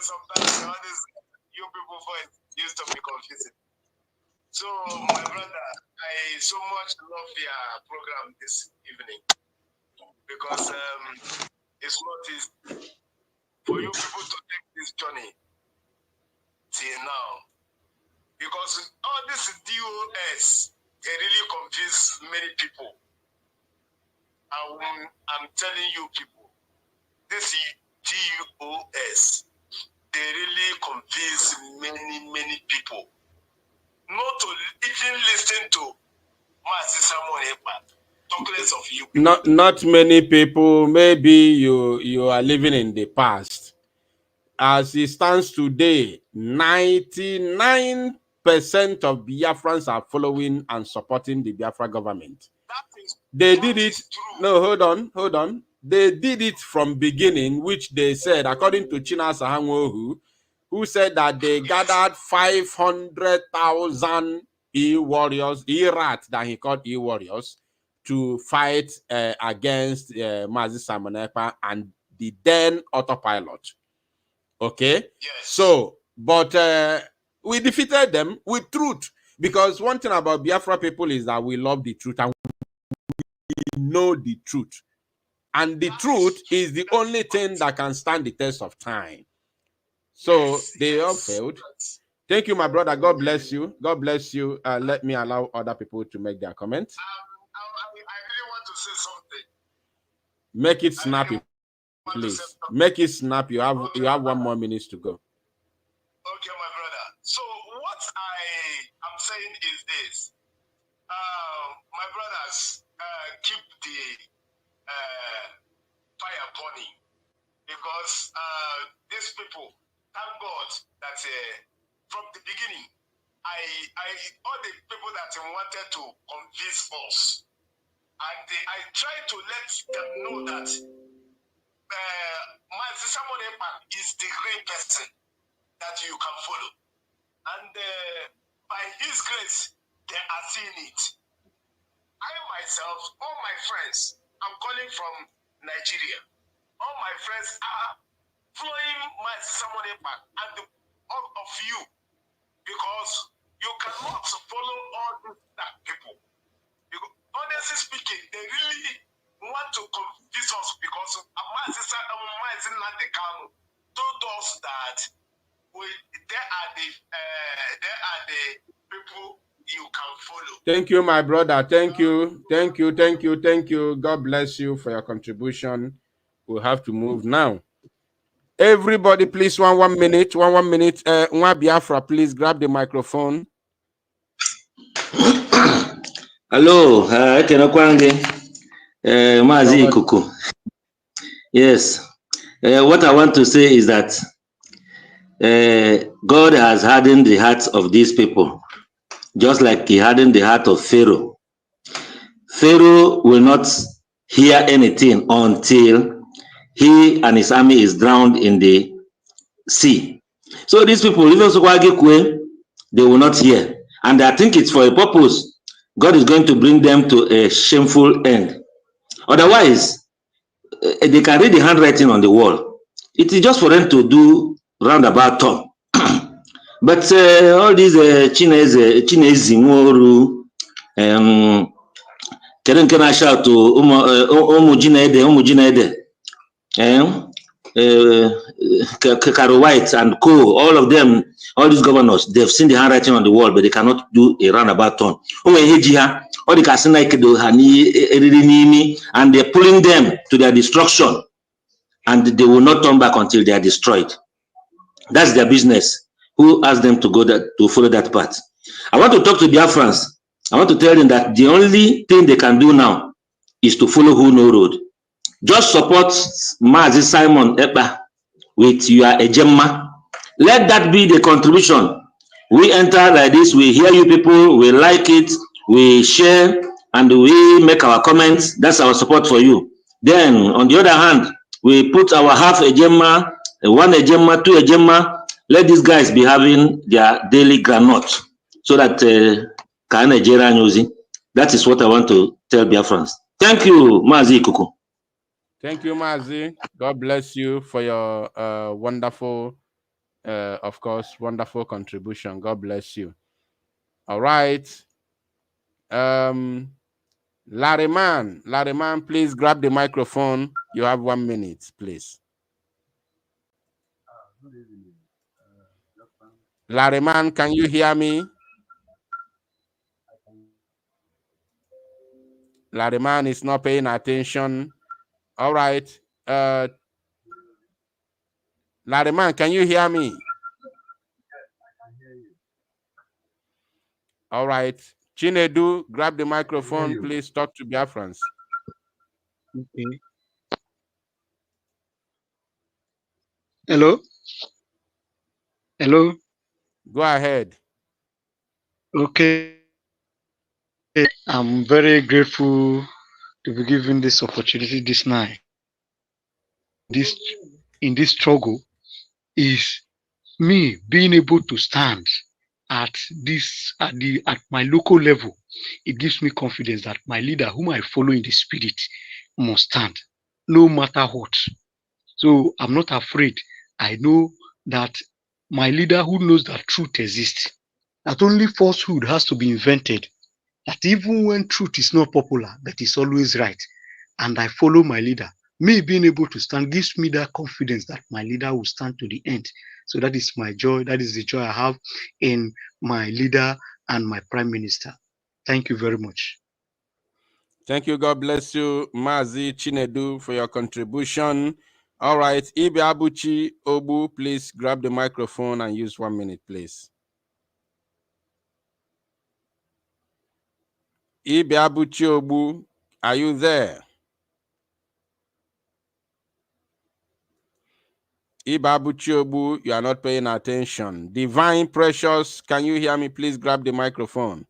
Sometimes all this you people voice used to be confusing. So, my brother, I so much love your program this evening because it's not easy for you people to take this journey till now. Because all this DOS, it really confused many people. I'm telling you people, this DOS, they really confuse many people. Not to even listen to Master Samuel Ekpa, talk less of you. Not many people. Maybe you are living in the past. As it stands today, 99% of Biafrans are following and supporting the Biafra government. They did it. No, hold on. They did it from beginning, which they said, according to China Sahanwohu, who said that they gathered 500,000 e-warriors, e-rats that he called e-warriors, to fight against Mazi Simon Ekpa and the then autopilot. Okay? Yes. So, but we defeated them with truth. Because one thing about Biafra people is that we love the truth and we know the truth. And the truth is the only thing that can stand the test of time. So they all failed. Thank you, my brother. God bless you. God bless you. Let me allow other people to make their comments. I really want to say something. Make it snappy, please. Make it snap. You have 1 more minute to go. Okay, my brother. So what I am saying is this. My brothers, keep the fire burning, because these people, thank God that from the beginning, all the people that wanted to convince us, and I tried to let them know that Mazi Simon Ekpa is the great person that you can follow, and by His grace, they are seeing it. I myself, all my friends, I'm calling from Nigeria. All my friends are following Mazi Simon Ekpa and all of you, because you cannot follow all these people. Because, honestly speaking, they really want to convince us, because Namdi Kanu told us that there are the people you can follow. Thank you, my brother. Thank you. Thank you. Thank you. Thank you. God bless you for your contribution. We'll have to move now. Everybody, please, one minute. One minute. Nwa Biafra, please grab the microphone. Hello, Mazi Kuku. Yes. What I want to say is that God has hardened the hearts of these people, just like He hardened the heart of Pharaoh. Pharaoh will not hear anything until he and his army is drowned in the sea. So these people, they will not hear. And I think it's for a purpose. God is going to bring them to a shameful end. Otherwise, they can read the handwriting on the wall. It is just for them to do roundabout turn. But all these Chinese Moru, can I shout to Jinede, Karo White and Co, all of them, all these governors, they've seen the handwriting on the wall, but they cannot do a roundabout turn. And they're pulling them to their destruction, and they will not turn back until they are destroyed. That's their business. Who asked them to go to follow that path? I want to talk to Biafrans. I want to tell them that the only thing they can do now is to follow Who No Road. Just support Mazi Simon Ekpa with your Ejemma. Let that be the contribution. We enter like this, we hear you people, we like it, we share, and we make our comments. That's our support for you. Then, on the other hand, we put our half Ejemma, 1 Ejemma, 2 Ejemma. Let these guys be having their daily granite, so that that is what I want to tell Biafrans. Thank you, Mazi Kuku. Thank you, Mazi. God bless you for your wonderful, of course, wonderful contribution. God bless you. All right. Larryman, please grab the microphone. You have 1 minute, please. Larryman, can you hear me? Larryman is not paying attention. All right. Larryman, can you hear me? All right. Chinedu, grab the microphone. Please talk to Biafrans. Okay. Hello. Go ahead. Okay. I'm very grateful to be given this opportunity this night. In this struggle is me being able to stand at my local level. It gives me confidence that my leader, whom I follow in the spirit, must stand, no matter what. So I'm not afraid. I know that my leader, who knows that truth exists, that only falsehood has to be invented, that even when truth is not popular, that is always right. And I follow my leader. Me being able to stand gives me that confidence that my leader will stand to the end. So that is my joy. That is the joy I have in my leader and my prime minister. Thank you very much. Thank you. God bless you, Mazi Chinedu, for your contribution. All right. Ibe Abuchi Obu, please grab the microphone and use 1 minute, please. Ibe Abuchi Obu, are you there? Ibe Abuchi Obu, you are not paying attention. Divine Precious, can you hear me? Please grab the microphone.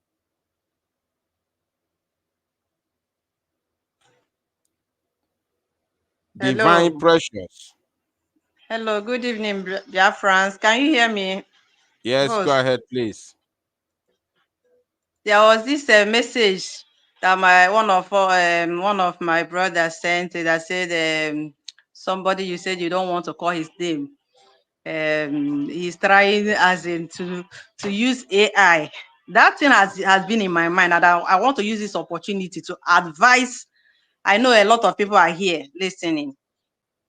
Divine Hello. Precious. Hello, good evening, Biafrans. Can you hear me? Yes, Host. go ahead, please. There was this message that one of my brothers sent that said somebody you said you don't want to call his name. He's trying as in to use AI. That thing has been in my mind, and I want to use this opportunity to advise. I know a lot of people are here listening.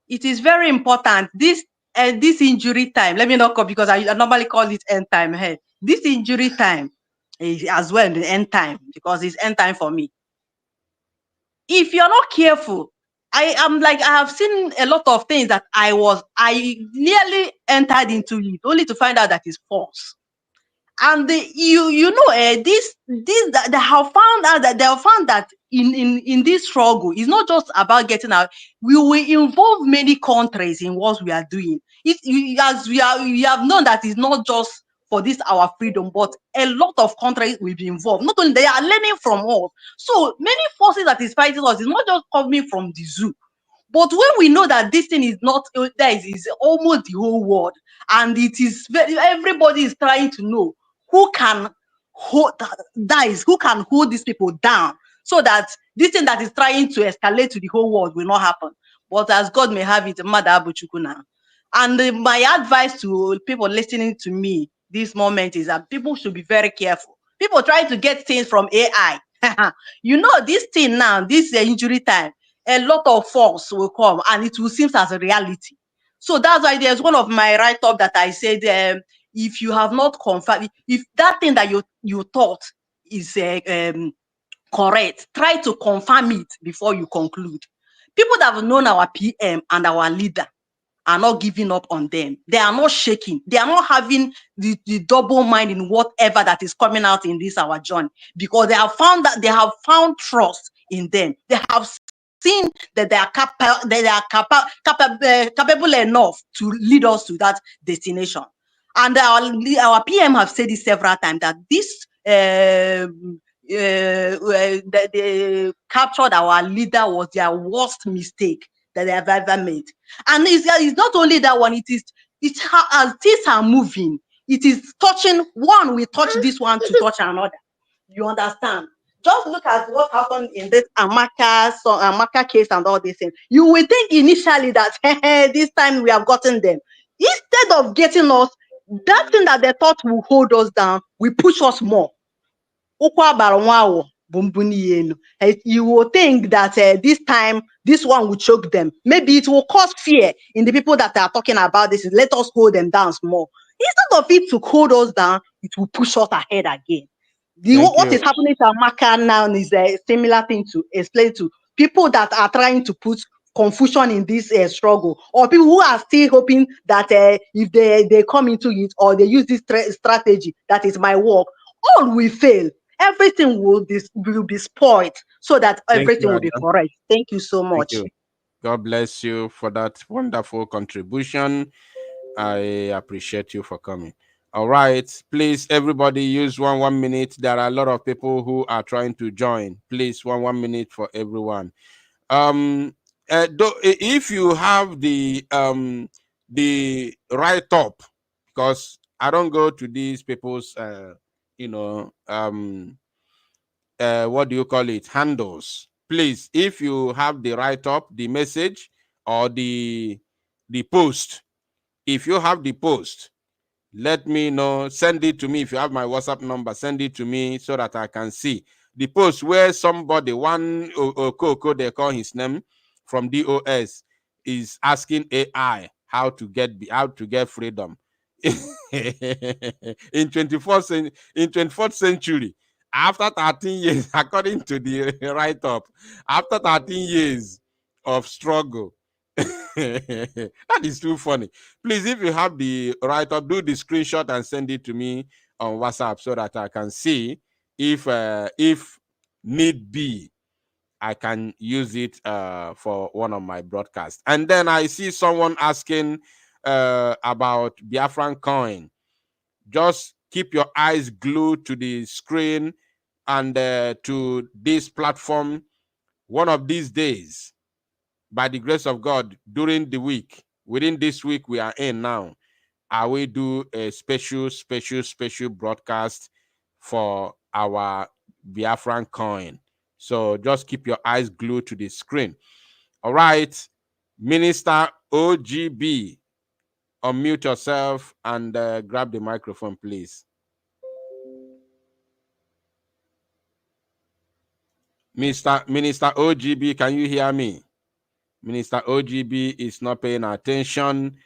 It is very important. This injury time, let me not call, because I normally call it end time. Hey, this injury time is as well the end time, because it's end time for me. If you're not careful, I have seen a lot of things that I nearly entered into it only to find out that it's false. And they have found out that in this struggle, it's not just about getting out. We will involve many countries in what we are doing. We have known that it's not just for this our freedom, but a lot of countries will be involved. Not only they are learning from us. So many forces that is fighting us is not just coming from the zoo. But when we know that this thing is not there, is almost the whole world, and it is everybody is trying to know who can hold these people down, so that this thing that is trying to escalate to the whole world will not happen. But as God may have it, Mother Abuchukuna. And my advice to people listening to me this moment is that people should be very careful. People try to get things from AI. This thing now, this injury time, a lot of force will come and it will seem as a reality. So that's why there's one of my write-up that I said, if you have not confirmed, if that thing that you thought is correct, try to confirm it before you conclude. People that have known our PM and our leader are not giving up on them. They are not shaking. They are not having the double mind in whatever that is coming out in this our journey, because they have found trust in them. They have seen that they are capable enough to lead us to that destination. And our PM have said it several times that this they captured our leader was their worst mistake that they have ever made. And it's not only that one, it's how as things are moving, it is touching one, we touch this one to touch another. You understand? Just look at what happened in this Amaka case and all these things. You will think initially that this time we have gotten them. Instead of getting us, that thing that they thought will hold us down will push us more. You will think that this time, this one will choke them. Maybe it will cause fear in the people that are talking about this. Let us hold them down small. Instead of it to hold us down, it will push us ahead again. What is happening to Amaka now is a similar thing to explain to people that are trying to put confusion in this struggle, or people who are still hoping that if they come into it or they use this strategy, that is my work, all will fail. Everything will be spoiled, so that everything will be correct. Thank you so much. Thank you. God bless you for that wonderful contribution. I appreciate you for coming. All right, please, everybody, use 1 minute. There are a lot of people who are trying to join. Please, 1 minute for everyone. If you have the write up, because I don't go to these people's what do you call it, handles. Please, if you have the write up, the message, or the post, if you have the post, let me know. Send it to me. If you have my WhatsApp number, send it to me so that I can see the post where somebody, one Okoko, they call his name, from DOS, is asking AI how to get freedom in 24th century. After 13 years, according to the write-up, after 13 years of struggle. That is too funny. Please, if you have the write-up, do the screenshot and send it to me on WhatsApp so that I can see if need be, I can use it for one of my broadcasts. And then I see someone asking about Biafran coin. Just keep your eyes glued to the screen and to this platform. One of these days, by the grace of God, during the week, within this week we are in now, I will do a special broadcast for our Biafran coin. So just keep your eyes glued to the screen. All right, Minister OGB, unmute yourself and grab the microphone, please. Minister OGB, can you hear me? Minister OGB is not paying attention.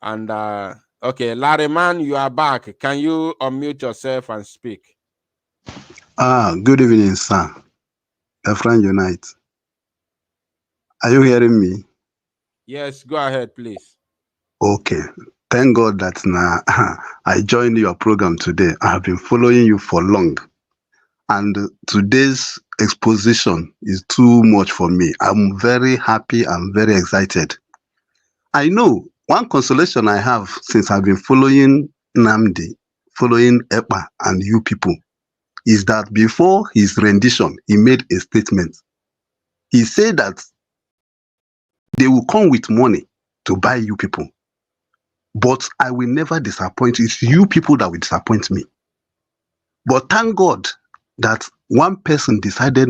And okay, Larry Man, you are back. Can you unmute yourself and speak? Good evening, sir. Biafran Unite. Are you hearing me? Yes, go ahead, please. Okay. Thank God that now I joined your program today. I have been following you for long. And today's exposition is too much for me. I'm very happy. I'm very excited. I know one consolation I have since I've been following Namdi, following Ekpa and you people, is that before his rendition, he made a statement. He said that they will come with money to buy you people, but I will never disappoint you. It's you people that will disappoint me. But thank God that one person decided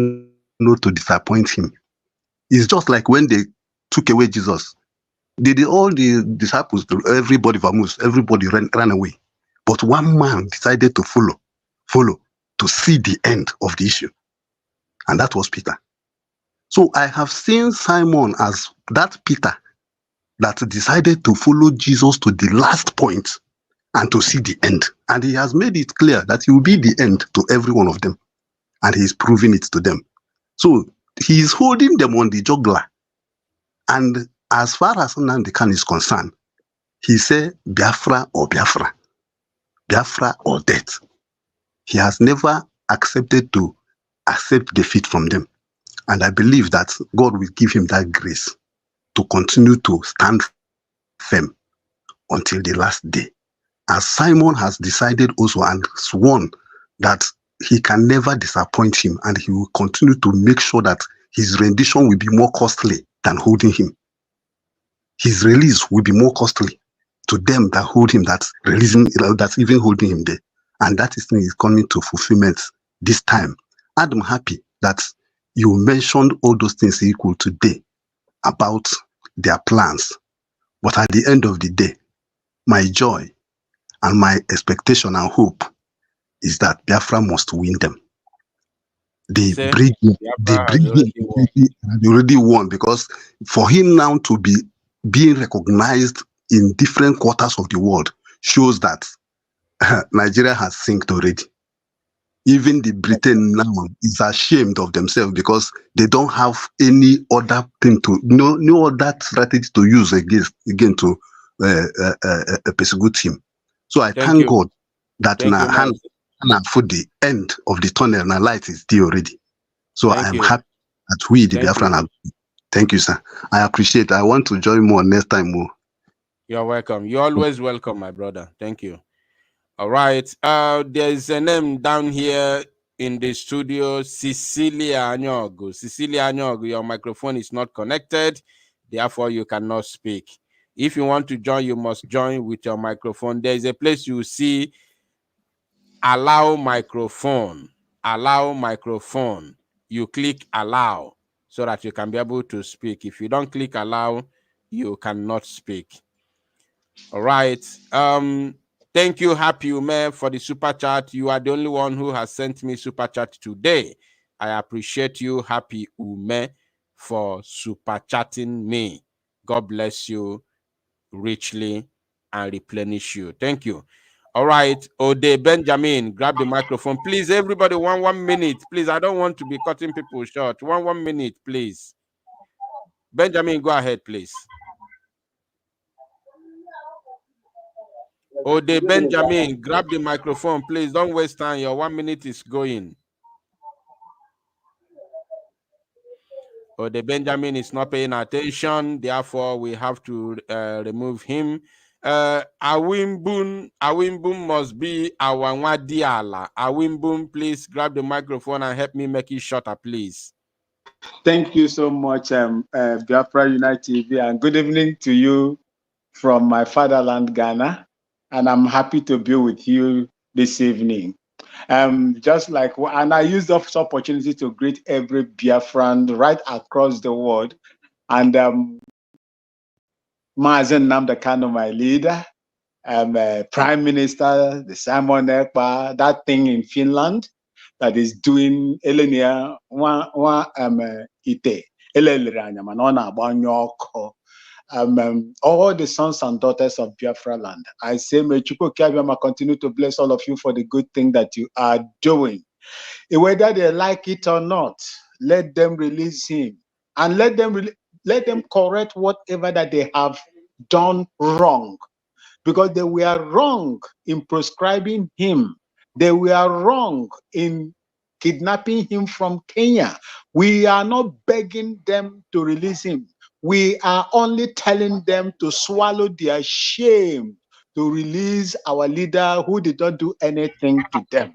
not to disappoint him. It's just like when they took away Jesus. All the disciples, everybody vamoosed, everybody ran away. But one man decided to follow to see the end of the issue. And that was Peter. So I have seen Simon as that Peter that decided to follow Jesus to the last point and to see the end. And he has made it clear that he will be the end to every one of them. And he is proving it to them. So he is holding them on the jugular. And as far as Namdi Kanu is concerned, he said Biafra or Biafra, Biafra or death. He has never accepted to accept defeat from them. And I believe that God will give him that grace to continue to stand firm until the last day. As Simon has decided also and sworn that he can never disappoint him, and he will continue to make sure that his rendition will be more costly than holding him. His release will be more costly to them that hold him, that's even holding him there. And that is coming to fulfillment this time. And I'm happy that you mentioned all those things equal today about their plans. But at the end of the day, my joy and my expectation and hope is that Biafra must win them. the Say, bridge, Biafra has already won. had already won, because for him now to be being recognized in different quarters of the world shows that Nigeria has synced already. Even the Britain now is ashamed of themselves because they don't have any other thing to no other strategy to use again to persecute him. So I thank God that Thank you, now Hannah for the end of the tunnel and light is there already. So I am happy that we the Biafran are. Thank you, sir. I appreciate it. I want to join more next time more. You're welcome. You're always welcome, my brother. Thank you. All right. There's a name down here in the studio, Cecilia Anyogo. Cecilia Anyogo, your microphone is not connected, therefore you cannot speak. If you want to join, you must join with your microphone. There is a place you see, allow microphone. Allow microphone. You click allow so that you can be able to speak. If you don't click allow, you cannot speak. All right. Thank you, Happy Ume, for the super chat. You are the only one who has sent me super chat today. I appreciate you, Happy Ume, for super chatting me. God bless you richly and replenish you. Thank you. All right, Ode Benjamin, grab the microphone. Please, everybody, one minute. Please, I don't want to be cutting people short. One minute, please. Benjamin, go ahead, please. Ode Benjamin, grab the microphone, please. Don't waste time. Your 1 minute is going. Ode Benjamin is not paying attention. Therefore, we have to remove him. Awimbun must be Awanwadiala. Awimbun, please grab the microphone and help me make it shorter, please. Thank you so much, Biafra Unite TV, and good evening to you from my fatherland, Ghana. And I'm happy to be with you this evening. Just like, and I use this opportunity to greet every Biafran right across the world. And Mazen Namdi Kanu, my leader, Prime Minister, the Simon Ekpa, that thing in Finland that is doing Elenia ite all the sons and daughters of Biafra land. I say, may Chukwu Kiabiyama continue to bless all of you for the good thing that you are doing. Whether they like it or not, let them release him and let them correct whatever that they have done wrong, because they were wrong in proscribing him. They were wrong in kidnapping him from Kenya. We are not begging them to release him. We are only telling them to swallow their shame, to release our leader who did not do anything to them.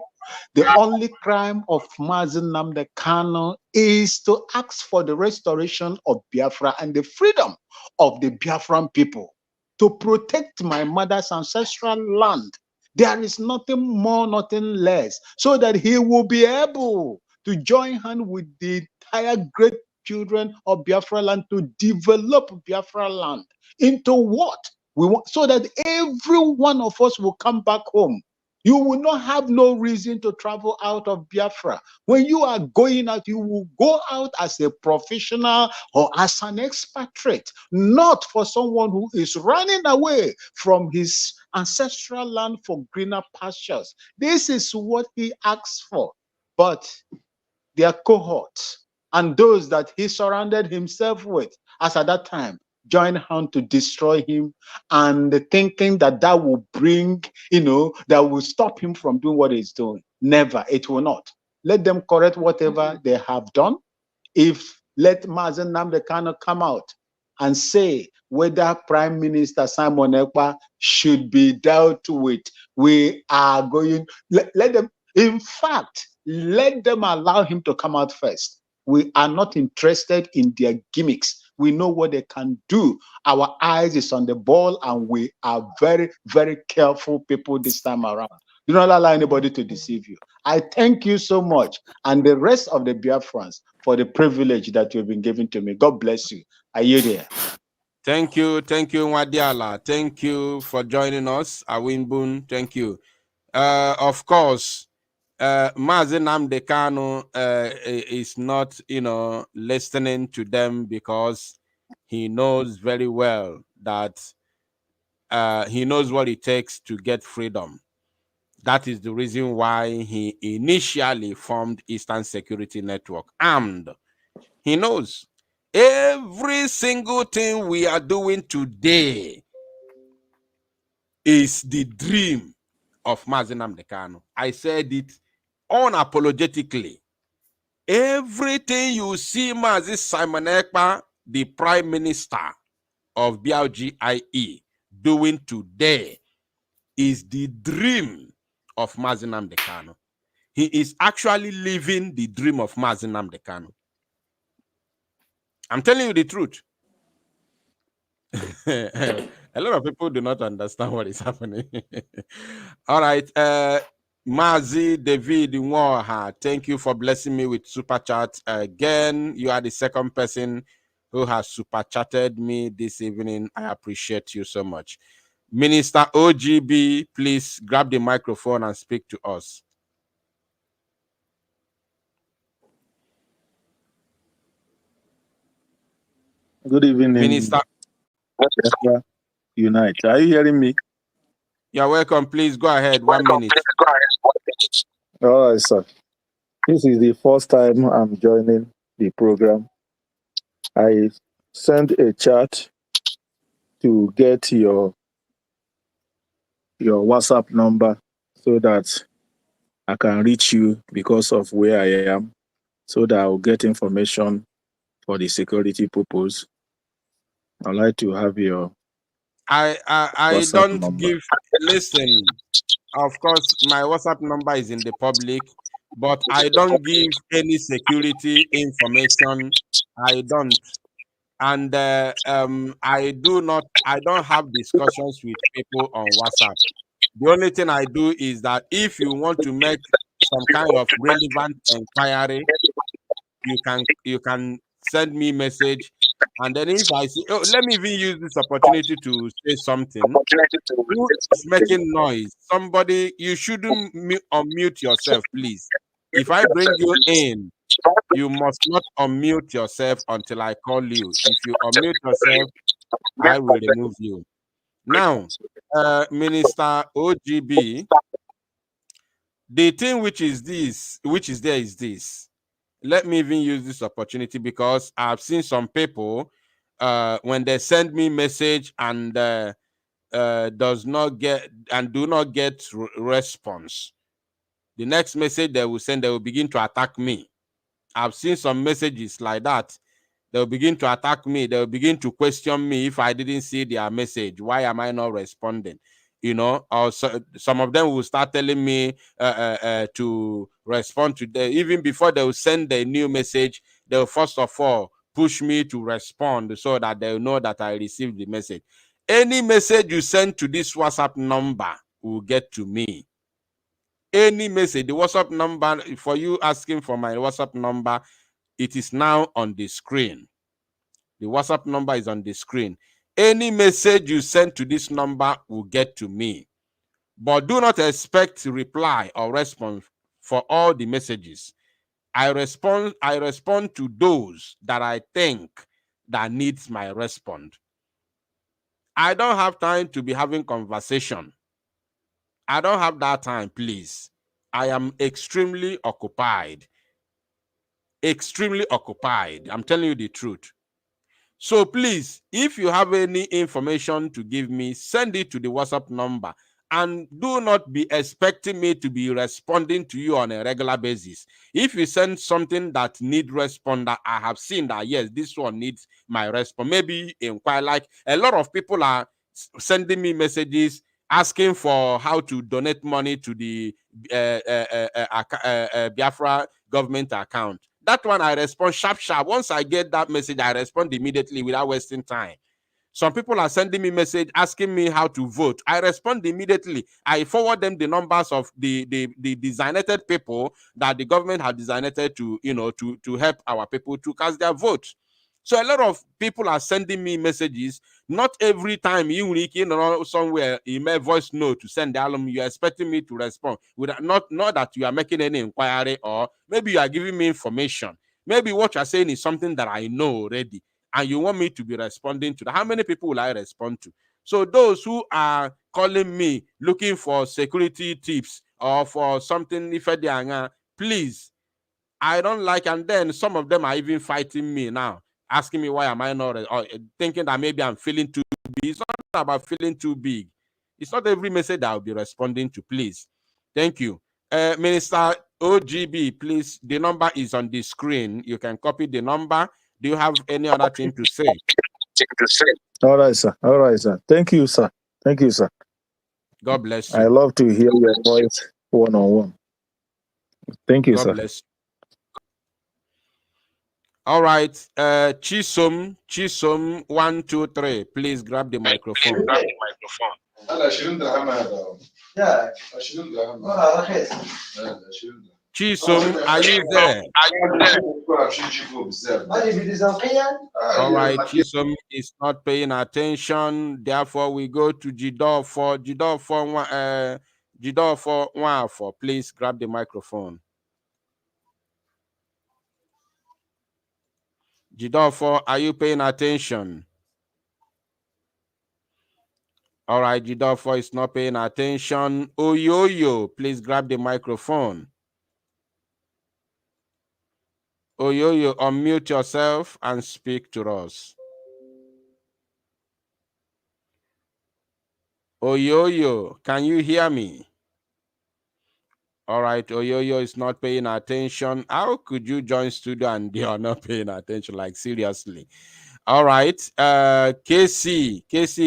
The only crime of Mazen Namdi Kanu is to ask for the restoration of Biafra and the freedom of the Biafran people, to protect my mother's ancestral land. There is nothing more, nothing less, so that he will be able to join hands with the entire great children of Biafra land to develop Biafra land into what we want, so that every one of us will come back home. You will not have no reason to travel out of Biafra. When you are going out, you will go out as a professional or as an expatriate, not for someone who is running away from his ancestral land for greener pastures. This is what he asks for. But their cohorts and those that he surrounded himself with, as at that time, join hands to destroy him, and thinking that that will bring, that will stop him from doing what he's doing. Never, it will not. Let them correct whatever they have done. Let Mazen Namdi Kanu come out and say whether Prime Minister Simon Ekpa should be dealt with. We are going, let them, in fact, let them allow him to come out first. We are not interested in their gimmicks. We know what they can do. Our eyes is on the ball, and we are very, very careful people this time around. Do not allow anybody to deceive you. I thank you so much, and the rest of the Biafrans, for the privilege that you've been given to me. God bless you. Are you there? Thank you, Nwadiala. Thank you for joining us. Awinbun, thank you. Of course, Mazi Namdi Kanu is not, listening to them because he knows very well that he knows what it takes to get freedom. That is the reason why he initially formed Eastern Security Network. Armed. He knows every single thing we are doing today is the dream of Mazi Namdi Kanu. I said it unapologetically. Everything you see Mazi Simon Ekpa, the Prime Minister of BLGIE, doing today is the dream of Mazi Namdi Kanu. He is actually living the dream of Mazi Namdi Kanu. I'm telling you the truth. A lot of people do not understand what is happening. All right. Mazi David Nwoha, thank you for blessing me with super chat. Again, you are the second person who has super chatted me this evening. I appreciate you so much. Minister OGB, please grab the microphone and speak to us. Good evening, Minister. Unite. Are you hearing me? You're welcome. Please go ahead. 1 minute. All right, sir. This is the first time I'm joining the program. I sent a chat to get your WhatsApp number so that I can reach you because of where I am, so that I'll get information for the security purpose. I'd like to have your I don't number. give. Listen, of course, my WhatsApp number is in the public, but I don't give any security information. I don't, and I don't have discussions with people on WhatsApp. The only thing I do is that if you want to make some kind of relevant inquiry, you can send me message, and then if I see, let me even use this opportunity to say something. Who is making noise? Somebody, you shouldn't unmute yourself, please. If I bring you in, you must not unmute yourself until I call you. If you unmute yourself, I will remove you. Now, Minister OGB, the thing which is there is this. Let me even use this opportunity because I've seen some people when they send me message and does not get and do not get response. The next message they will send, they will begin to attack me. I've seen some messages like that. They'll begin to attack me. They'll begin to question me if I didn't see their message. Why am I not responding? Or some of them will start telling me to respond to them. Even before they will send the new message, they'll first of all push me to respond so that they'll know that I received the message. Any message you send to this WhatsApp number will get to me. Any message, the WhatsApp number, for you asking for my WhatsApp number, it is now on the screen. The WhatsApp number is on the screen. Any message you send to this number will get to me. But do not expect reply or response for all the messages. I respond to those that I think that needs my response. I don't have time to be having conversation. I don't have that time, please. I am extremely occupied. Extremely occupied. I'm telling you the truth. So please, if you have any information to give me, send it to the WhatsApp number. And do not be expecting me to be responding to you on a regular basis. If you send something that needs response, that I have seen that, yes, this one needs my response. Maybe inquire, like a lot of people are sending me messages asking for how to donate money to the Biafra government account. That one I respond sharp. Once I get that message, I respond immediately without wasting time. Some people are sending me message asking me how to vote. I respond immediately. I forward them the numbers of the designated people that the government had designated to, to help our people to cast their vote. So a lot of people are sending me messages. Not every time you know somewhere email voice note to send the album, you're expecting me to respond. Not that you are making any inquiry, or maybe you are giving me information. Maybe what you're saying is something that I know already, and you want me to be responding to that. How many people will I respond to? So those who are calling me looking for security tips or for something, if they are, please, I don't like. And then some of them are even fighting me now, asking me why am I not, or thinking that maybe I'm feeling too big. It's not about feeling too big. It's not every message that I'll be responding to, please. Thank you. Minister OGB, please, the number is on the screen. You can copy the number. Do you have any other thing to say? All right, sir. All right, sir. Thank you, sir. Thank you, sir. God bless you. I love to hear your voice one-on-one. Thank you, God sir. bless you. All right, Chisom 1 2 3. Please grab the microphone. Chisom, are you there? All right, Chisom is not paying attention. Therefore, we go to Jidor for 1. Please grab the microphone. Jidor, are you paying attention? All right, Jidor is not paying attention. Oyoyo, please grab the microphone. Oyoyo, unmute yourself and speak to us. Oyoyo, can you hear me? All right, Oyoyo is not paying attention. How could you join studio and they are not paying attention? Like, seriously. All right, Casey,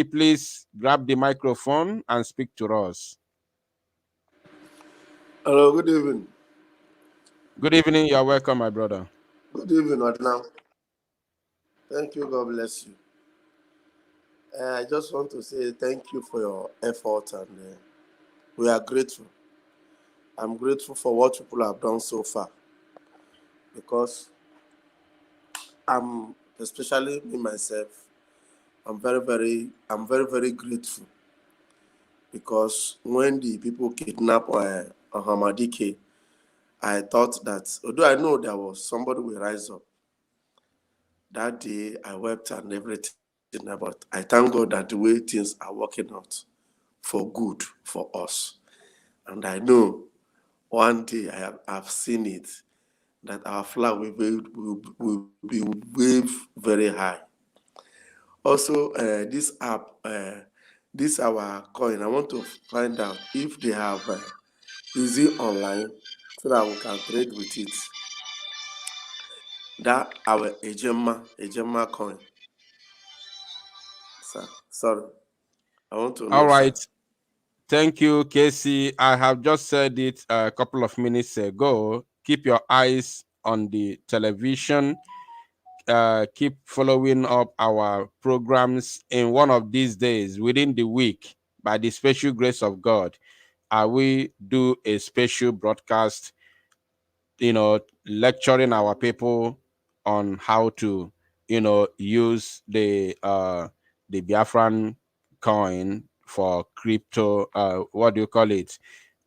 please grab the microphone and speak to us. Hello, good evening. Good evening. You're welcome, my brother. Good evening, Adnan. Thank you. God bless you. I just want to say thank you for your effort, and we are grateful. I'm grateful for what people have done so far, because I'm, especially me myself, I'm very, very grateful, because when the people kidnapped Hamadike, I thought that, although I know there was somebody will rise up, that day I wept and everything, but I thank God that the way things are working out for good for us. And I know one day I've seen it, that our flag will be waved very high. Also, this app, this our coin, I want to find out if they have is it online, so that we can trade with it. That our Ejema coin. Sir, sorry. I want to know. All right. Sir. Thank you, Casey. I have just said it a couple of minutes ago. Keep your eyes on the television. Keep following up our programs. In one of these days, within the week, by the special grace of God, we do a special broadcast, lecturing our people on how to, use the Biafran coin for crypto, what do you call it?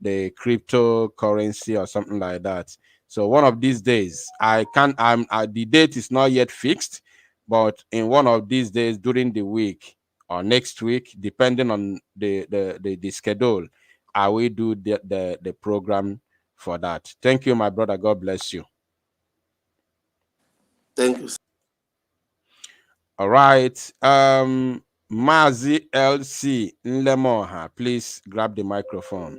The cryptocurrency or something like that. So one of these days, the date is not yet fixed, but in one of these days during the week or next week, depending on the schedule, I will do the program for that. Thank you, my brother. God bless you. Thank you, sir. All right. Mazi LC Nlemoha, please grab the microphone.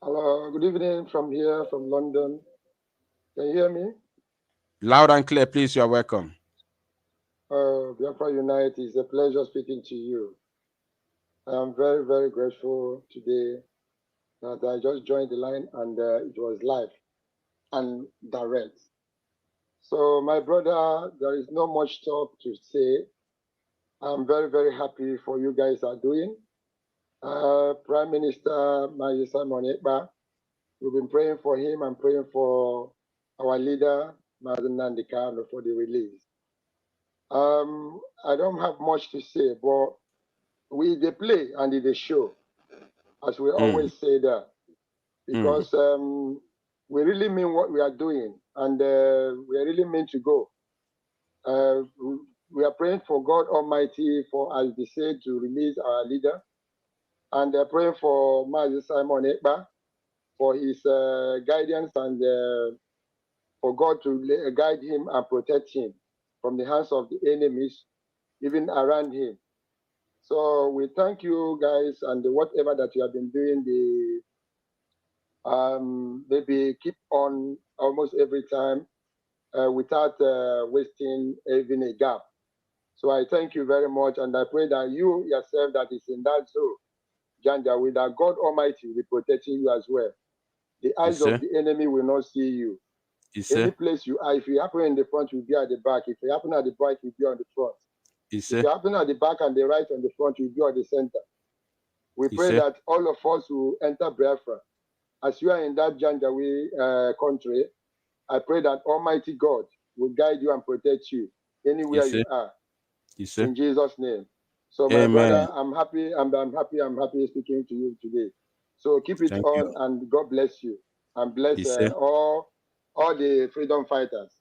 Hello, good evening from here, from London. Can you hear me? Loud and clear, please. You are welcome. Biafra Unite, it's a pleasure speaking to you. I am very, very grateful today that I just joined the line and it was live and direct. So, my brother, there is not much talk to say. I'm very, very happy for you guys are doing. Prime Minister Ekpa, We've been praying for him and praying for our leader, Namdi Kanu, for the release. I don't have much to say, but they play and they show, as we always say that, because we really mean what we are doing, and we are really meant to go. We are praying for God Almighty for, as they say, to release our leader, and praying for Mazi Simon Ekpa for his guidance and for God to guide him and protect him from the hands of the enemies, even around him. So we thank you guys, and whatever that you have been doing, maybe keep on almost every time without wasting even a gap. So I thank you very much, and I pray that you yourself that is in that zone, Janjaweed, that God Almighty will be protecting you as well. The eyes of the enemy will not see you. Any place you are, if you happen in the front, you'll be at the back. If you happen at the back, you'll be on the front. If you happen at the back and the right on the front, you'll be on the center. We pray that all of us will enter Biafra. As you are in that Janjaweed country, I pray that Almighty God will guide you and protect you anywhere you are. In Jesus' name. So my brother, I'm happy speaking to you today. So keep it on, and God bless you, and bless all the freedom fighters,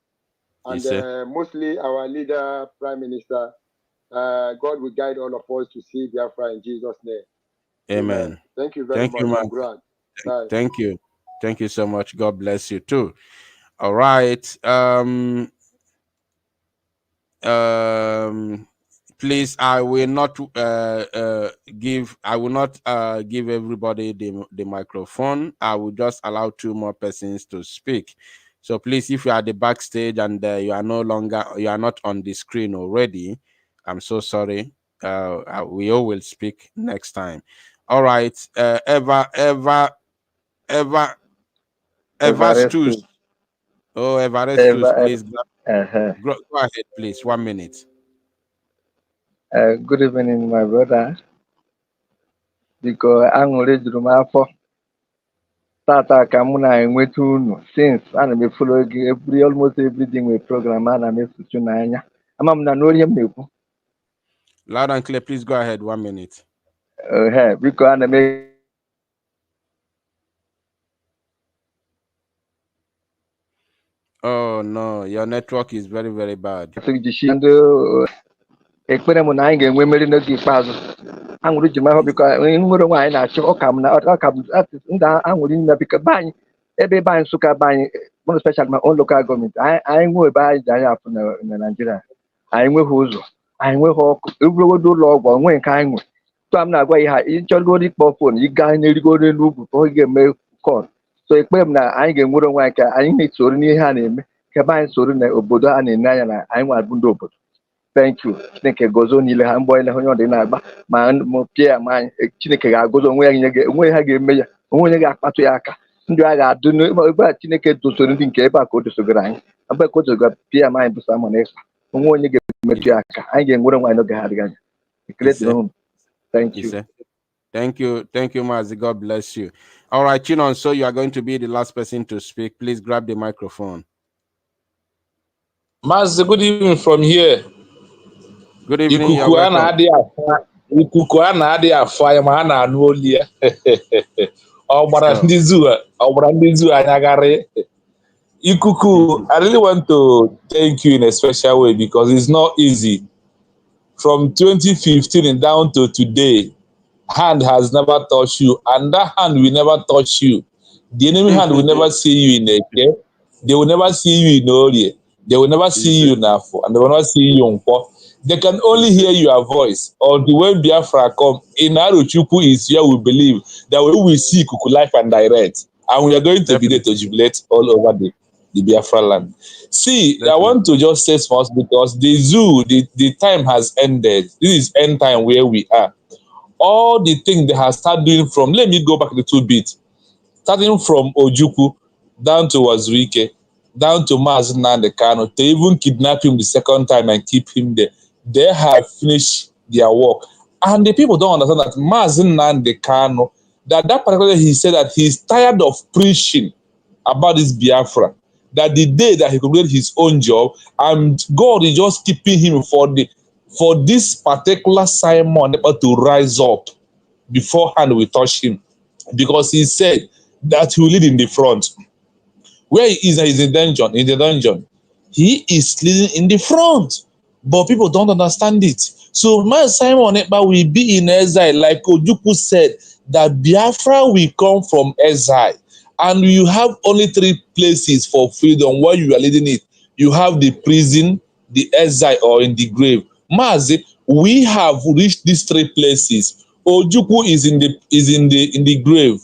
and mostly our leader, Prime Minister. God will guide all of us to see Biafra in Jesus' name. Amen. Thank you very much. Bye. Thank you. Thank you so much. God bless you too. All right. Please, I will not give everybody the microphone. I will just allow 2 more persons to speak. So please, if you are at the backstage and you are not on the screen already, I'm so sorry. We all will speak next time. All right. Everestus. Oh, Everestus, please. Go ahead, please. 1 minute. Good evening, my brother. Because I'm already to my phone. Tata Kamuna and wait to since I'm be following almost everything we program and I'm a I'm not Loud and clear, please go ahead. 1 minute. Because I'm a Oh no, your network is very, very bad. Ekpere m na anyị ga-enwe mmeri n'oge ikpeazụ. Aṅụrị ji mahụ biko nwere nwaanyị na-achọ ọka m ndị aṅụrị nna biko be anyị ebe anyị Nsụka be anyị more especially my own local government anyị nwe ebe anyị ji anya afụ na Nigeria. Anyị nweghị ụzọ, anyị nweghị ọkụ, eburogodo ụlọ ọgwụ onwe nke anyị nwe. Tụa m na-agwa ya ịchọrọgoro ịkpọ fon ịga na-erigoro n'ugwu ka ọ ga-eme kọl. So ekpere m na anyị ga-enwere onwe anyị ka anyị na-esoro n'ihe ha na-eme ka ebe anyị soro na obodo a na-ene anya na anyị nwa bụ ndị obodo. Thank you. Chineke gozo niile ha mbọ ile onye ọ dị na-agba ma pịa ma Chineke ga-agozo onwe ya nye onwe ha ga-eme ya onwe onye ga-akpatụ ya aka ndị a ga-adụ ebe a Chineke dosoro ndị nke ebe a ka o dosogoro anyị ebe ka o dosogoro pịa ma anyị bụ Simon Ekpa onwe onye ga-emetụ ya aka anyị ga-enwere nwaanyị n'oge ha adịghị anya. Thank you. Thank you, Mazi. God bless you. All right, Chinon, so you are going to be the last person to speak. Please grab the microphone. Mazi, good evening from here. Good evening. Ikuku a na-adị afọ anyị ma a na-anụ olu ya. Ọ gbara ndị zoo anyagharị. Ikuku, I really want to thank you in a special way because it's not easy. From 2015 down to today, hand has never touched you, and that hand will never touch you. The enemy hand will never see you in Eke. They will never see you in Orie. They will never see you in Afo, and they will never see you in Nkwo. They can only hear your voice. Or the way Biafra come, in Aruchukwu is here we believe that we will see Kuku life and direct. And we are going to be there to jubilate all over the Biafra land. See, I want to just say first because the zoo, the time has ended. This is end time where we are. All the things they have started doing from, let me go back a little bit. Starting from Ojukwu down to Wazuike, down to Namdi Kanu, to even kidnap him the second time and keep him there. They have finished their work. And the people don't understand that Namdi Kanu that particular he said that he's tired of preaching about this Biafra. That the day that he completed his own job, and God is just keeping him for this particular Simon to rise up beforehand we touch him, because he said that he will lead in the front. Where he is in the dungeon. He is leading in the front, but people don't understand it. So my Simon Ekpa will be in exile, like Ojukwu said, that Biafra will come from exile. And you have only 3 places for freedom where you are leading it. You have the prison, the exile, or in the grave. Mazi, we have reached these 3 places. Ojukwu is in the grave.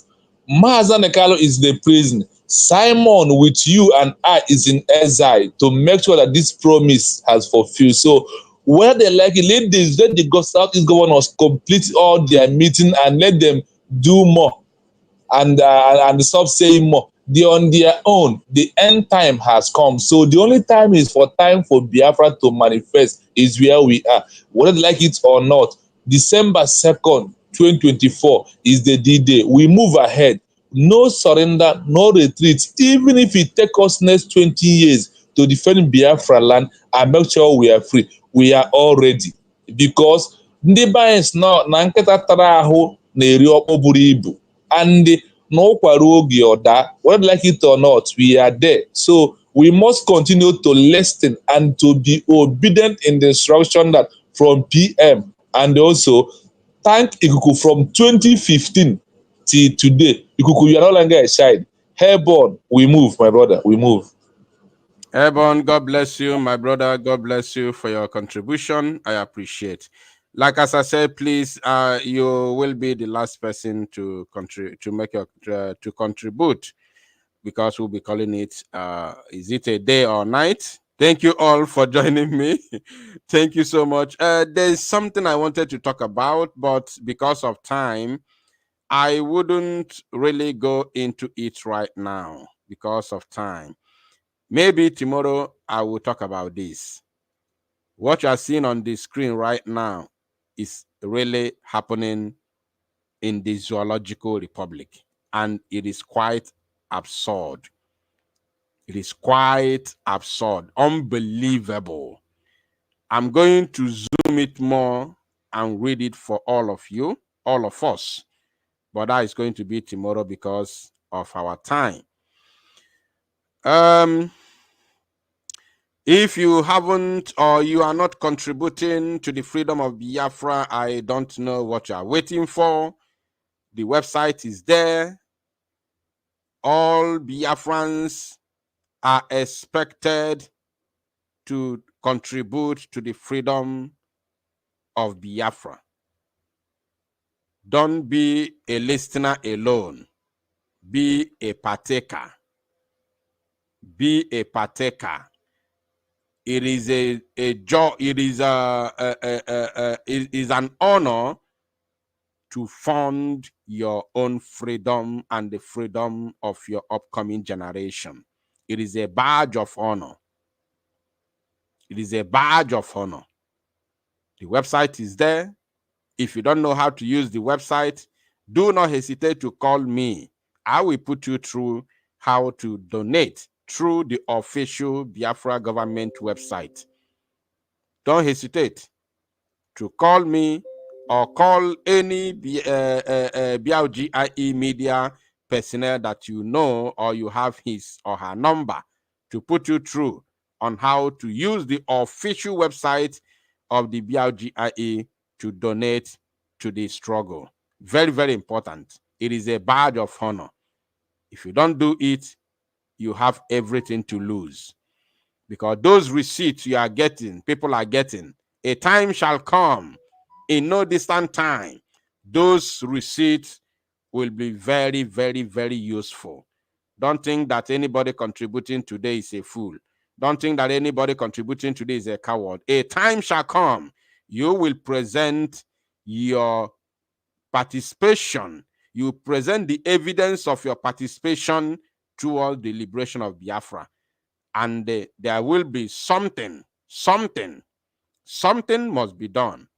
Maza Nekalo is in the prison. Simon with you and I is in exile to make sure that this promise has fulfilled. So where they like it, let the Southeast governors complete all their meeting and let them do more and stop saying more. They on their own. The end time has come. So the only time is time for Biafra to manifest is where we are. Whether they like it or not, December 2nd, 2024 is the D-Day. We move ahead. No surrender, no retreat. Even if it takes us next 20 years to defend Biafra land and make sure we are free, we are all ready. Because ndị banks na nkịta tara ahụ na-eri ọkpọ buru ibu. And no oge oda, whether like it or not, we are there. So we must continue to listen and to be obedient in the instruction that from PM, and also thank Ikuku from 2015 till today. Ikuku, you are no longer a child. Airborne, we move, my brother, we move. Airborne, God bless you, my brother. God bless you for your contribution. I appreciate. Like as I said, please, you will be the last person to contribute, because we'll be calling it, is it a day or night? Thank you all for joining me. Thank you so much. There's something I wanted to talk about, but because of time, I wouldn't really go into it right now because of time. Maybe tomorrow I will talk about this. What you are seeing on the screen right now is really happening in the Zoological Republic, and it is quite absurd. It is quite absurd, unbelievable. I'm going to zoom it more and read it for all of you, all of us, but that is going to be tomorrow because of our time. If you haven't or you are not contributing to the freedom of Biafra, I don't know what you are waiting for. The website is there. All Biafrans are expected to contribute to the freedom of Biafra. Don't be a listener alone. Be a partaker. Be a partaker. It is a joy. It is it is an honor to fund your own freedom and the freedom of your upcoming generation. It is a badge of honor. It is a badge of honor. The website is there. If you don't know how to use the website, do not hesitate to call me. I will put you through how to donate through the official Biafra government website. Don't hesitate to call me or call any BLGIE media personnel that you know or you have his or her number to put you through on how to use the official website of the BLGIE to donate to the struggle. Very, very important. It is a badge of honor. If you don't do it, you have everything to lose. Because those receipts you are getting, people are getting, a time shall come in no distant time. Those receipts will be very, very, very useful. Don't think that anybody contributing today is a fool. Don't think that anybody contributing today is a coward. A time shall come. You will present your participation. You present the evidence of your participation toward the liberation of Biafra. And there will be something must be done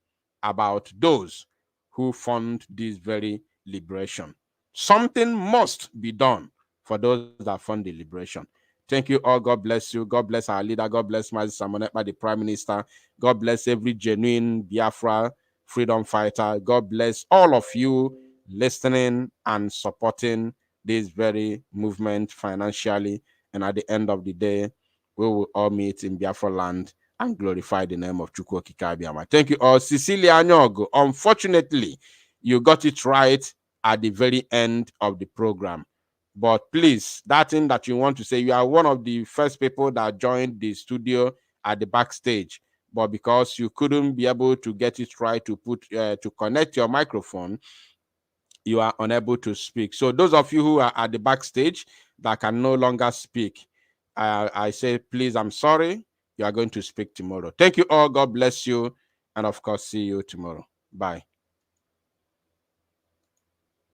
about those who fund this very liberation. something must be done for those that fund the liberation. Thank you all. God bless you. God bless our leader. God bless Mazi Samonekpa, the Prime Minister. God bless every genuine Biafra freedom fighter. God bless all of you listening and supporting this very movement financially. And at the end of the day, we will all meet in Biafra land and glorify the name of Chukwu Okike Abiama. Thank you all. Cecilia Anyogo, unfortunately, you got it right at the very end of the program. But please, that thing that you want to say, you are one of the first people that joined the studio at the backstage. But because you couldn't be able to get it right to connect your microphone, you are unable to speak. So those of you who are at the backstage that can no longer speak, I say, please, I'm sorry. You are going to speak tomorrow. Thank you all. God bless you. And of course, see you tomorrow. Bye.